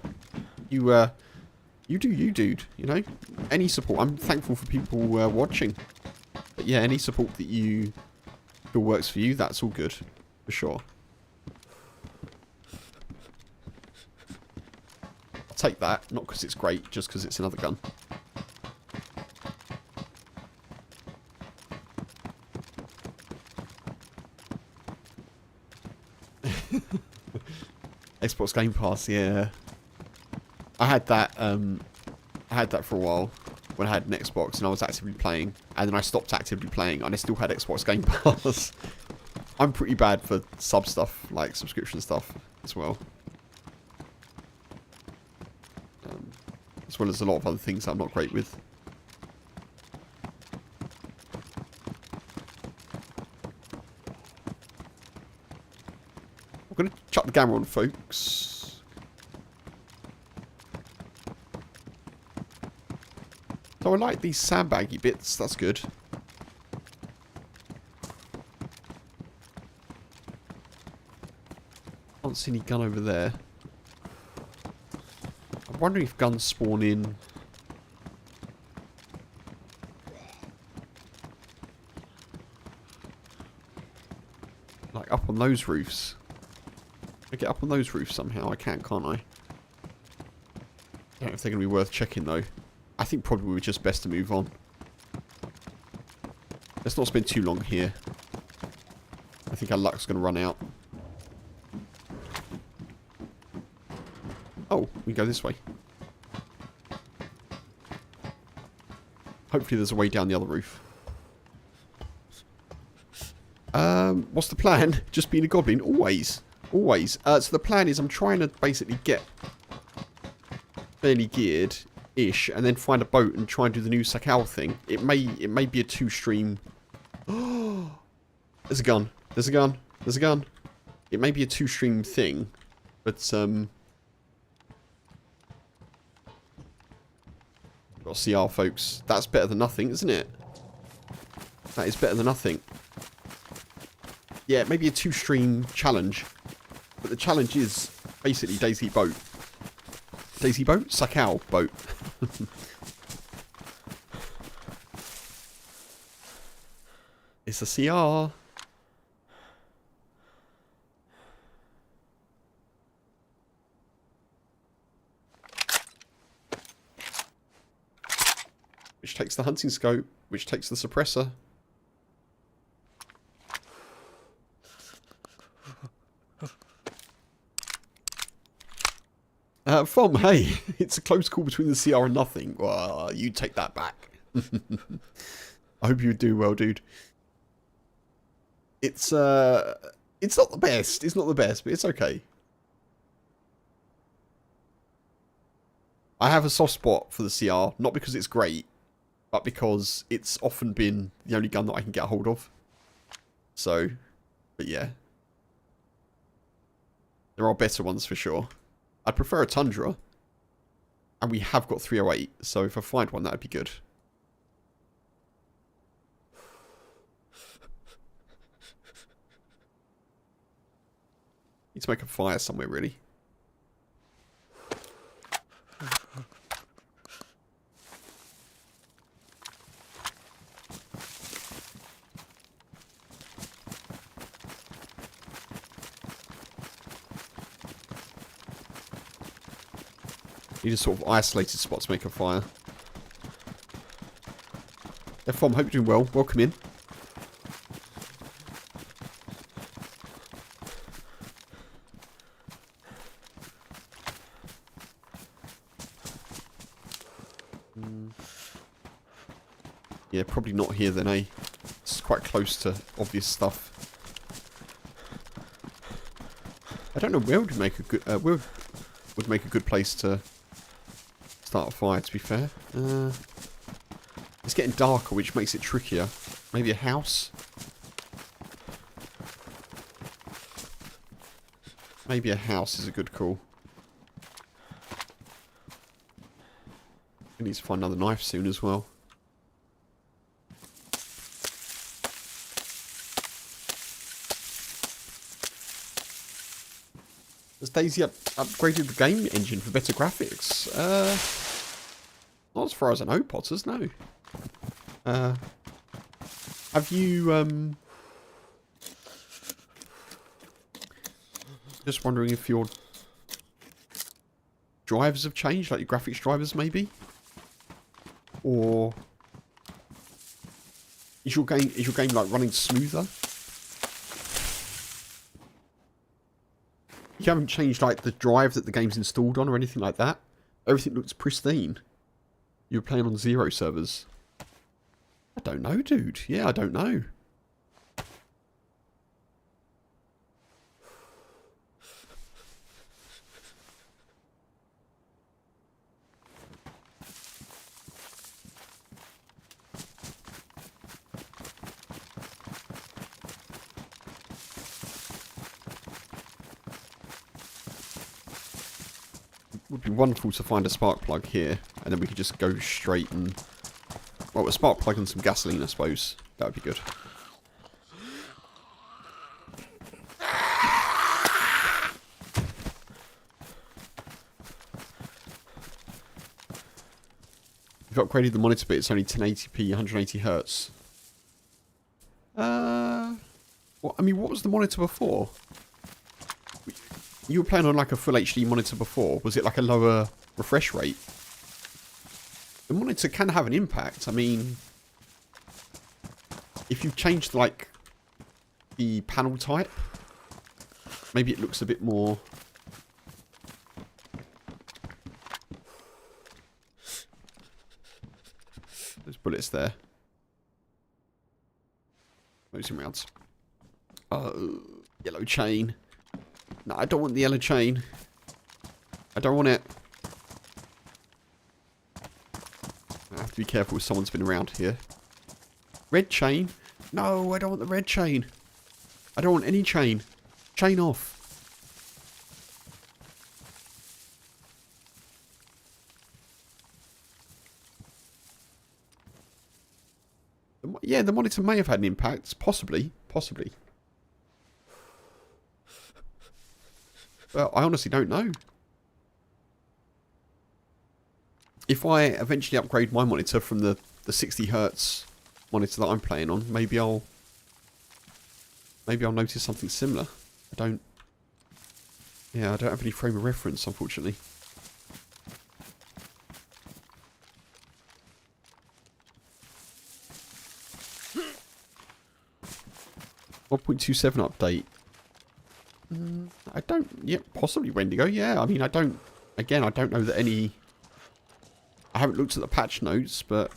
Speaker 1: You do you, dude. You know, any support. I'm thankful for people watching. But yeah, any support that you feel works for you, that's all good, for sure. I'll take that, not because it's great, just because it's another gun. Xbox Game Pass, yeah. I had that for a while when I had an Xbox and I was actively playing, and then I stopped actively playing and I still had Xbox Game Pass. I'm pretty bad for sub stuff, like subscription stuff as well. As well as a lot of other things I'm not great with. I'm going to chuck the camera on, folks. So I like these sandbaggy bits. That's good. Can't see any gun over there. I'm wondering if guns spawn in. Like up on those roofs. I get up on those roofs somehow. I can, can't I? I don't know if they're going to be worth checking, though. I think probably we're just best to move on. Let's not spend too long here. I think our luck's going to run out. Oh, we go this way. Hopefully there's a way down the other roof. What's the plan? Just being a goblin? Always. Always. So the plan is I'm trying to basically get fairly geared-ish and then find a boat and try and do the new Sakhal thing. It may be a two-stream... Oh, there's a gun. There's a gun. There's a gun. It may be a two-stream thing, but got CR, folks. That's better than nothing, isn't it? That is better than nothing. Yeah, maybe a two-stream challenge. But the challenge is basically Dayz boat. Dayz boat? Sakhal boat. It's a CR. Which takes the hunting scope, which takes the suppressor. From, hey, it's a close call between the CR and nothing. Well, you take that back. I hope you do well, dude. It's not the best. It's not the best, but it's okay. I have a soft spot for the CR, not because it's great, but because it's often been the only gun that I can get a hold of. So, but yeah. There are better ones for sure. I'd prefer a Tundra. And we have got 308, so if I find one, that'd be good. Need to make a fire somewhere, really. Need a sort of isolated spot to make a fire. F1, hope you're doing well. Welcome in. Yeah, probably not here then, eh? It's quite close to obvious stuff. I don't know where would make a good where would make a good place to start a fire. To be fair, it's getting darker, which makes it trickier. Maybe a house. Maybe a house is a good call. We need to find another knife soon as well. Has Daisy upgraded the game engine for better graphics? Not as far as I know, Potters, no. Have you, just wondering if your drivers have changed, like your graphics drivers maybe? Or is your game like running smoother? You haven't changed like the drive that the game's installed on or anything like that? Everything looks pristine. You're playing on 0 servers. I don't know, dude. Yeah, I don't know. Would be wonderful to find a spark plug here, and then we could just go straight and... Well, a spark plug and some gasoline, I suppose. That would be good. You've upgraded the monitor, but it's only 1080p, 180 Hz. Well, I mean, what was the monitor before? You were playing on like a full HD monitor before. Was it like a lower refresh rate? The monitor can have an impact. I mean, if you've changed like the panel type, maybe it looks a bit more... There's bullets there. Closing rounds. Yellow chain. No, I don't want the yellow chain. I don't want it. I have to be careful if someone's been around here. Red chain? No, I don't want the red chain. I don't want any chain. Chain off. Yeah, the monitor may have had an impact. Possibly. Possibly. Well, I honestly don't know. If I eventually upgrade my monitor from the 60 Hz monitor that I'm playing on, maybe I'll notice something similar. I don't have any frame of reference, unfortunately. .27 update. I don't... Yeah, possibly Wendigo. Yeah, I mean, I don't... Again, I don't know that any... I haven't looked at the patch notes, but...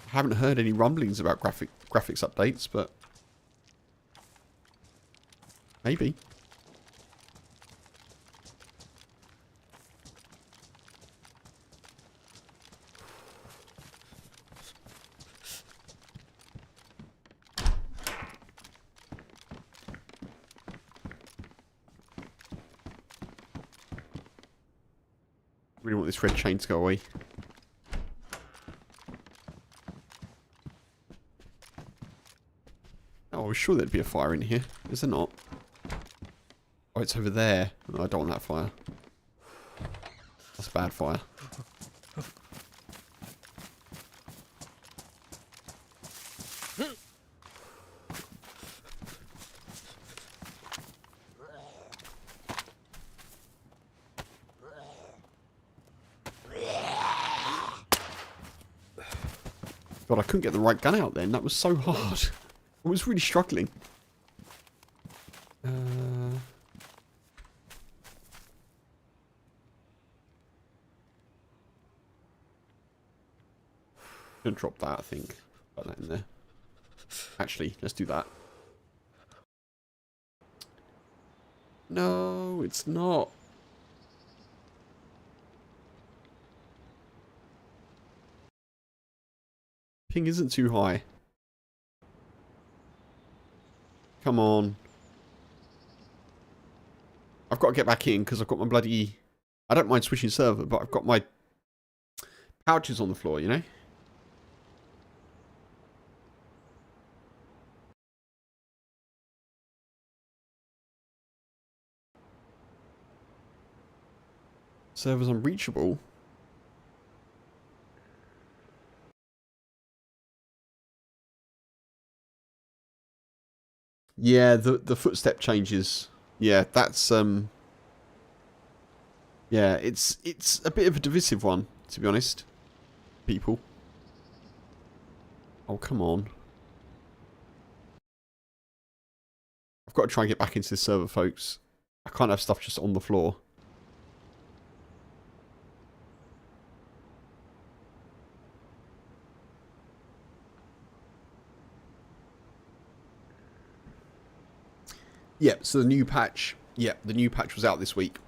Speaker 1: I haven't heard any rumblings about graphics updates, but... Maybe. Really want this red chain to go away. Oh, I was sure there'd be a fire in here. Is there not? Oh, it's over there. No, I don't want that fire. That's a bad fire. God, I couldn't get the right gun out then. That was so hard. I was really struggling. Gonna drop that, I think. Put that in there. Actually, let's do that. No, it's not. Ping isn't too high. Come on. I've got to get back in because I've got my bloody... I don't mind switching server, but I've got my pouches on the floor, you know? Server's unreachable. Yeah, the footstep changes. Yeah, that's yeah, it's a bit of a divisive one, to be honest. People. Oh, come on. I've got to try and get back into this server, folks. I can't have stuff just on the floor. Yeah, so the new patch. Yeah, the new patch was out this week.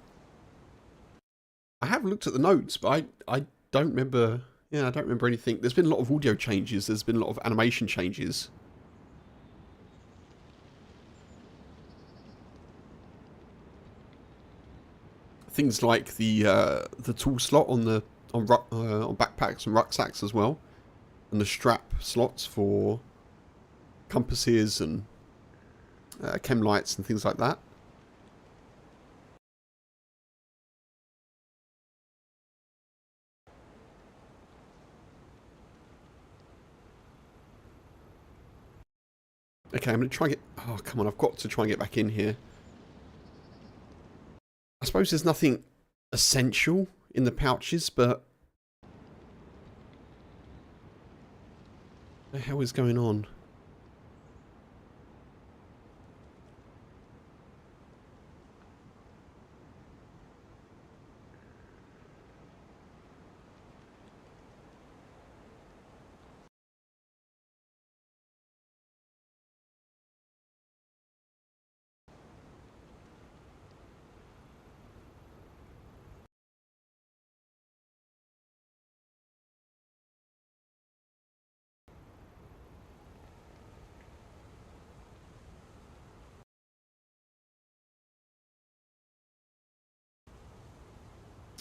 Speaker 1: I have looked at the notes, but I don't remember... Yeah, I don't remember anything. There's been a lot of audio changes. There's been a lot of animation changes. Things like the tool slot on backpacks and rucksacks as well, and the strap slots for compasses and chem lights and things like that. Okay, I'm going to try and get... Oh, come on, I've got to try and get back in here. I suppose there's nothing essential in the pouches, but... What the hell is going on?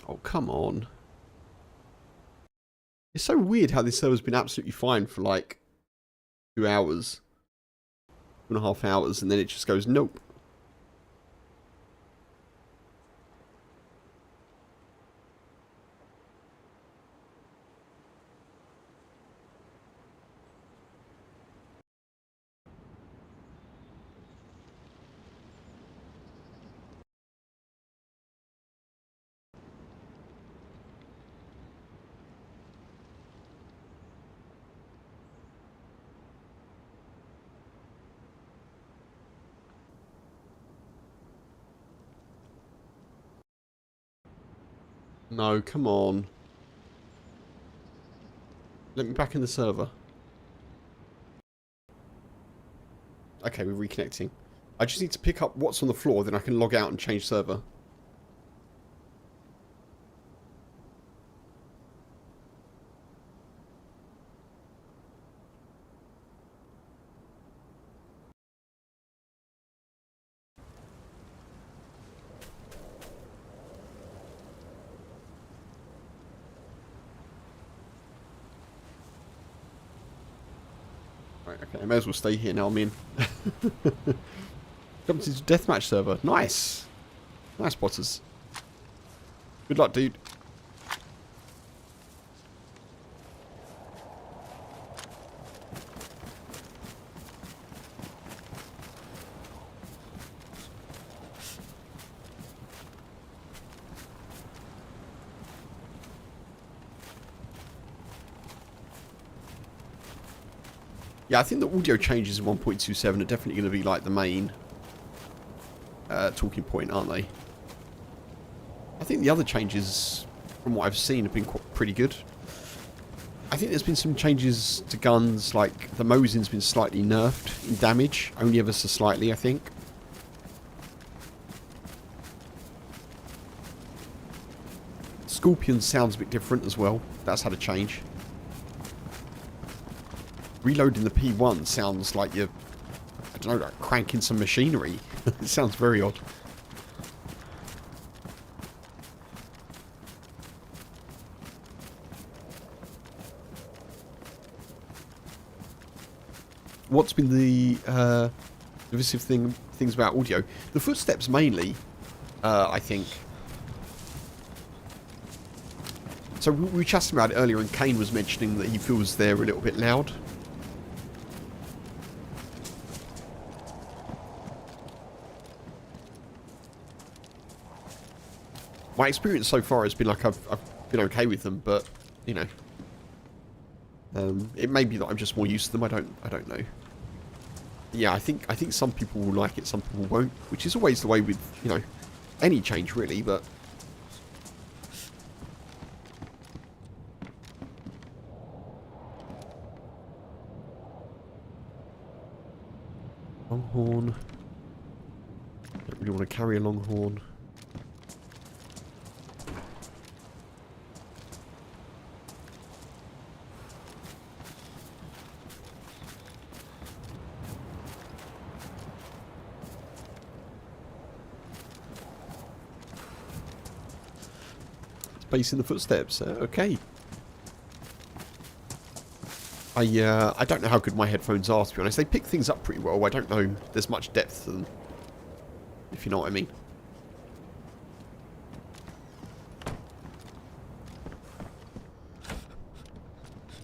Speaker 1: Oh, come on. It's so weird how this server's been absolutely fine for like 2 hours. 2.5 hours, and then it just goes, nope. No, come on. Let me back in the server. Okay, we're reconnecting. I just need to pick up what's on the floor, then I can log out and change server. Right, okay, I may as well stay here now I'm in. Jumped into deathmatch server. Nice. Nice, Potters. Good luck, dude. Yeah, I think the audio changes in 1.27 are definitely going to be like the main talking point, aren't they? I think the other changes, from what I've seen, have been pretty good. I think there's been some changes to guns, like the Mosin's been slightly nerfed in damage, only ever so slightly, I think. Scorpion sounds a bit different as well. That's had a change. Reloading the P1 sounds like you're, I don't know, like cranking some machinery. It sounds very odd. What's been the divisive things about audio? The footsteps mainly, I think. So we were chatting about it earlier, and Kane was mentioning that he feels they're a little bit loud. My experience so far has been like I've been okay with them, but you know, it may be that I'm just more used to them. I don't know. Yeah, I think some people will like it, some people won't, which is always the way with, you know, any change really, but Longhorn. Don't really want to carry a Longhorn. Space in the footsteps. Okay. I don't know how good my headphones are, to be honest. They pick things up pretty well. I don't know there's much depth to them, if you know what I mean.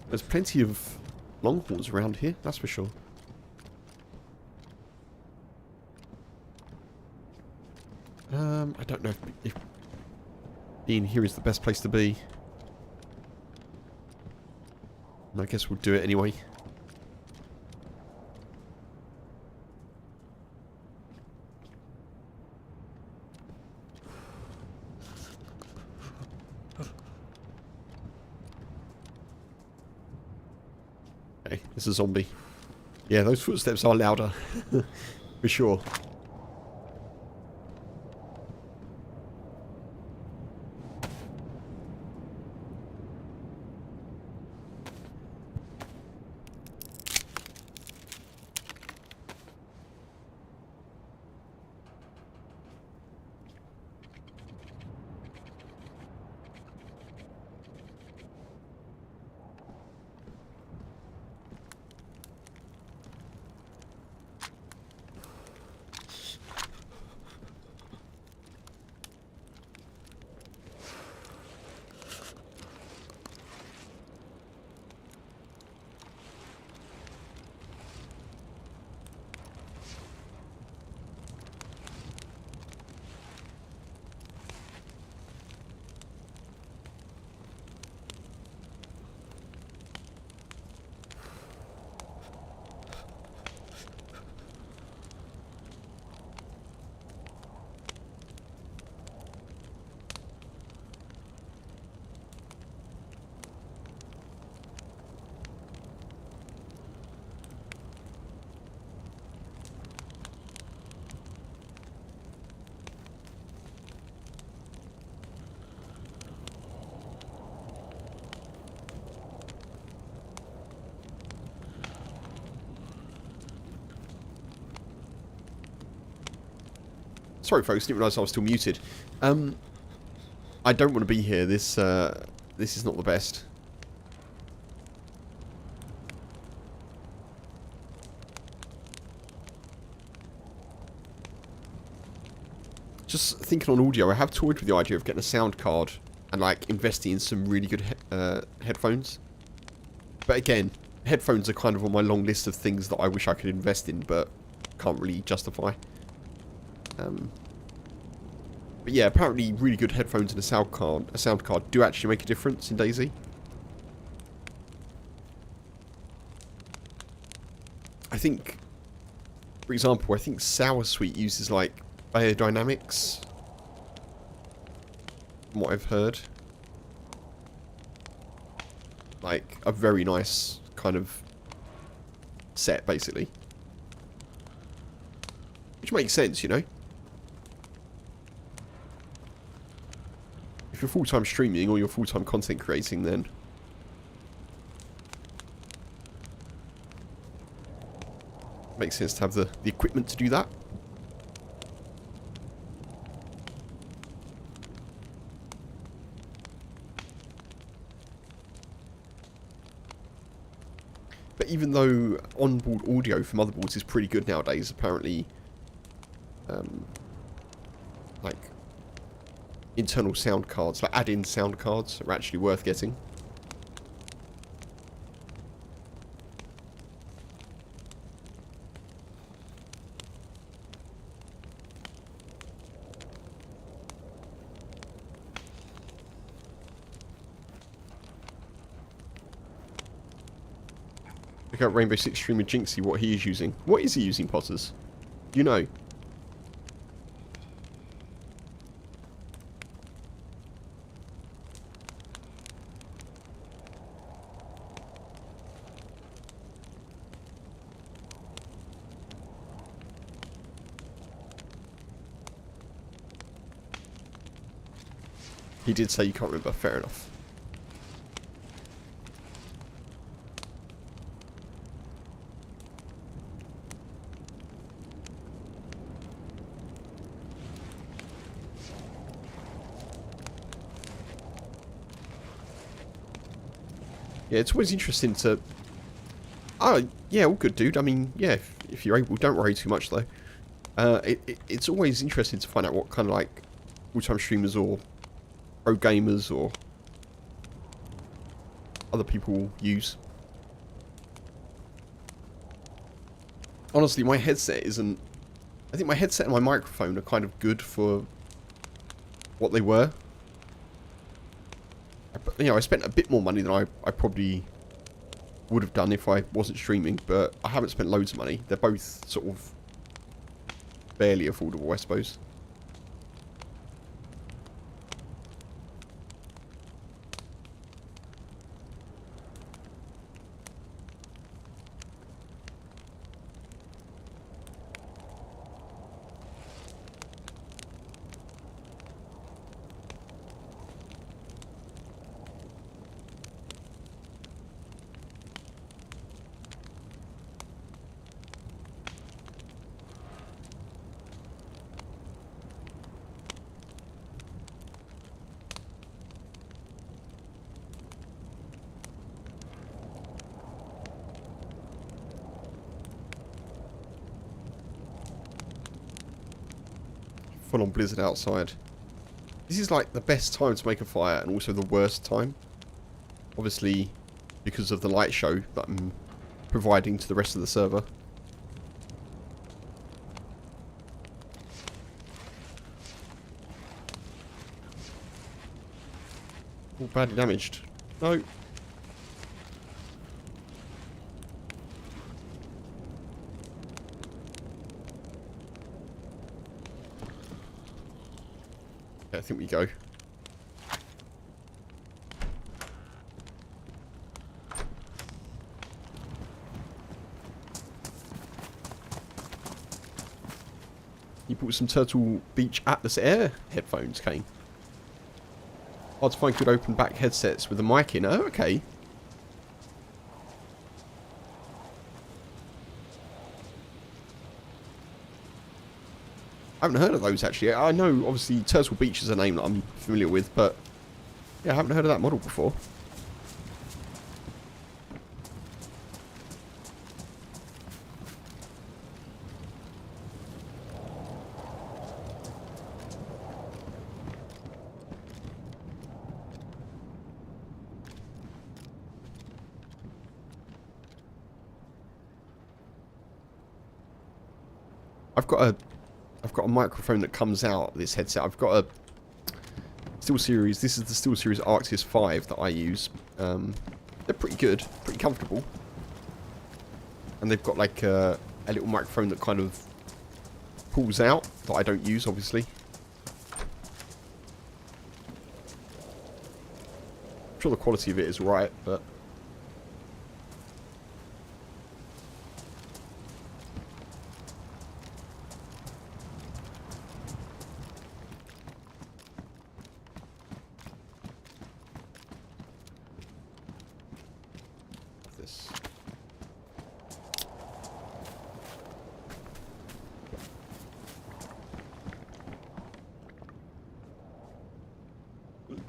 Speaker 1: There's plenty of Longhorns around here, that's for sure. I don't know if being here is the best place to be. I guess we'll do it anyway. Okay, it's a zombie. Yeah, those footsteps are louder. For sure. Sorry folks, didn't realise I was still muted. I don't want to be here. This is not the best. Just thinking on audio, I have toyed with the idea of getting a sound card and like investing in some really good headphones. But again, headphones are kind of on my long list of things that I wish I could invest in, but can't really justify. But yeah, apparently really good headphones and a sound card do actually make a difference in Dayz. I think, for example, I think Sour Sweet uses like biodynamics, from what I've heard. like a very nice kind of set, basically. Which makes sense, you know. If you're full-time streaming or you're full-time content creating, then it makes sense to have the equipment to do that. But even though onboard audio for motherboards is pretty good nowadays, apparently, like internal sound cards, like add-in sound cards, are actually worth getting. Look at Rainbow Six streamer Jinxie, what he is using. What is he using, Potters? Do you know? He did say you can't remember. Fair enough. Yeah, it's always interesting to... Oh, yeah, all good, dude. I mean, yeah, if you're able, don't worry too much, though. It's always interesting to find out what kind of, like, full-time streamers or pro gamers or other people use. Honestly, my headset isn't... I think my headset and my microphone are kind of good for what they were. You know, I spent a bit more money than I probably would have done if I wasn't streaming, but I haven't spent loads of money. They're both sort of barely affordable, I suppose. Full on blizzard outside. This is like the best time to make a fire and also the worst time. Obviously, because of the light show that I'm providing to the rest of the server. All badly damaged. No. I think we go. You bought some Turtle Beach Atlas Air headphones, Kane. Hard to find good open back headsets with a mic in. Oh, okay. I haven't heard of those, actually. I know, obviously, Turtle Beach is a name that I'm familiar with, but yeah, I haven't heard of that model before. I've got a microphone that comes out of this headset. I've got a SteelSeries. This is the SteelSeries Arctis 5 that I use. They're pretty good, pretty comfortable. And they've got like a little microphone that kind of pulls out, that I don't use, obviously. I'm sure the quality of it is right, but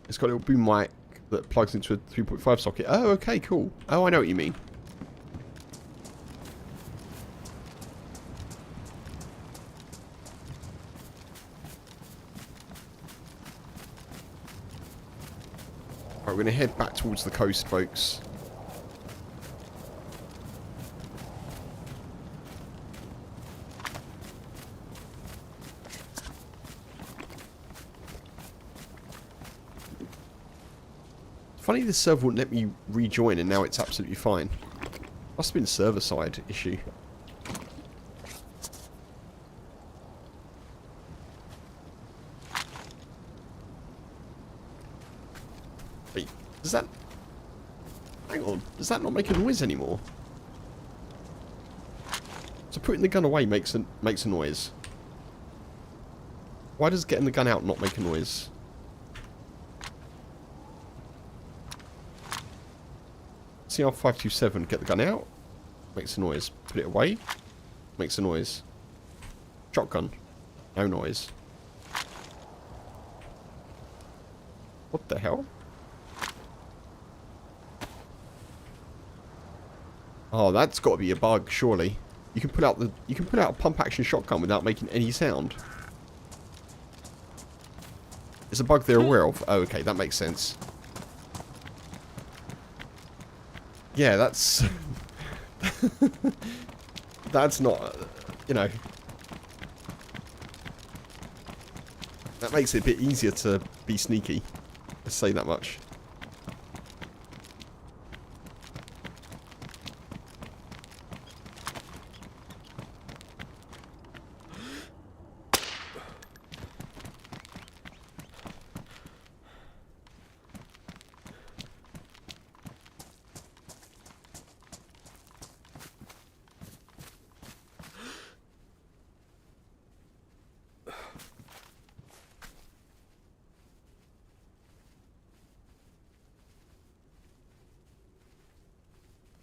Speaker 1: It's got a little boom mic that plugs into a 3.5 socket. Oh, okay, cool. Oh, I know what you mean. Alright, we're going to head back towards the coast, folks. Funny this server wouldn't let me rejoin and now it's absolutely fine. Must have been a server side issue. Wait, does that... Hang on, does that not make a noise anymore? So putting the gun away makes a noise. Why does getting the gun out not make a noise? CR527, get the gun out, makes a noise. Put it away, makes a noise. Shotgun, no noise. What the hell? Oh, that's got to be a bug, surely. You can put out a pump action shotgun without making any sound. It's a bug they're aware of. Oh, okay, that makes sense. Yeah, that's... that's not... You know... That makes it a bit easier to be sneaky. Let's say that much.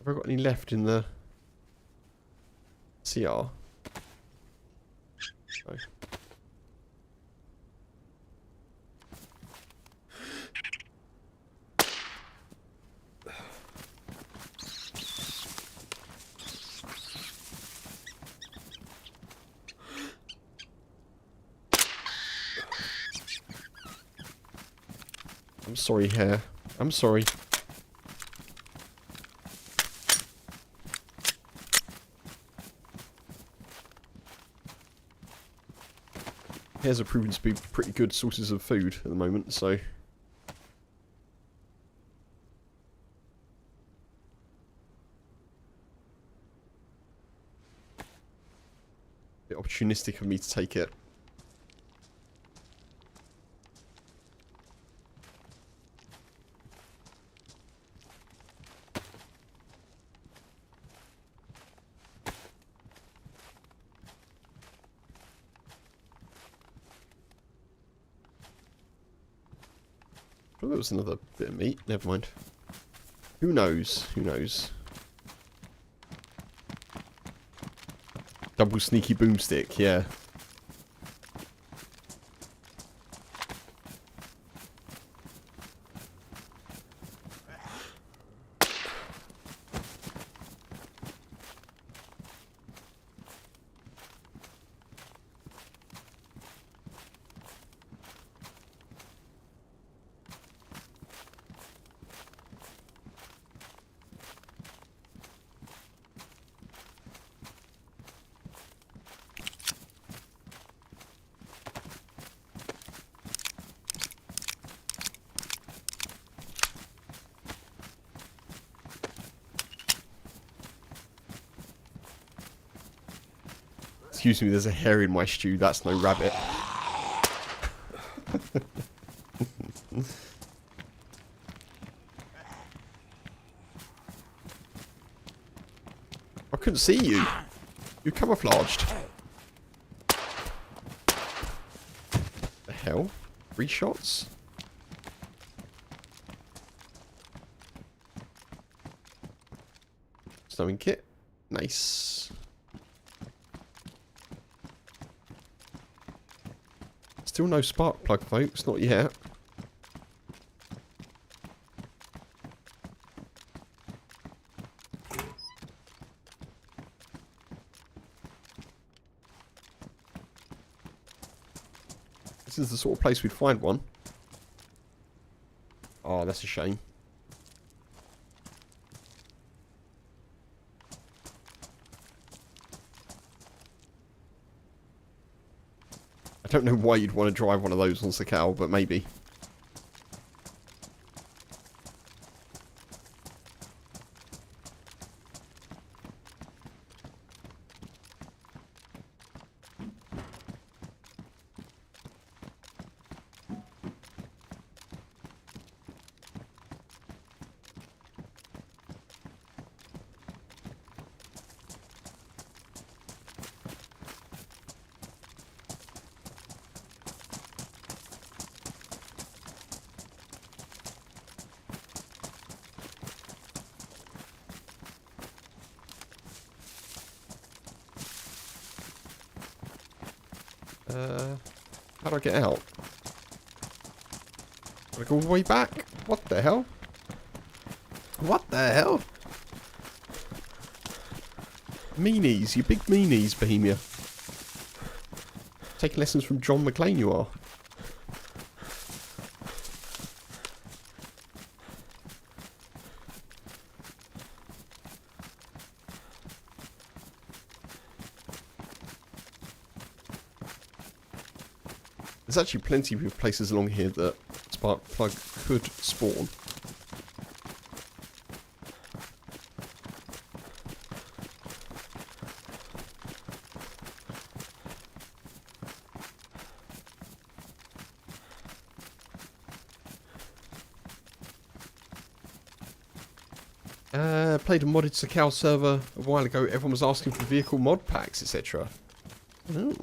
Speaker 1: Have I got any left in the CR? No. I'm sorry, Hare. I'm sorry. Hares are proven to be pretty good sources of food at the moment, so... bit opportunistic of me to take it. Oh, there was another bit of meat. Never mind. Who knows? Who knows? Double sneaky boomstick, yeah. Excuse me, there's a hare in my stew. That's no rabbit. I couldn't see you. You're camouflaged. The hell? 3 shots? Stowing kit. Nice. Still no spark plug, folks. Not yet. this is the sort of place we'd find one. Oh, that's a shame. I don't know why you'd want to drive one of those on Sakhal, but maybe. How do I get out? Gotta go all the way back? What the hell? What the hell? Meanies, you big meanies, Bohemia. Taking lessons from John McClane, you are. There's actually plenty of places along here that spark plug could spawn. Played a modded Sakhal server a while ago. Everyone was asking for vehicle mod packs, etc. Oh.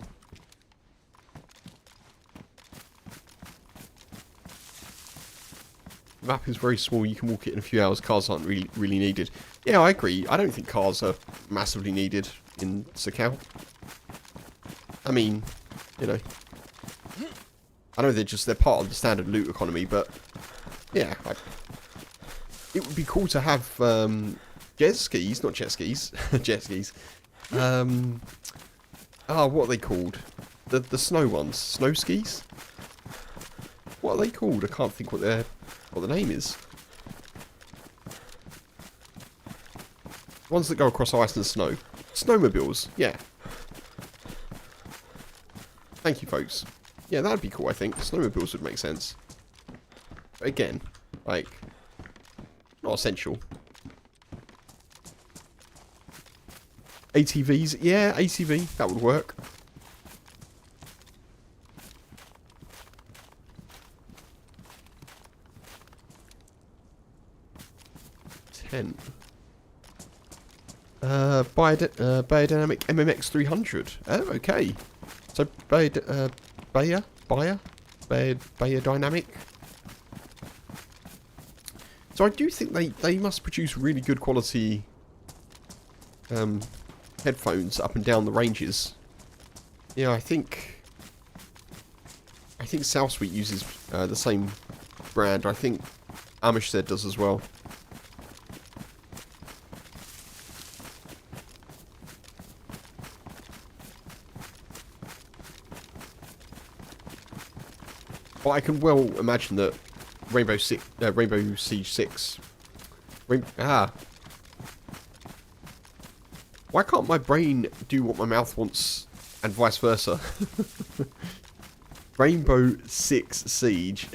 Speaker 1: The map is very small. You can walk it in a few hours. Cars aren't really needed. Yeah, I agree. I don't think cars are massively needed in Sakhal. I mean, you know, I know they're part of the standard loot economy, but yeah, it would be cool to have jet skis, not jet skis, jet skis. What are they called? The snow ones, snow skis. What are they called? I can't think what the name is. Ones that go across ice and snow. Snowmobiles, yeah. Thank you, folks. Yeah, that'd be cool, I think. Snowmobiles would make sense. But again, like, not essential. ATVs, yeah, ATV, that would work. Biodynamic MMX 300. Oh, okay. So biodynamic. So I do think they must produce really good quality headphones up and down the ranges. Yeah, I think South Sweet uses the same brand. I think Amistad does as well. But I can well imagine that Rainbow Siege 6... Why can't my brain do what my mouth wants and vice versa? Rainbow Six Siege.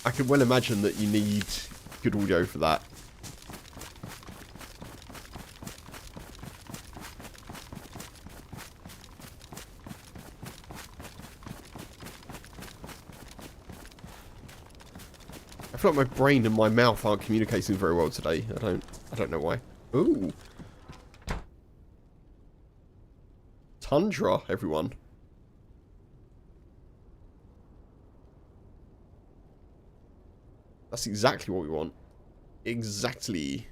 Speaker 1: I can well imagine that you need good audio for that. I feel like my brain and my mouth aren't communicating very well today. I don't know why. Ooh. Tundra, everyone. That's exactly what we want. Exactly.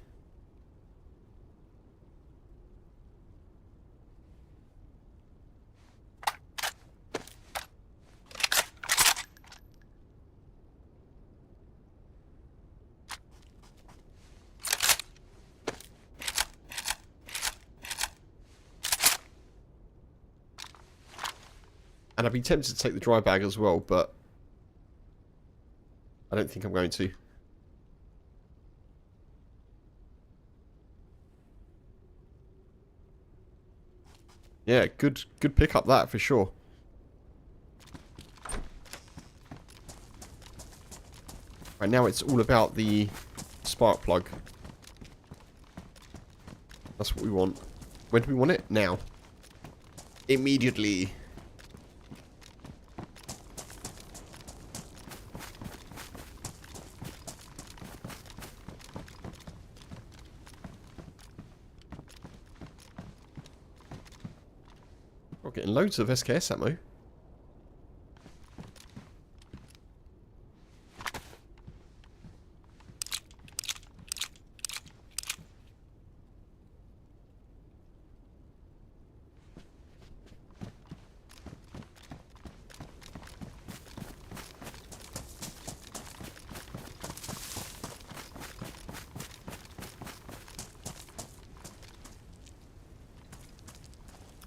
Speaker 1: And I'd be tempted to take the dry bag as well, but I don't think I'm going to. Yeah, good pick up that for sure. Right, now it's all about the spark plug. That's what we want. When do we want it? Now. Immediately. We're getting loads of SKS ammo.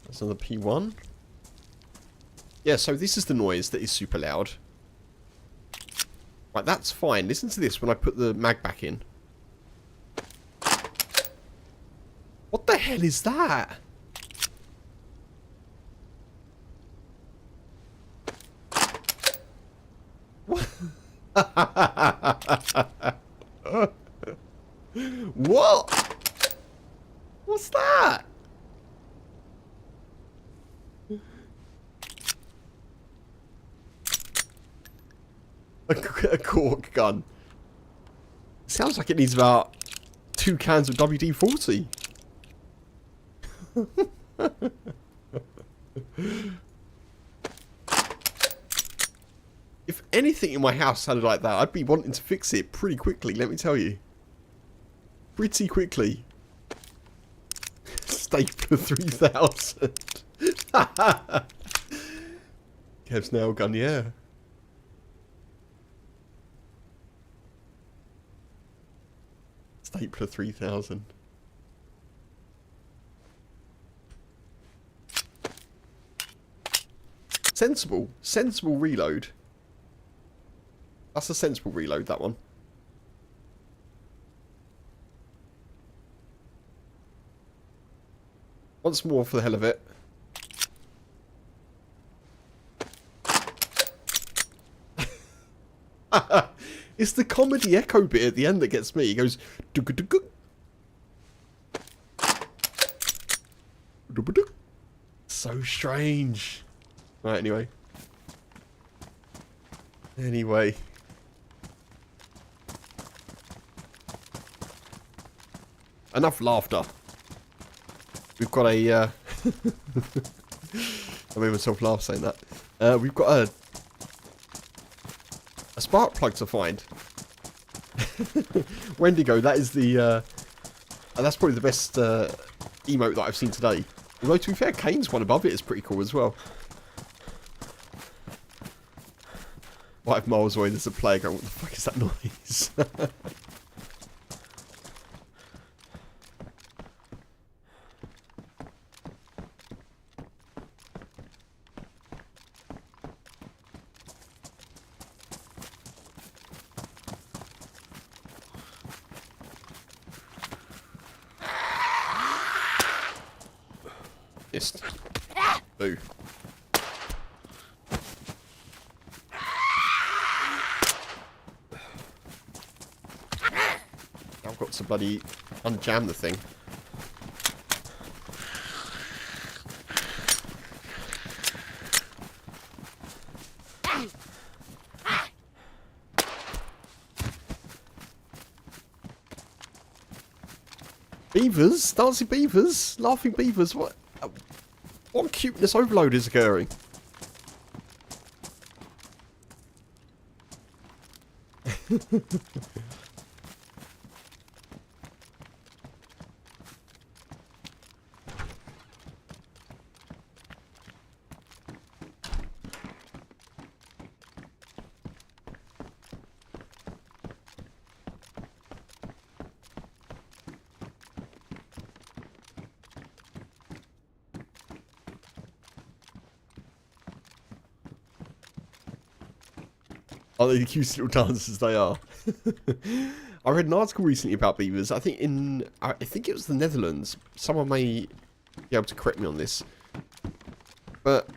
Speaker 1: That's another P1. Yeah, so this is the noise that is super loud. Right, that's fine. Listen to this when I put the mag back in. What the hell is that? What? What? What's that? A cork gun. Sounds like it needs about 2 cans of WD-40. If anything in my house sounded like that, I'd be wanting to fix it pretty quickly, let me tell you. Pretty quickly. Stapler 3000. Kev's nail gun, yeah. Stapler 3000. Sensible. Sensible reload. That's a sensible reload, that one. Once more for the hell of it. It's the comedy echo bit at the end that gets me. He goes... So strange. Right, anyway. Enough laughter. We've got a... I made myself laugh saying that. We've got a spark plug to find. Wendigo, that is the... that's probably the best emote that I've seen today. Although, to be fair, Kane's one above it is pretty cool as well. 5 miles away, there's a player going, what the fuck is that noise? Missed. Boo. I've got to bloody unjam the thing. Beavers? Dancing beavers? Laughing beavers? What cuteness overload is occurring? Are they the cutest little dancers they are? I read an article recently about beavers. I think it was the Netherlands. Someone may be able to correct me on this. But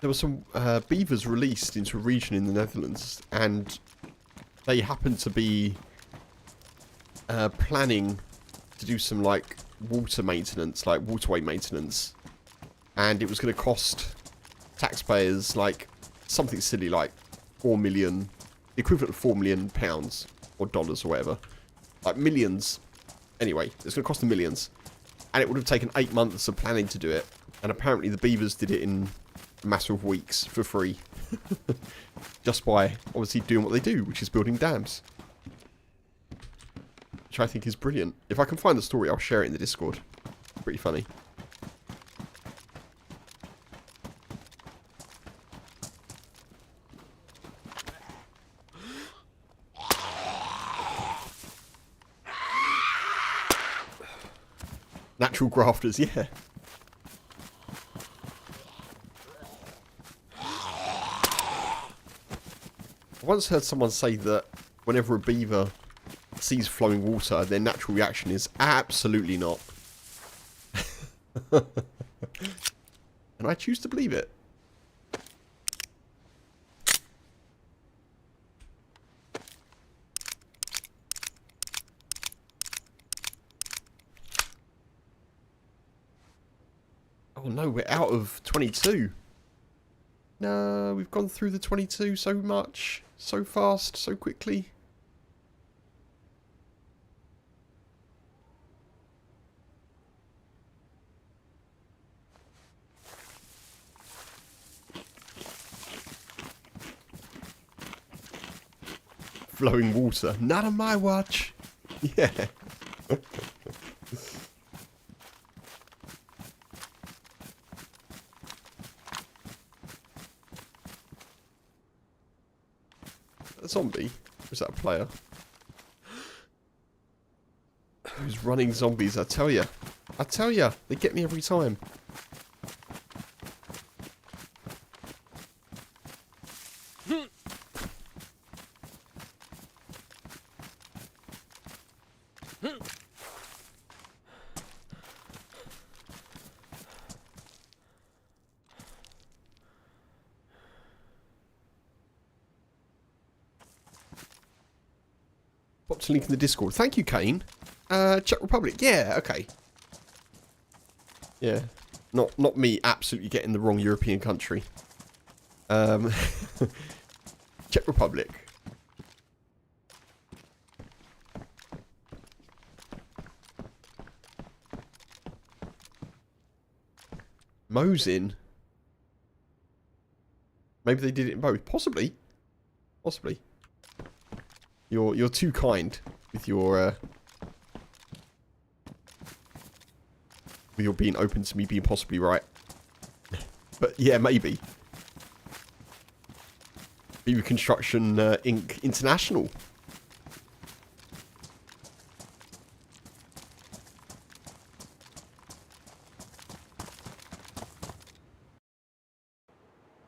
Speaker 1: there were some beavers released into a region in the Netherlands, and they happened to be planning to do some like water maintenance, like waterway maintenance, and it was going to cost taxpayers like something silly like 4 million, the equivalent of 4 million pounds or dollars or whatever, like millions. Anyway, it's going to cost them millions, and it would have taken 8 months of planning to do it, and apparently the beavers did it in a matter of weeks for free, just by obviously doing what they do, which is building dams. Which I think is brilliant. If I can find the story, I'll share it in the Discord. Pretty funny. Natural grafters, yeah. I once heard someone say that whenever a beaver sees flowing water, their natural reaction is absolutely not. And I choose to believe it. Oh no, we're out of 22. No, we've gone through the 22 so much, so fast, so quickly. Flowing water. Not on my watch. Yeah. A zombie? Or is that a player? Those running zombies, I tell ya. I tell ya, they get me every time. Popped a link in the Discord. Thank you, Kane. Czech Republic. Yeah, okay. Yeah. Not me absolutely getting the wrong European country. Czech Republic. Mosin. Maybe they did it in both. Possibly. Possibly. You're too kind with your being open to me being possibly right. But yeah, maybe. Beaver Construction Inc. International.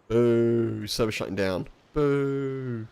Speaker 1: Boo. Server shutting down. Boo.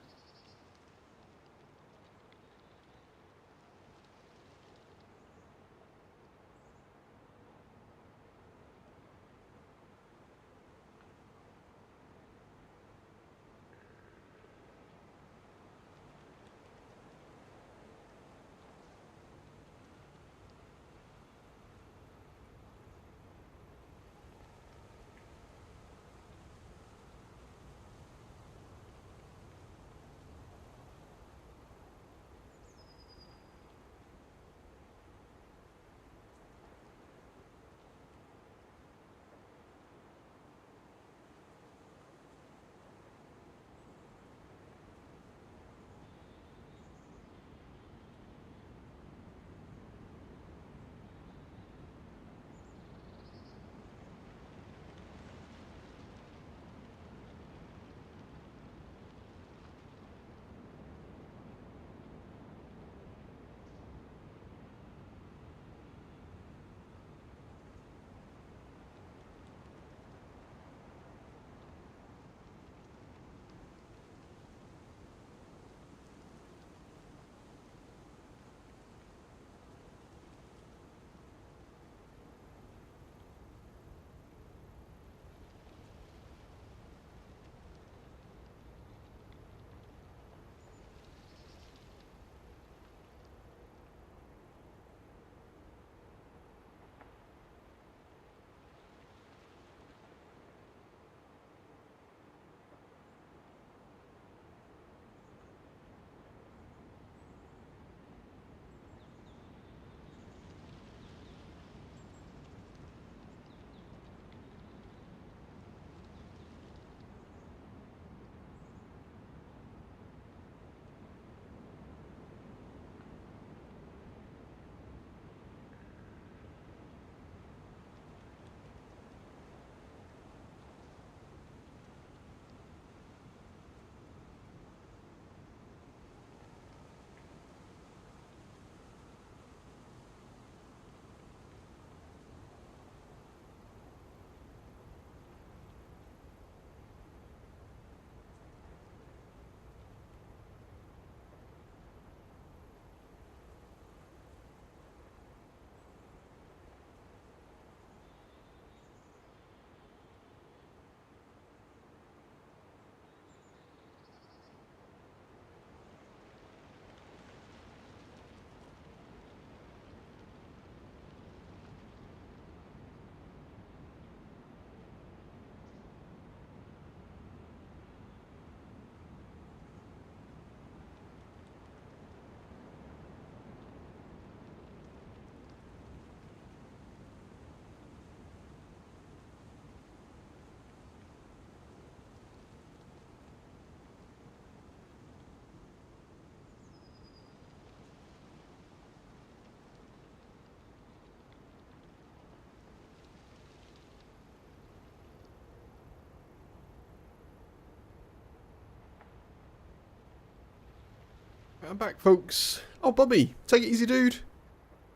Speaker 1: I'm back, folks. Oh, Bobby, take it easy, dude.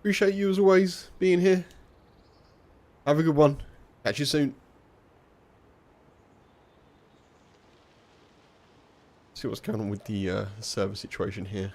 Speaker 1: Appreciate you as always being here. Have a good one. Catch you soon. See what's going on with the server situation here.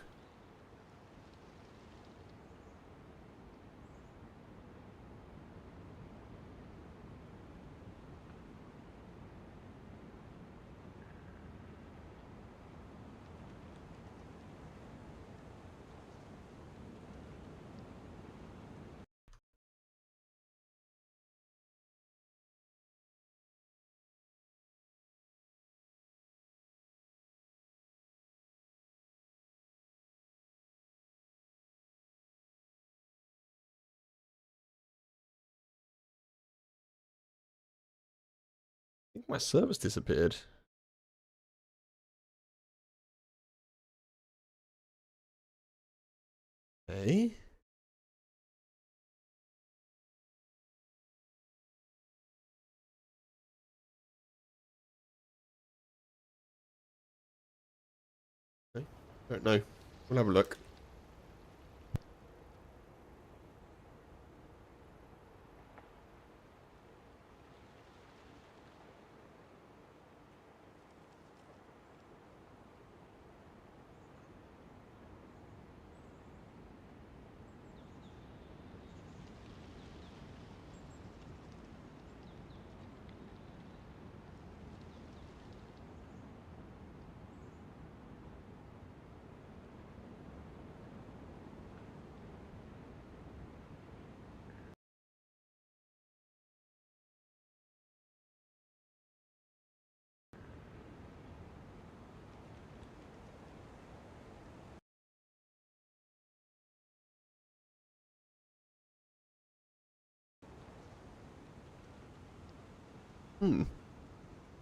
Speaker 1: I think my server's disappeared. Hey? Don't know. We'll have a look.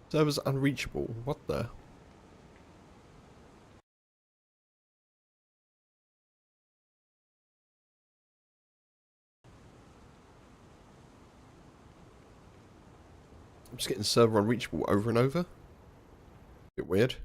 Speaker 1: Server's unreachable. What the? I'm just getting server unreachable over and over. Bit weird.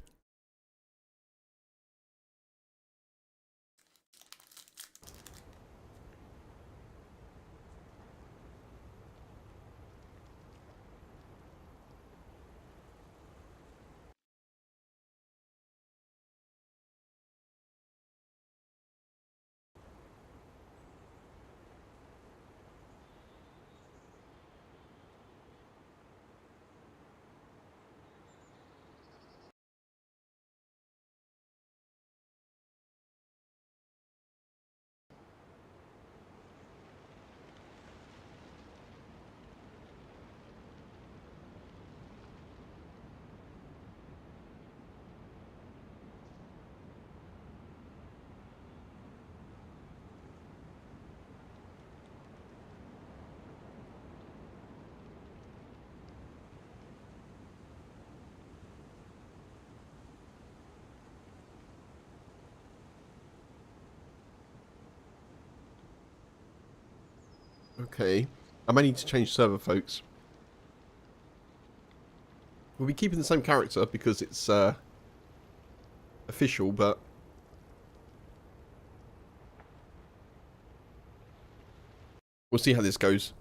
Speaker 1: Okay. I may need to change server, folks. We'll be keeping the same character because it's official, but we'll see how this goes.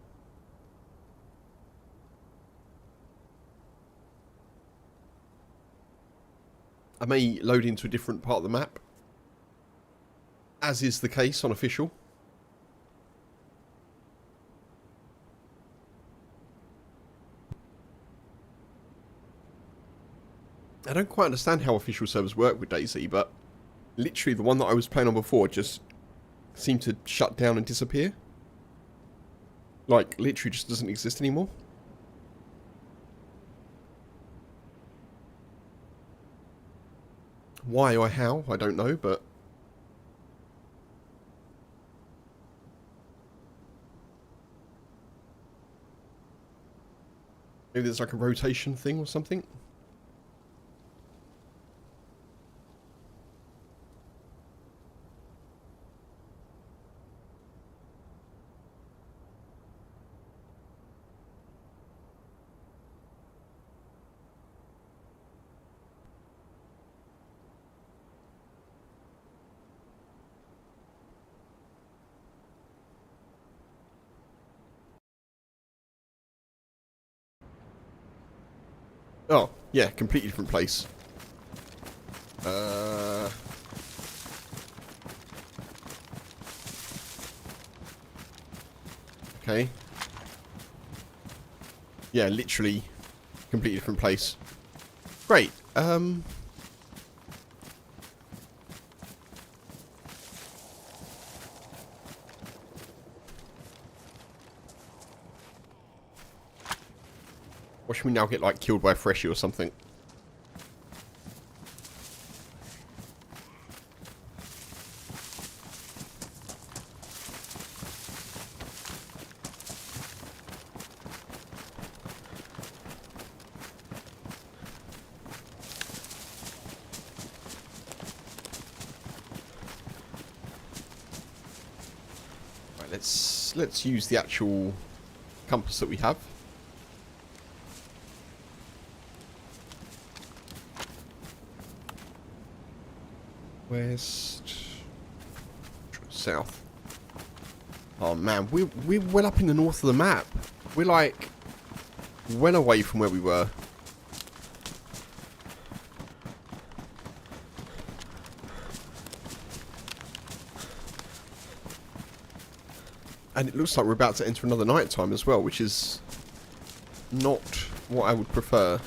Speaker 1: I may load into a different part of the map, as is the case on official. I don't quite understand how official servers work with Dayz, but literally the one that I was playing on before just seemed to shut down and disappear. Like, literally just doesn't exist anymore. Why or how, I don't know, but maybe there's like a rotation thing or something. Oh, yeah, completely different place. Okay. Yeah, literally completely different place. Great. Or should we now get, like, killed by a freshie or something? Right, let's use the actual compass that we have. West, south. Oh man, we're well up in the north of the map. We're like well away from where we were. And it looks like we're about to enter another night time as well, which is not what I would prefer.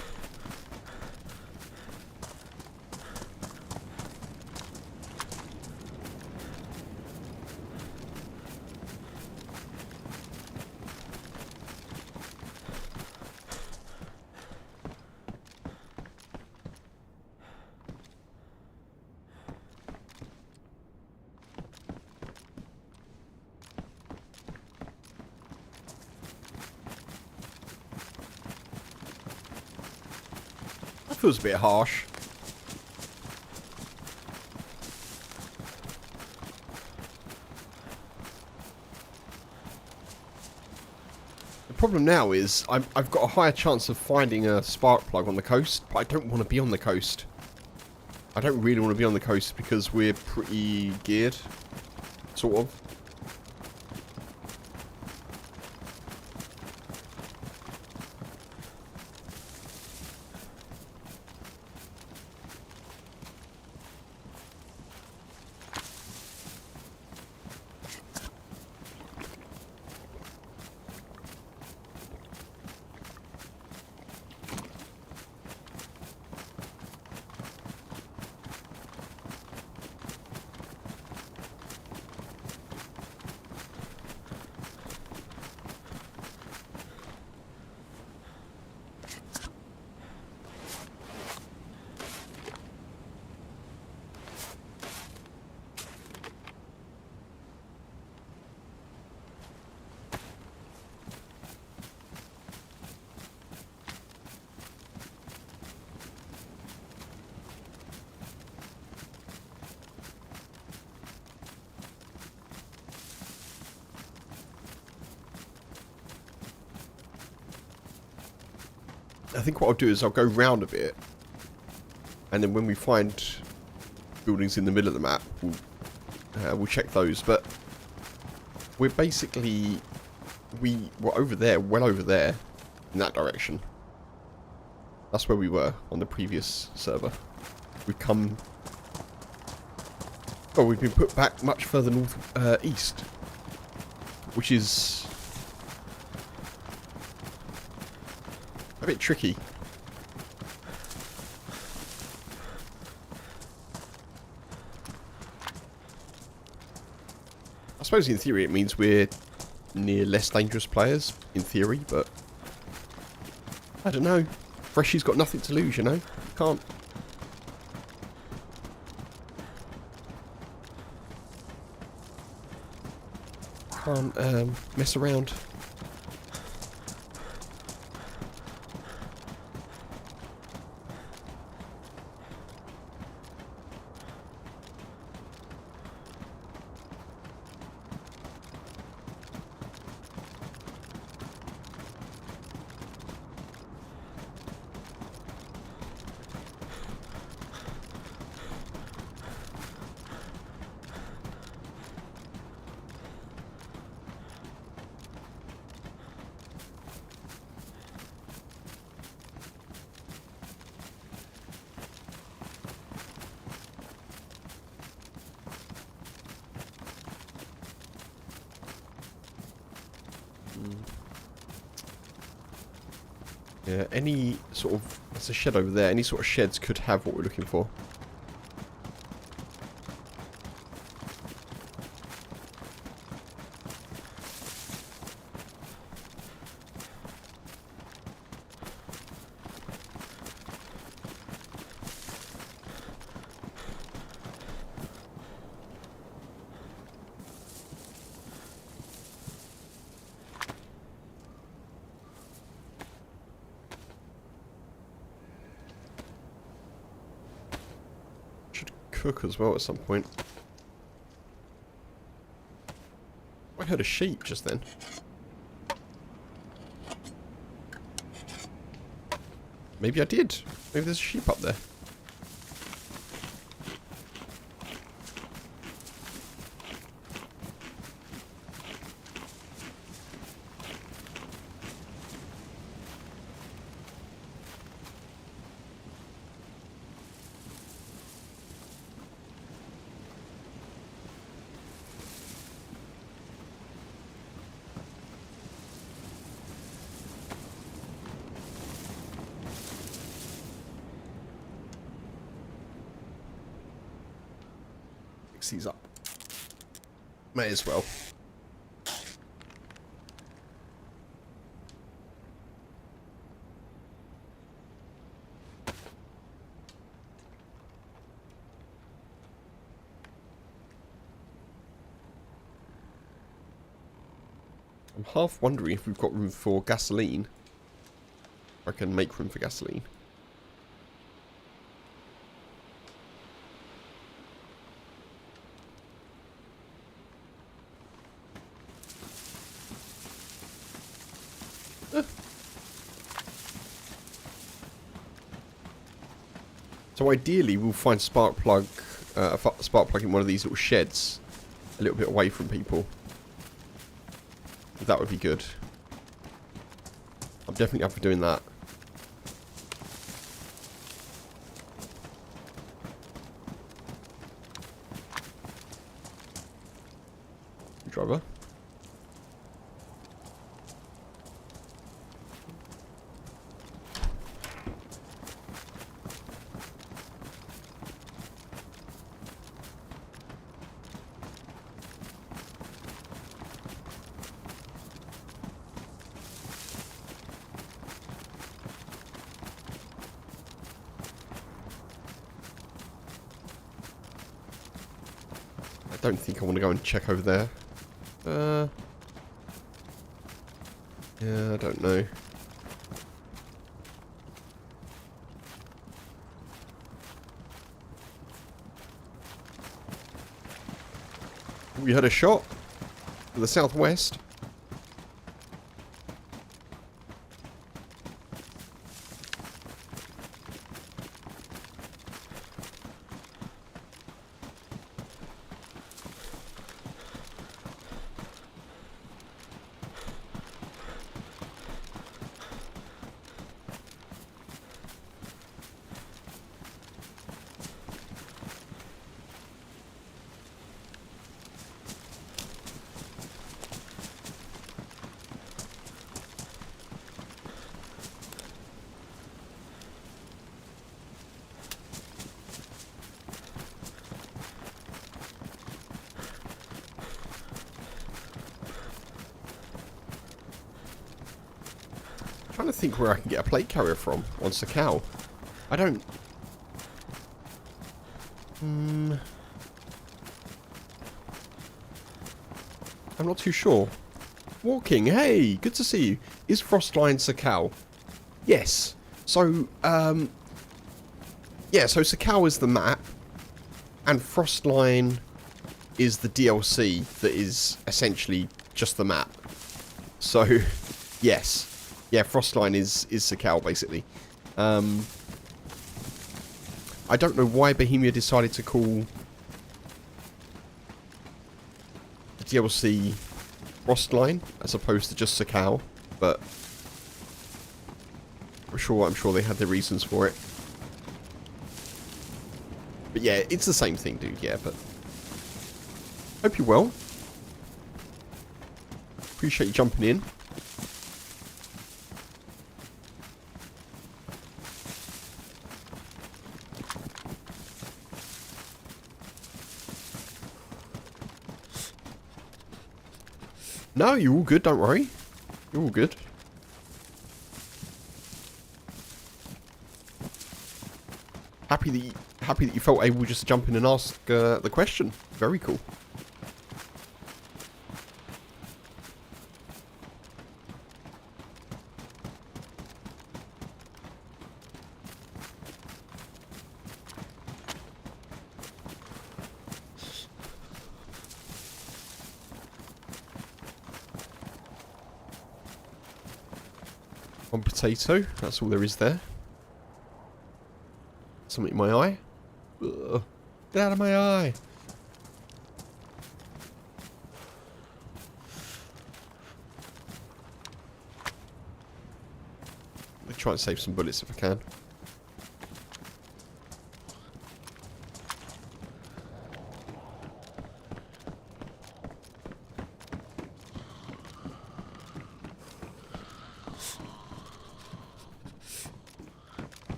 Speaker 1: That feels a bit harsh. The problem now is I've got a higher chance of finding a spark plug on the coast, but I don't want to be on the coast. I don't really want to be on the coast because we're pretty geared, sort of. I think what I'll do is I'll go round a bit, and then when we find buildings in the middle of the map, we'll check those. But we're basically we're over there, well over there, in that direction. That's where we were on the previous server. We've come. Oh, we've been put back much further north east, which is a bit tricky. I suppose in theory it means we're near less dangerous players, in theory, but I don't know. Freshie's got nothing to lose, you know? Can't mess around. Yeah, any sort of... There's a shed over there. Any sort of sheds could have what we're looking for. Cook as well at some point. I heard a sheep just then. Maybe I did. Maybe there's a sheep up there. These up. May as well. I'm half wondering if we've got room for gasoline. I can make room for gasoline. So ideally, we'll find spark plug in one of these little sheds, a little bit away from people. That would be good. I'm definitely up for doing that. Driver. I don't think I want to go and check over there. Yeah, I don't know. We had a shot to the southwest. Trying to think where I can get a plate carrier from on Sakhal. I don't... I'm not too sure. Walking, hey, good to see you. Is Frostline Sakhal? Yes. So, yeah, so Sakhal is the map, and Frostline is the DLC that is essentially just the map. So, yes. Yeah, Frostline is Sakhal, basically. I don't know why Bohemia decided to call the DLC Frostline as opposed to just Sakhal, but I'm sure they had their reasons for it. But yeah, it's the same thing, dude, yeah, but hope you're well. Appreciate you jumping in. No, you're all good, don't worry. You're all good. Happy that you felt able just to jump in and ask the question. Very cool. One potato, that's all there is there. Something in my eye. Ugh. Get out of my eye. I'll try and save some bullets if I can.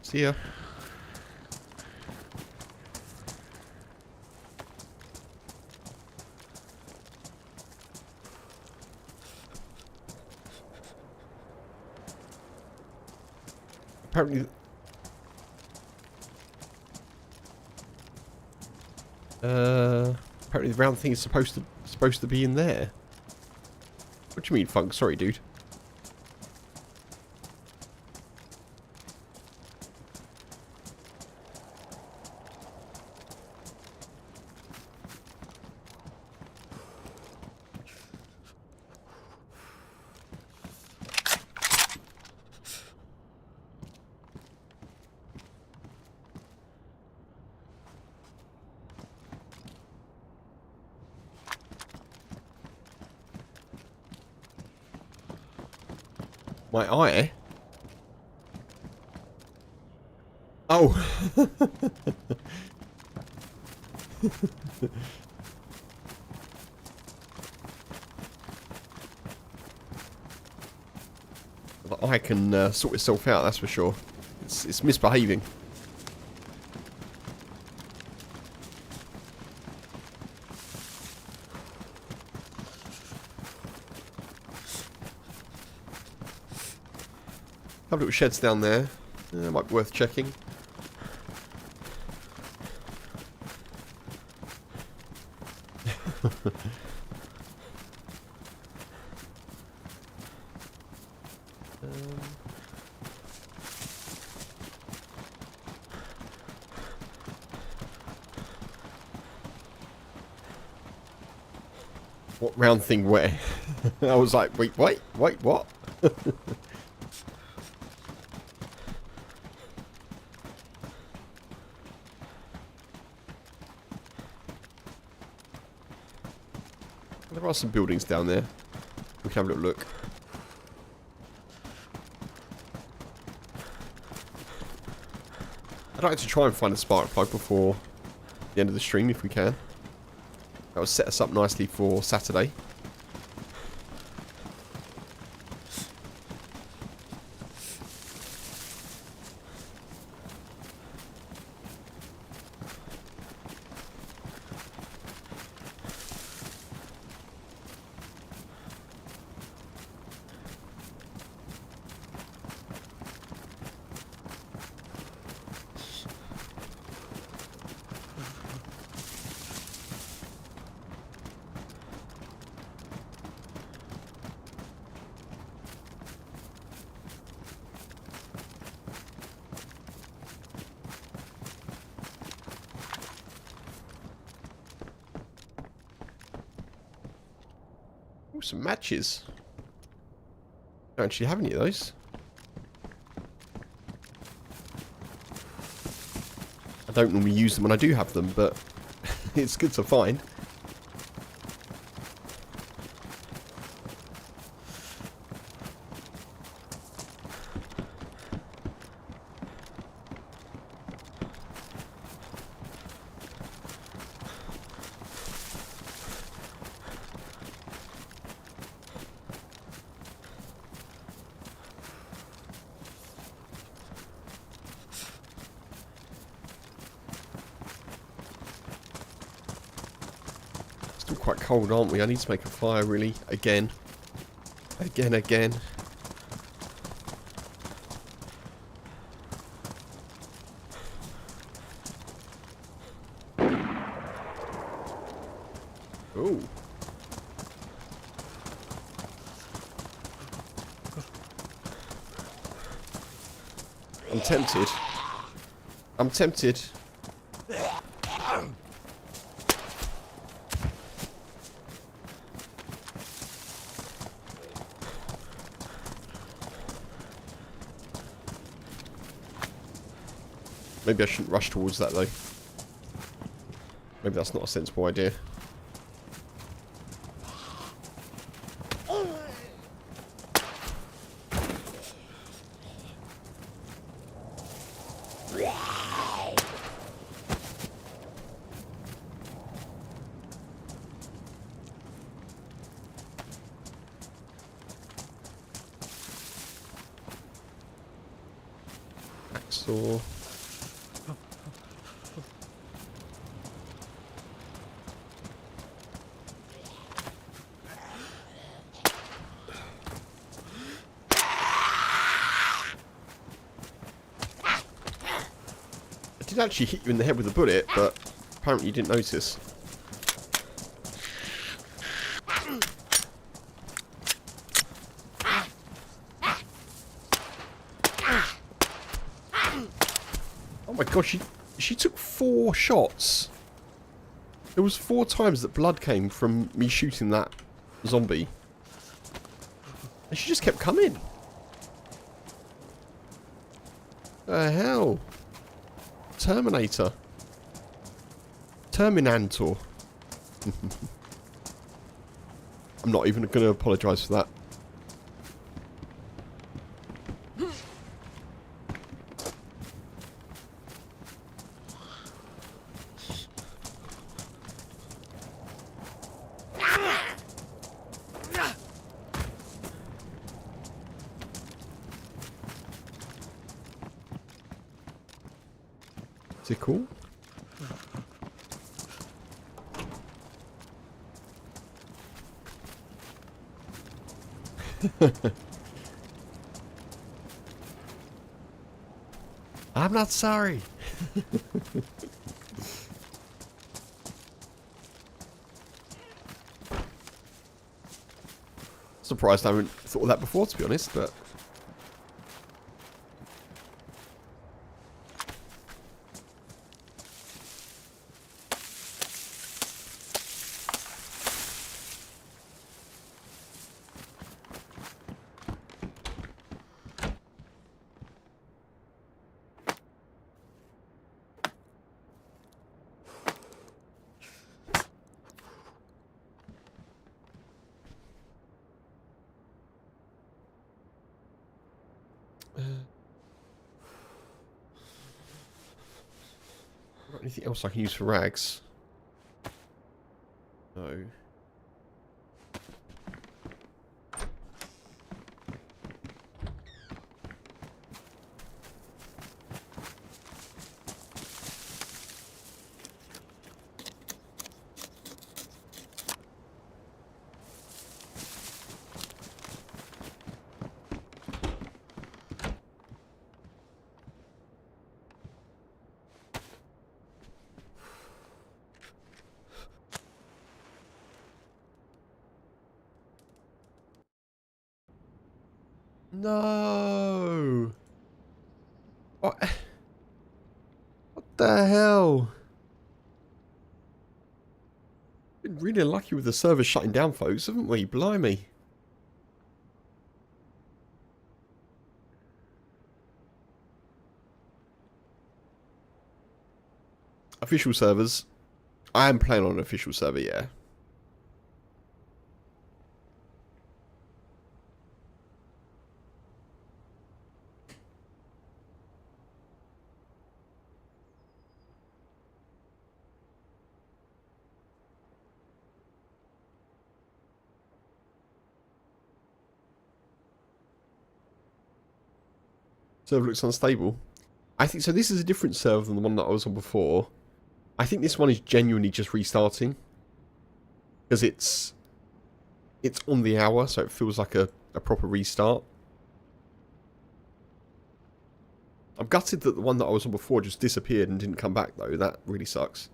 Speaker 1: See ya. Apparently the round thing is supposed to be in there. What do you mean, Funk? Sorry, dude. My eye? Oh. The eye can sort itself out, that's for sure. It's misbehaving. Couple little sheds down there. Might be worth checking. What round thing where? I was like, wait, what? There are some buildings down there. We can have a little look. I'd like to try and find a spark plug before the end of the stream if we can. That will set us up nicely for Saturday. Ooh, some matches. Don't actually have any of those. I don't normally use them when I do have them, but it's good to find. Still quite cold, aren't we? I need to make a fire, really. Again. Again. Ooh. I'm tempted. Maybe I shouldn't rush towards that, though. Maybe that's not a sensible idea. Hacksaw. I did actually hit you in the head with a bullet, but apparently you didn't notice. Oh my gosh, she took 4 shots. There was 4 times that blood came from me shooting that zombie. And she just kept coming. The hell? Terminator. Terminator. I'm not even going to apologise for that. Is it cool? I'm not sorry. Surprised I haven't thought of that before, to be honest, but... anything else I can use for rags? No. No. What the hell? Been really unlucky with the server shutting down, folks, haven't we? Blimey. Official servers. I am playing on an official server, yeah. Server looks unstable. I think so. This is a different server than the one that I was on before. I think this one is genuinely just restarting. Because it's on the hour, so it feels like a proper restart. I'm gutted that the one that I was on before just disappeared and didn't come back, though. That really sucks.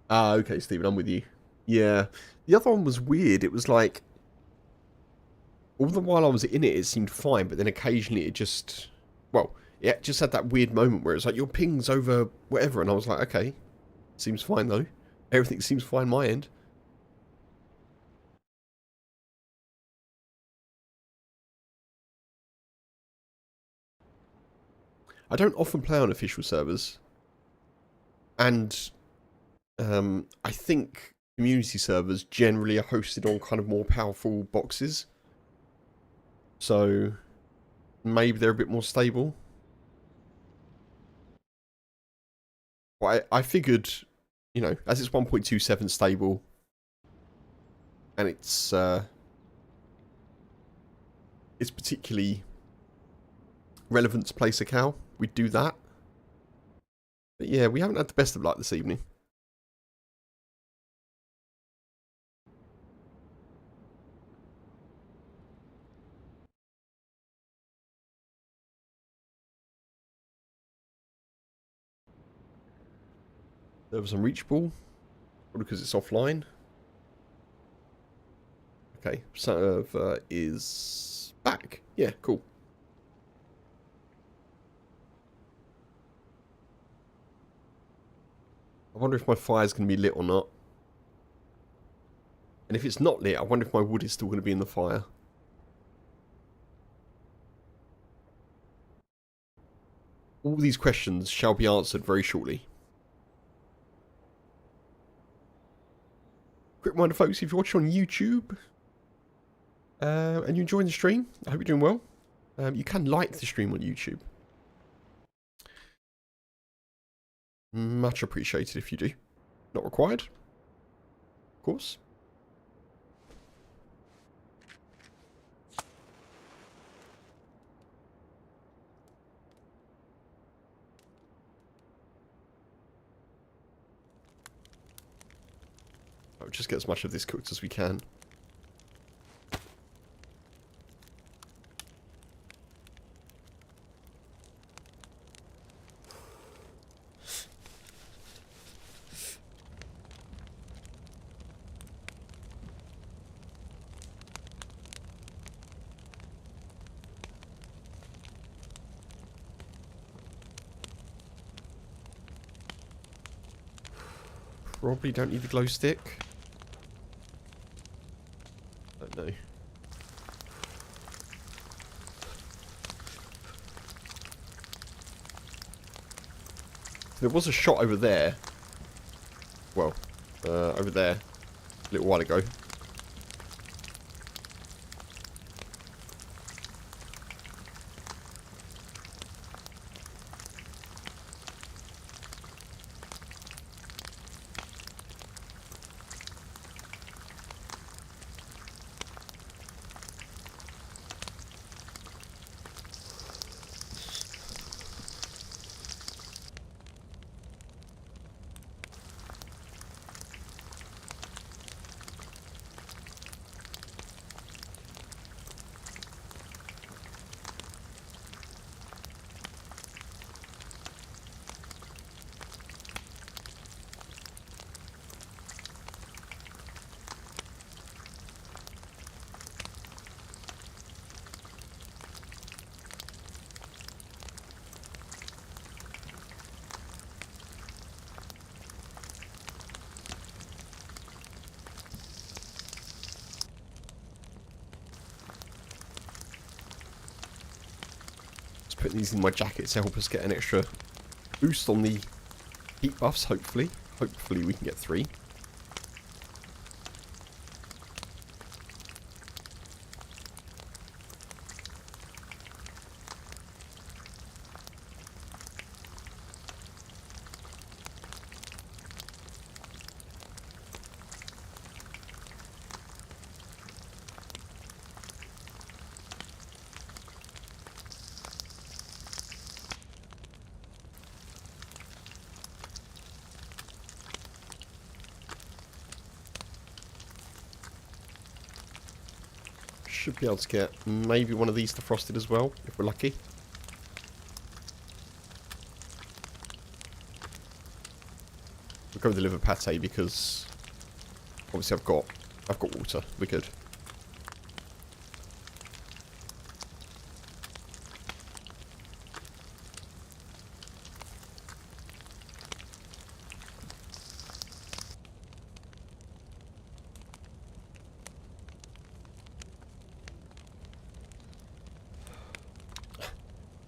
Speaker 1: Ah, okay, Stephen, I'm with you. Yeah. The other one was weird. It was like, all the while I was in it, it seemed fine, but then occasionally it just, well, it just had that weird moment where it's like, your ping's over whatever, and I was like, okay, seems fine though. Everything seems fine my end. I don't often play on official servers, and I think community servers generally are hosted on kind of more powerful boxes, so maybe they're a bit more stable. But I figured, you know, as it's 1.27 stable, and it's particularly relevant to place a cow, we'd do that. But yeah, we haven't had the best of luck this evening. There was unreachable, probably because it's offline. Okay, server is back. Yeah, cool. I wonder if my fire's going to be lit or not. And if it's not lit, I wonder if my wood is still going to be in the fire. All these questions shall be answered very shortly. Quick reminder, folks, if you're watching on YouTube and you're enjoying the stream, I hope you're doing well. You can like the stream on YouTube. Much appreciated if you do. Not required, of course. I'll just get as much of this cooked as we can. Probably don't need the glow stick. Don't know. There was a shot over there. Well, over there a little while ago. Putting these in my jacket to help us get an extra boost on the heat buffs, hopefully. Hopefully we can get 3. Should be able to get maybe one of these defrosted as well, if we're lucky. We'll go with the liver pate because obviously I've got water. We're good.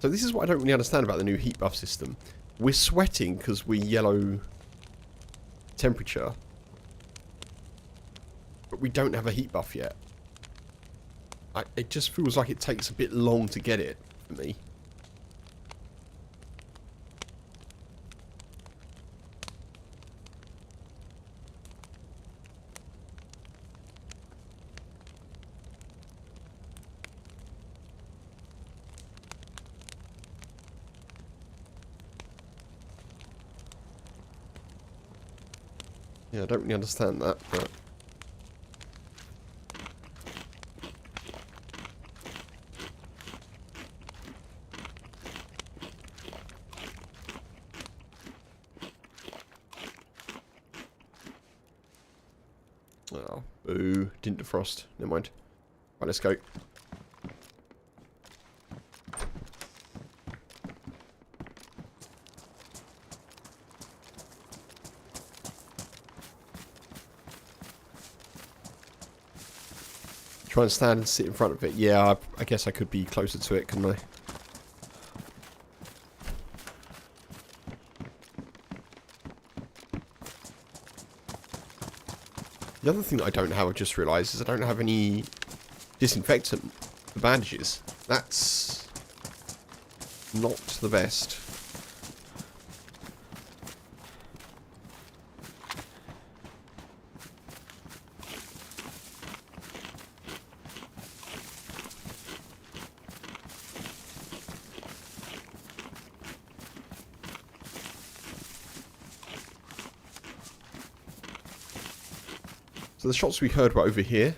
Speaker 1: So this is what I don't really understand about the new heat buff system. We're sweating because we're yellow temperature, but we don't have a heat buff yet. It just feels like it takes a bit long to get it for me. Yeah, I don't really understand that, but... Oh, boo. Didn't defrost. Never mind. Right, let's go. Try and stand and sit in front of it. Yeah, I guess I could be closer to it, couldn't I? The other thing that I don't have, I just realised, is I don't have any disinfectant for bandages. That's not the best. So the shots we heard were over here.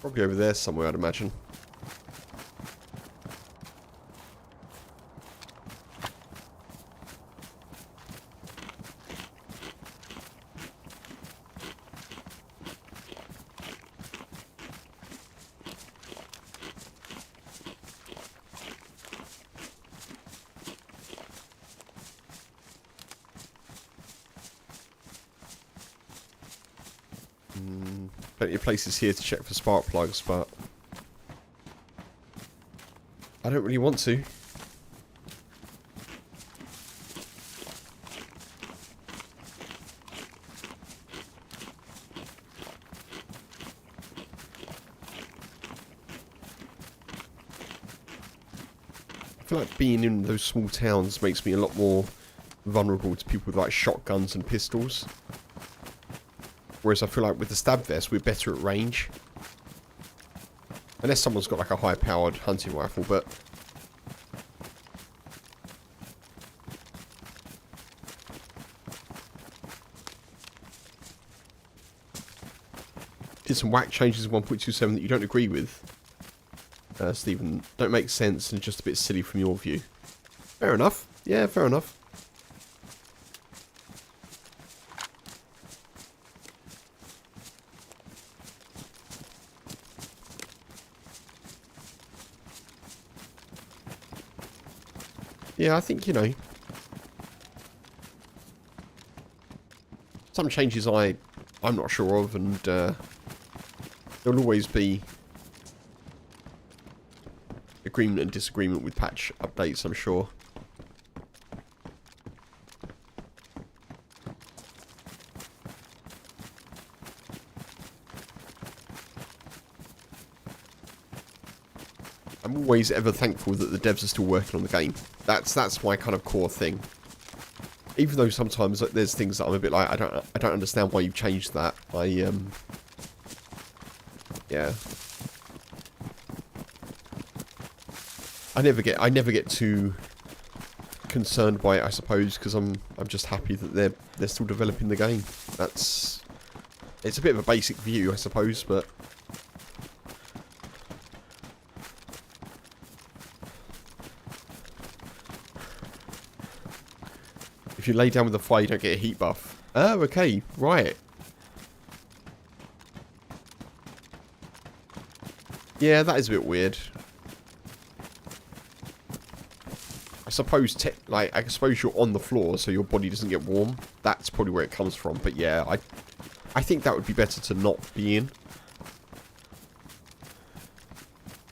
Speaker 1: Probably over there somewhere, I'd imagine. Plenty of places here to check for spark plugs, but I don't really want to. I feel like being in those small towns makes me a lot more vulnerable to people with like shotguns and pistols. Whereas I feel like with the stab vest, we're better at range. Unless someone's got like a high-powered hunting rifle, but... Did some whack changes in 1.27 that you don't agree with, Stephen. Don't make sense and just a bit silly from your view. Fair enough. Yeah, fair enough. Yeah, I think, you know, some changes I'm not sure of, and there'll always be agreement and disagreement with patch updates, I'm sure. I'm always ever thankful that the devs are still working on the game. That's my kind of core thing. Even though sometimes like, there's things that I'm a bit like, I don't understand why you've changed that. Yeah. I never get too concerned by it, I suppose, because I'm just happy that they're still developing the game. It's a bit of a basic view, I suppose, but... If you lay down with the fire, you don't get a heat buff. Oh, okay, right. Yeah, that is a bit weird. I suppose, I suppose you're on the floor, so your body doesn't get warm. That's probably where it comes from. But yeah, I think that would be better to not be in.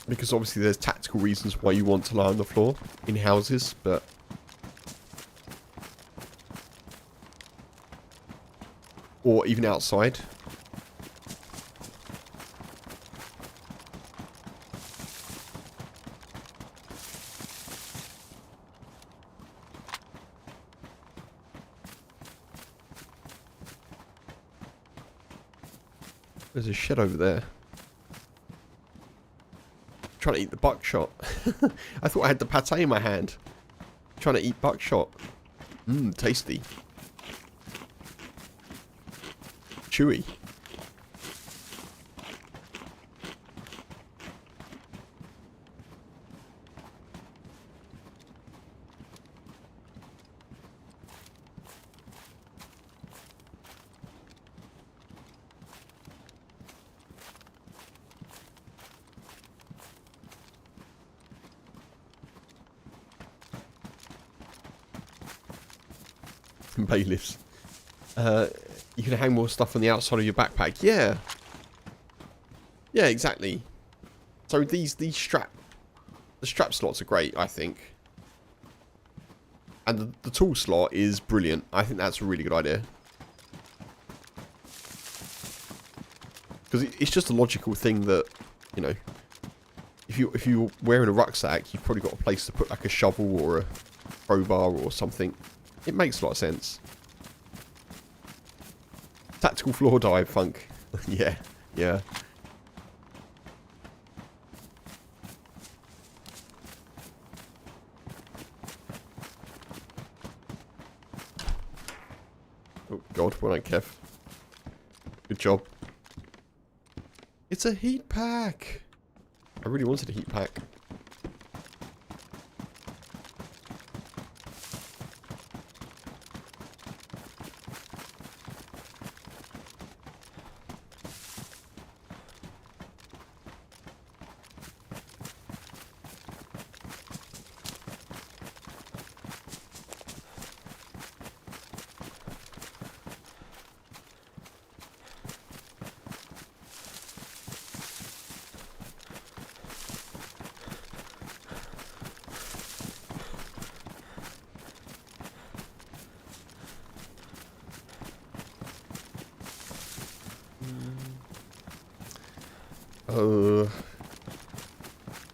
Speaker 1: Because obviously there's tactical reasons why you want to lie on the floor in houses, but... Or even outside. There's a shed over there. Trying to eat the buckshot. I thought I had the pate in my hand. Trying to eat buckshot. Mmm, tasty. Chewy. Bailiffs. You can hang more stuff on the outside of your backpack. Yeah. Yeah, exactly. So the strap slots are great, I think. And the tool slot is brilliant. I think that's a really good idea. Because it's just a logical thing that, you know, if you're wearing a rucksack, you've probably got a place to put like a shovel or a crowbar or something. It makes a lot of sense. Tactical floor dive, Funk. Yeah, yeah. Oh god, well done, Kev. Good job. It's a heat pack! I really wanted a heat pack.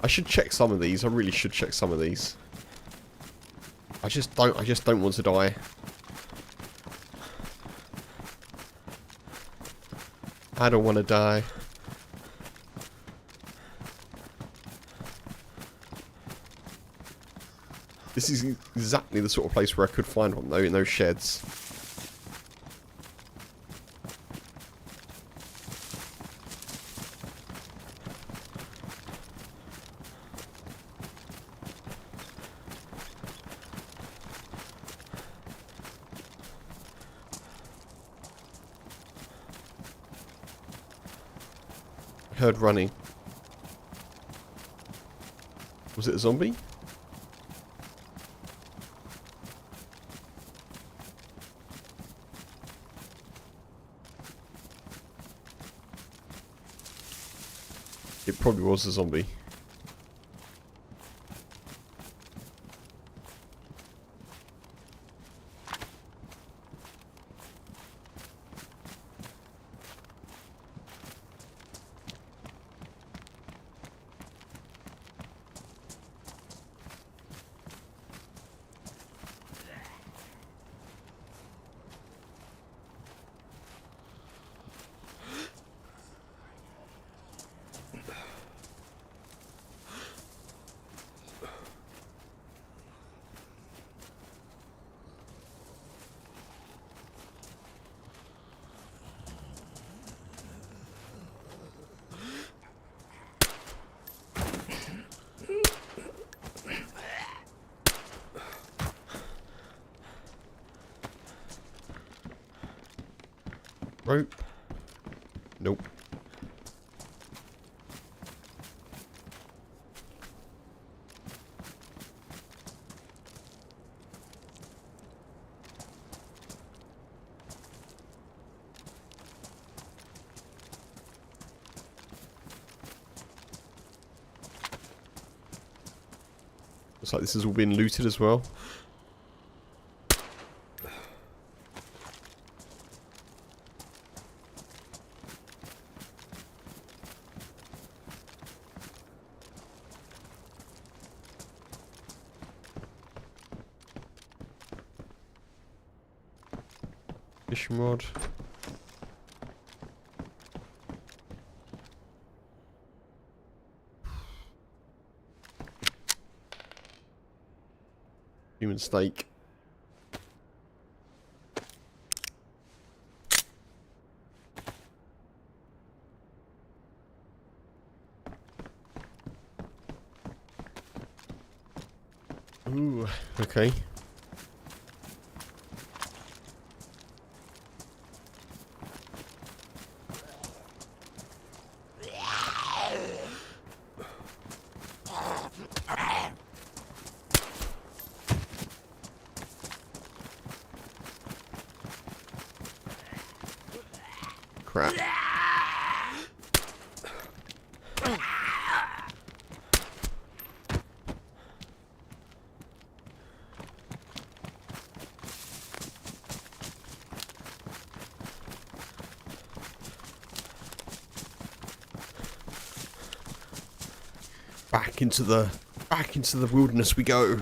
Speaker 1: I should check some of these. I really should check some of these. I just don't want to die. I don't want to die. This is exactly the sort of place where I could find one though, in those sheds. Heard running. Was it a zombie? It probably was a zombie. rope? Nope. Looks like this has all been looted as well. Fishing rod. Human steak. Ooh, okay. Crap. Back into the wilderness we go.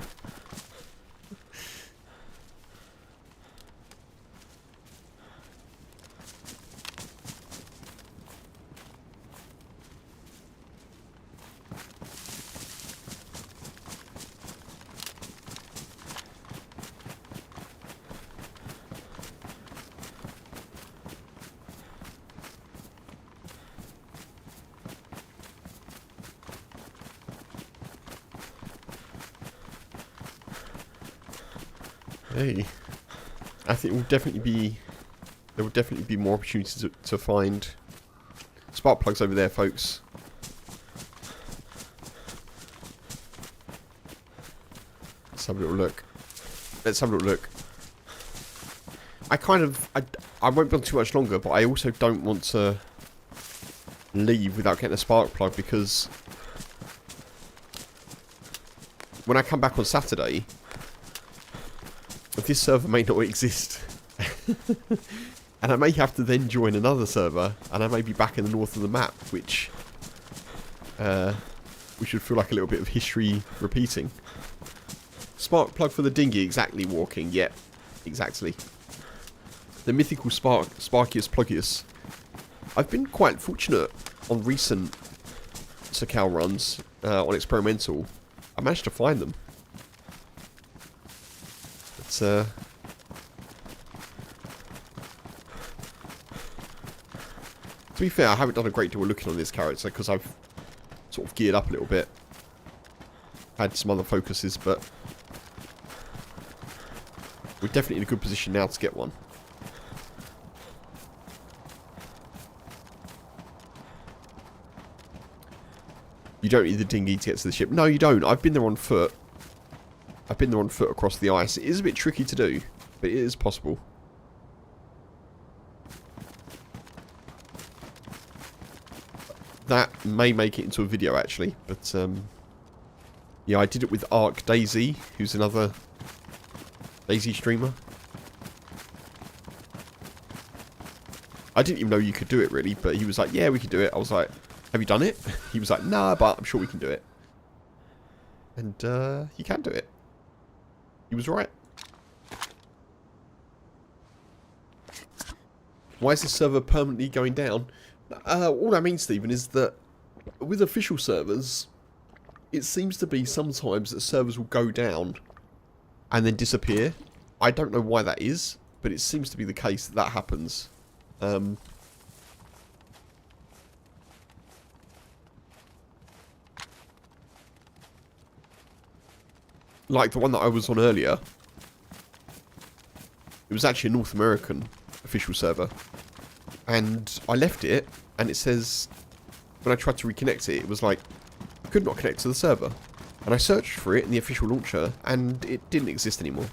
Speaker 1: Hey, I think there will definitely be more opportunities to find spark plugs over there, folks. Let's have a little look. Let's have a little look. I won't be on too much longer, but I also don't want to leave without getting a spark plug, because when I come back on Saturday, this server may not exist. And I may have to then join another server, and I may be back in the north of the map, which should feel like a little bit of history repeating. Spark plug for the dinghy, exactly, walking. Yep, exactly. The mythical Sparkius Plugius. I've been quite fortunate on recent Sakhal runs, on experimental. I managed to find them. To be fair, I haven't done a great deal of looking on this character because I've sort of geared up a little bit. Had some other focuses, but we're definitely in a good position now to get one. You don't need the dinghy to get to the ship. No, you don't. I've been there on foot. I've been there on foot across the ice. It is a bit tricky to do, but it is possible. That may make it into a video, actually. But, yeah, I did it with Dayz, who's another Dayz streamer. I didn't even know you could do it, really, but he was like, yeah, we can do it. I was like, have you done it? He was like, nah, but I'm sure we can do it. And, you can do it. He was right. Why is this server permanently going down? All I mean, Stephen, is that with official servers, it seems to be sometimes that servers will go down and then disappear. I don't know why that is, but it seems to be the case that that happens. Like the one that I was on earlier. It was actually a North American official server. And I left it, and it says, when I tried to reconnect it, it was like, could not connect to the server. And I searched for it in the official launcher, and it didn't exist anymore.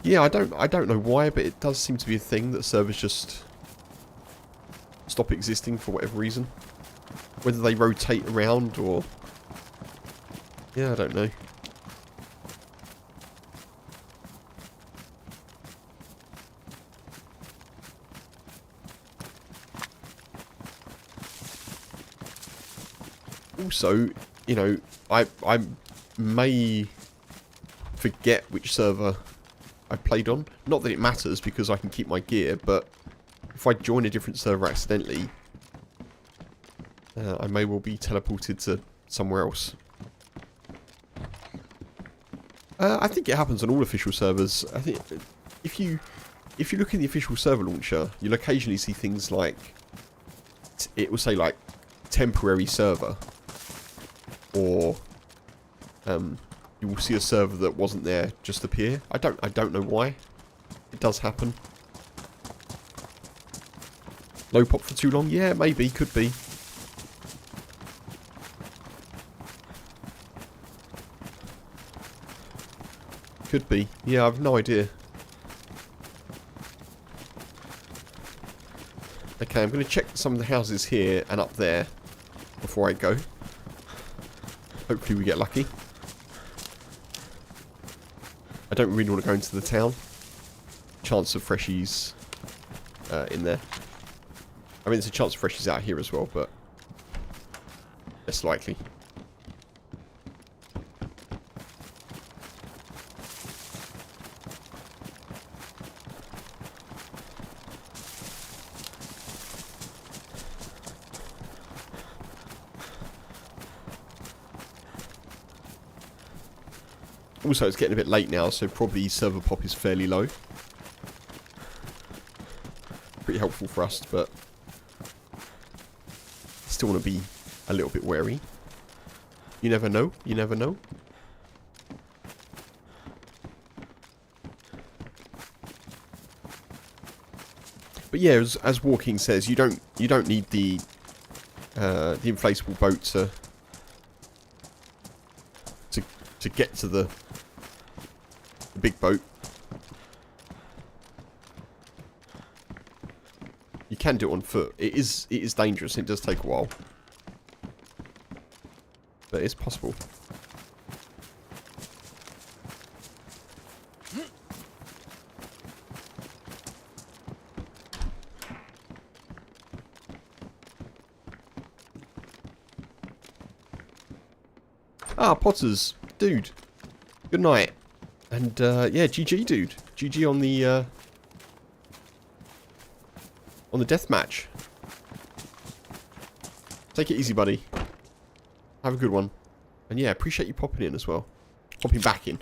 Speaker 1: Yeah, I don't know why, but it does seem to be a thing that servers just stop existing for whatever reason. Whether they rotate around or... yeah, I don't know. Also, you know, I may forget which server I played on. Not that it matters because I can keep my gear, but if I join a different server accidentally, I may well be teleported to somewhere else. I think it happens on all official servers. I think if you look in the official server launcher, you'll occasionally see things like it will say like temporary server, or you will see a server that wasn't there just appear. I don't know why. It does happen. Low pop for too long? Yeah, maybe, could be. Could be. Yeah, I've no idea. Okay, I'm going to check some of the houses here and up there before I go. Hopefully we get lucky. I don't really want to go into the town. Chance of freshies in there. I mean, there's a chance of freshies out here as well, but less likely. Also, it's getting a bit late now, so probably server pop is fairly low. Pretty helpful for us, but still want to be a little bit wary. You never know. You never know. But yeah, as Walking says, you don't need the inflatable boat to get to the big boat. You can do it on foot. It is dangerous. It does take a while, but it's possible. Ah, Potters, dude. Good night. And yeah, GG, dude. GG on the death match. Take it easy, buddy. Have a good one. And yeah, appreciate you popping in as well. Popping back in.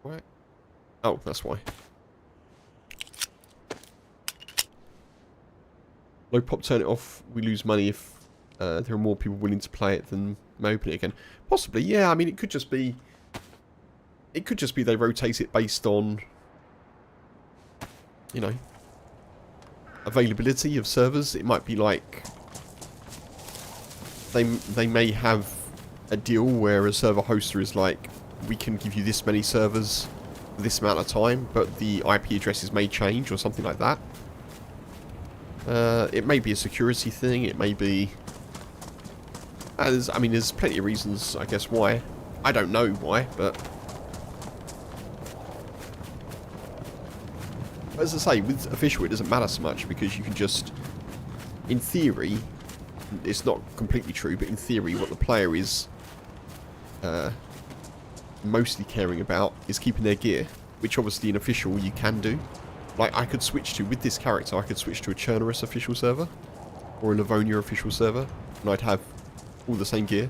Speaker 1: What? Oh, that's why. Low pop, turn it off. We lose money if there are more people willing to play it than may open it again. Possibly, yeah. I mean, it could just be... it could just be they rotate it based on, you know, availability of servers. It might be like... They may have a deal where a server hoster is like, we can give you this many servers for this amount of time, but the IP addresses may change or something like that. It may be a security thing, it may be... I mean, there's plenty of reasons, I guess, why. I don't know why, but... as I say, with official it doesn't matter so much, because you can just... in theory, it's not completely true, but in theory what the player is mostly caring about is keeping their gear, which obviously in official you can do. Like, I could switch to, with this character, I could switch to a Chernarus official server, or a Livonia official server, and I'd have all the same gear.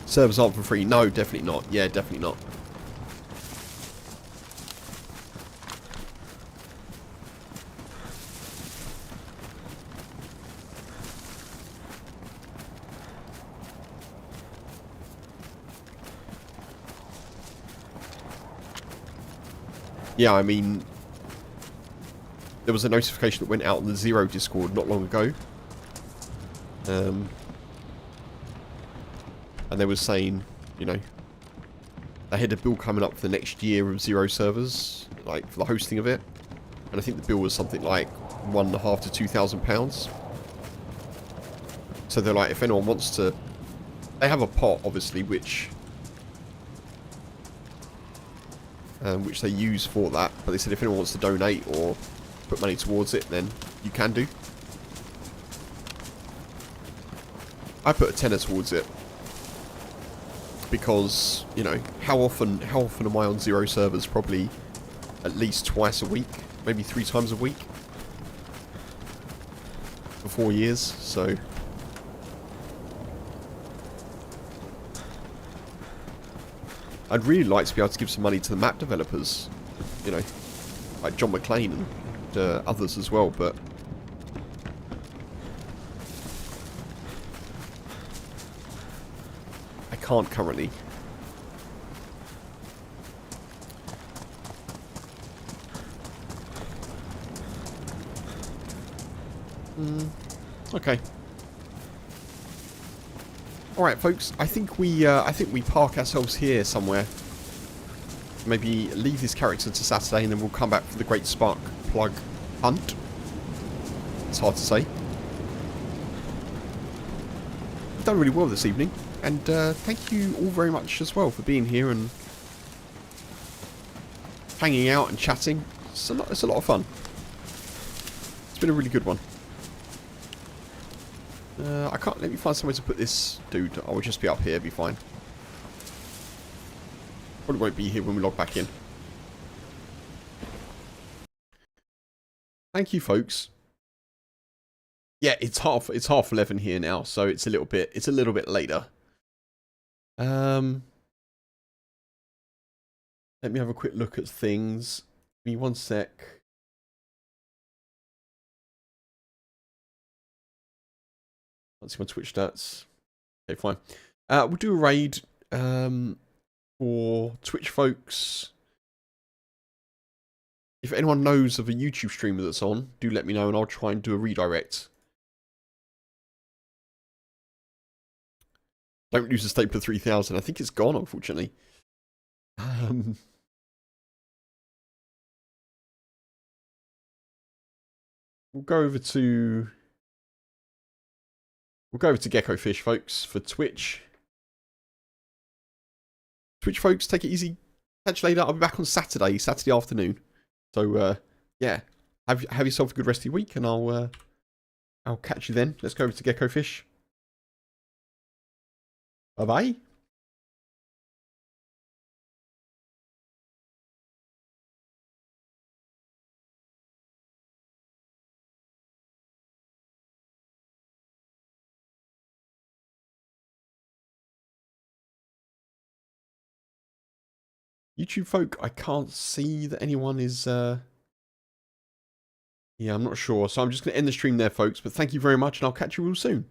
Speaker 1: Servers aren't for free. No, definitely not. Yeah, definitely not. Yeah, I mean, there was a notification that went out on the Zero Discord not long ago. And they were saying, you know, they had a bill coming up for the next year of Zero servers, like for the hosting of it. And I think the bill was something like £1,500 to £2,000. So they're like, if anyone wants to, they have a pot, obviously, which they use for that. But they said if anyone wants to donate or put money towards it, then you can do. I put a tenner towards it because, you know, how often am I on Zero servers? Probably at least twice a week, maybe 3 times a week for 4 years. So I'd really like to be able to give some money to the map developers, you know, like John McClane and others as well, but I can't currently. Okay. All right, folks. I think we park ourselves here somewhere. Maybe leave this character to Saturday, and then we'll come back for the Great Spark Plug hunt. It's hard to say. We've done really well this evening, and thank you all very much as well for being here and hanging out and chatting. It's a lot of fun. It's been a really good one. I can't. Let me find somewhere to put this dude. I will just be up here. It'll be fine. Probably won't be here when we log back in. Thank you, folks. Yeah, it's half 11 here now, so it's a little bit later. Let me have a quick look at things. Give me one sec. Let's see my Twitch stats. Okay, fine. We'll do a raid for Twitch folks. If anyone knows of a YouTube streamer that's on, do let me know and I'll try and do a redirect. Don't lose the stapler 3000. I think it's gone, unfortunately. We'll go over to Gecko Fish, folks, for Twitch. Twitch folks, take it easy. Catch you later. I'll be back on Saturday afternoon. So yeah, have yourself a good rest of your week, and I'll catch you then. Let's go over to Gecko Fish. Bye bye. YouTube folk, I can't see that anyone is yeah, I'm not sure. So I'm just going to end the stream there, folks. But thank you very much, and I'll catch you all soon.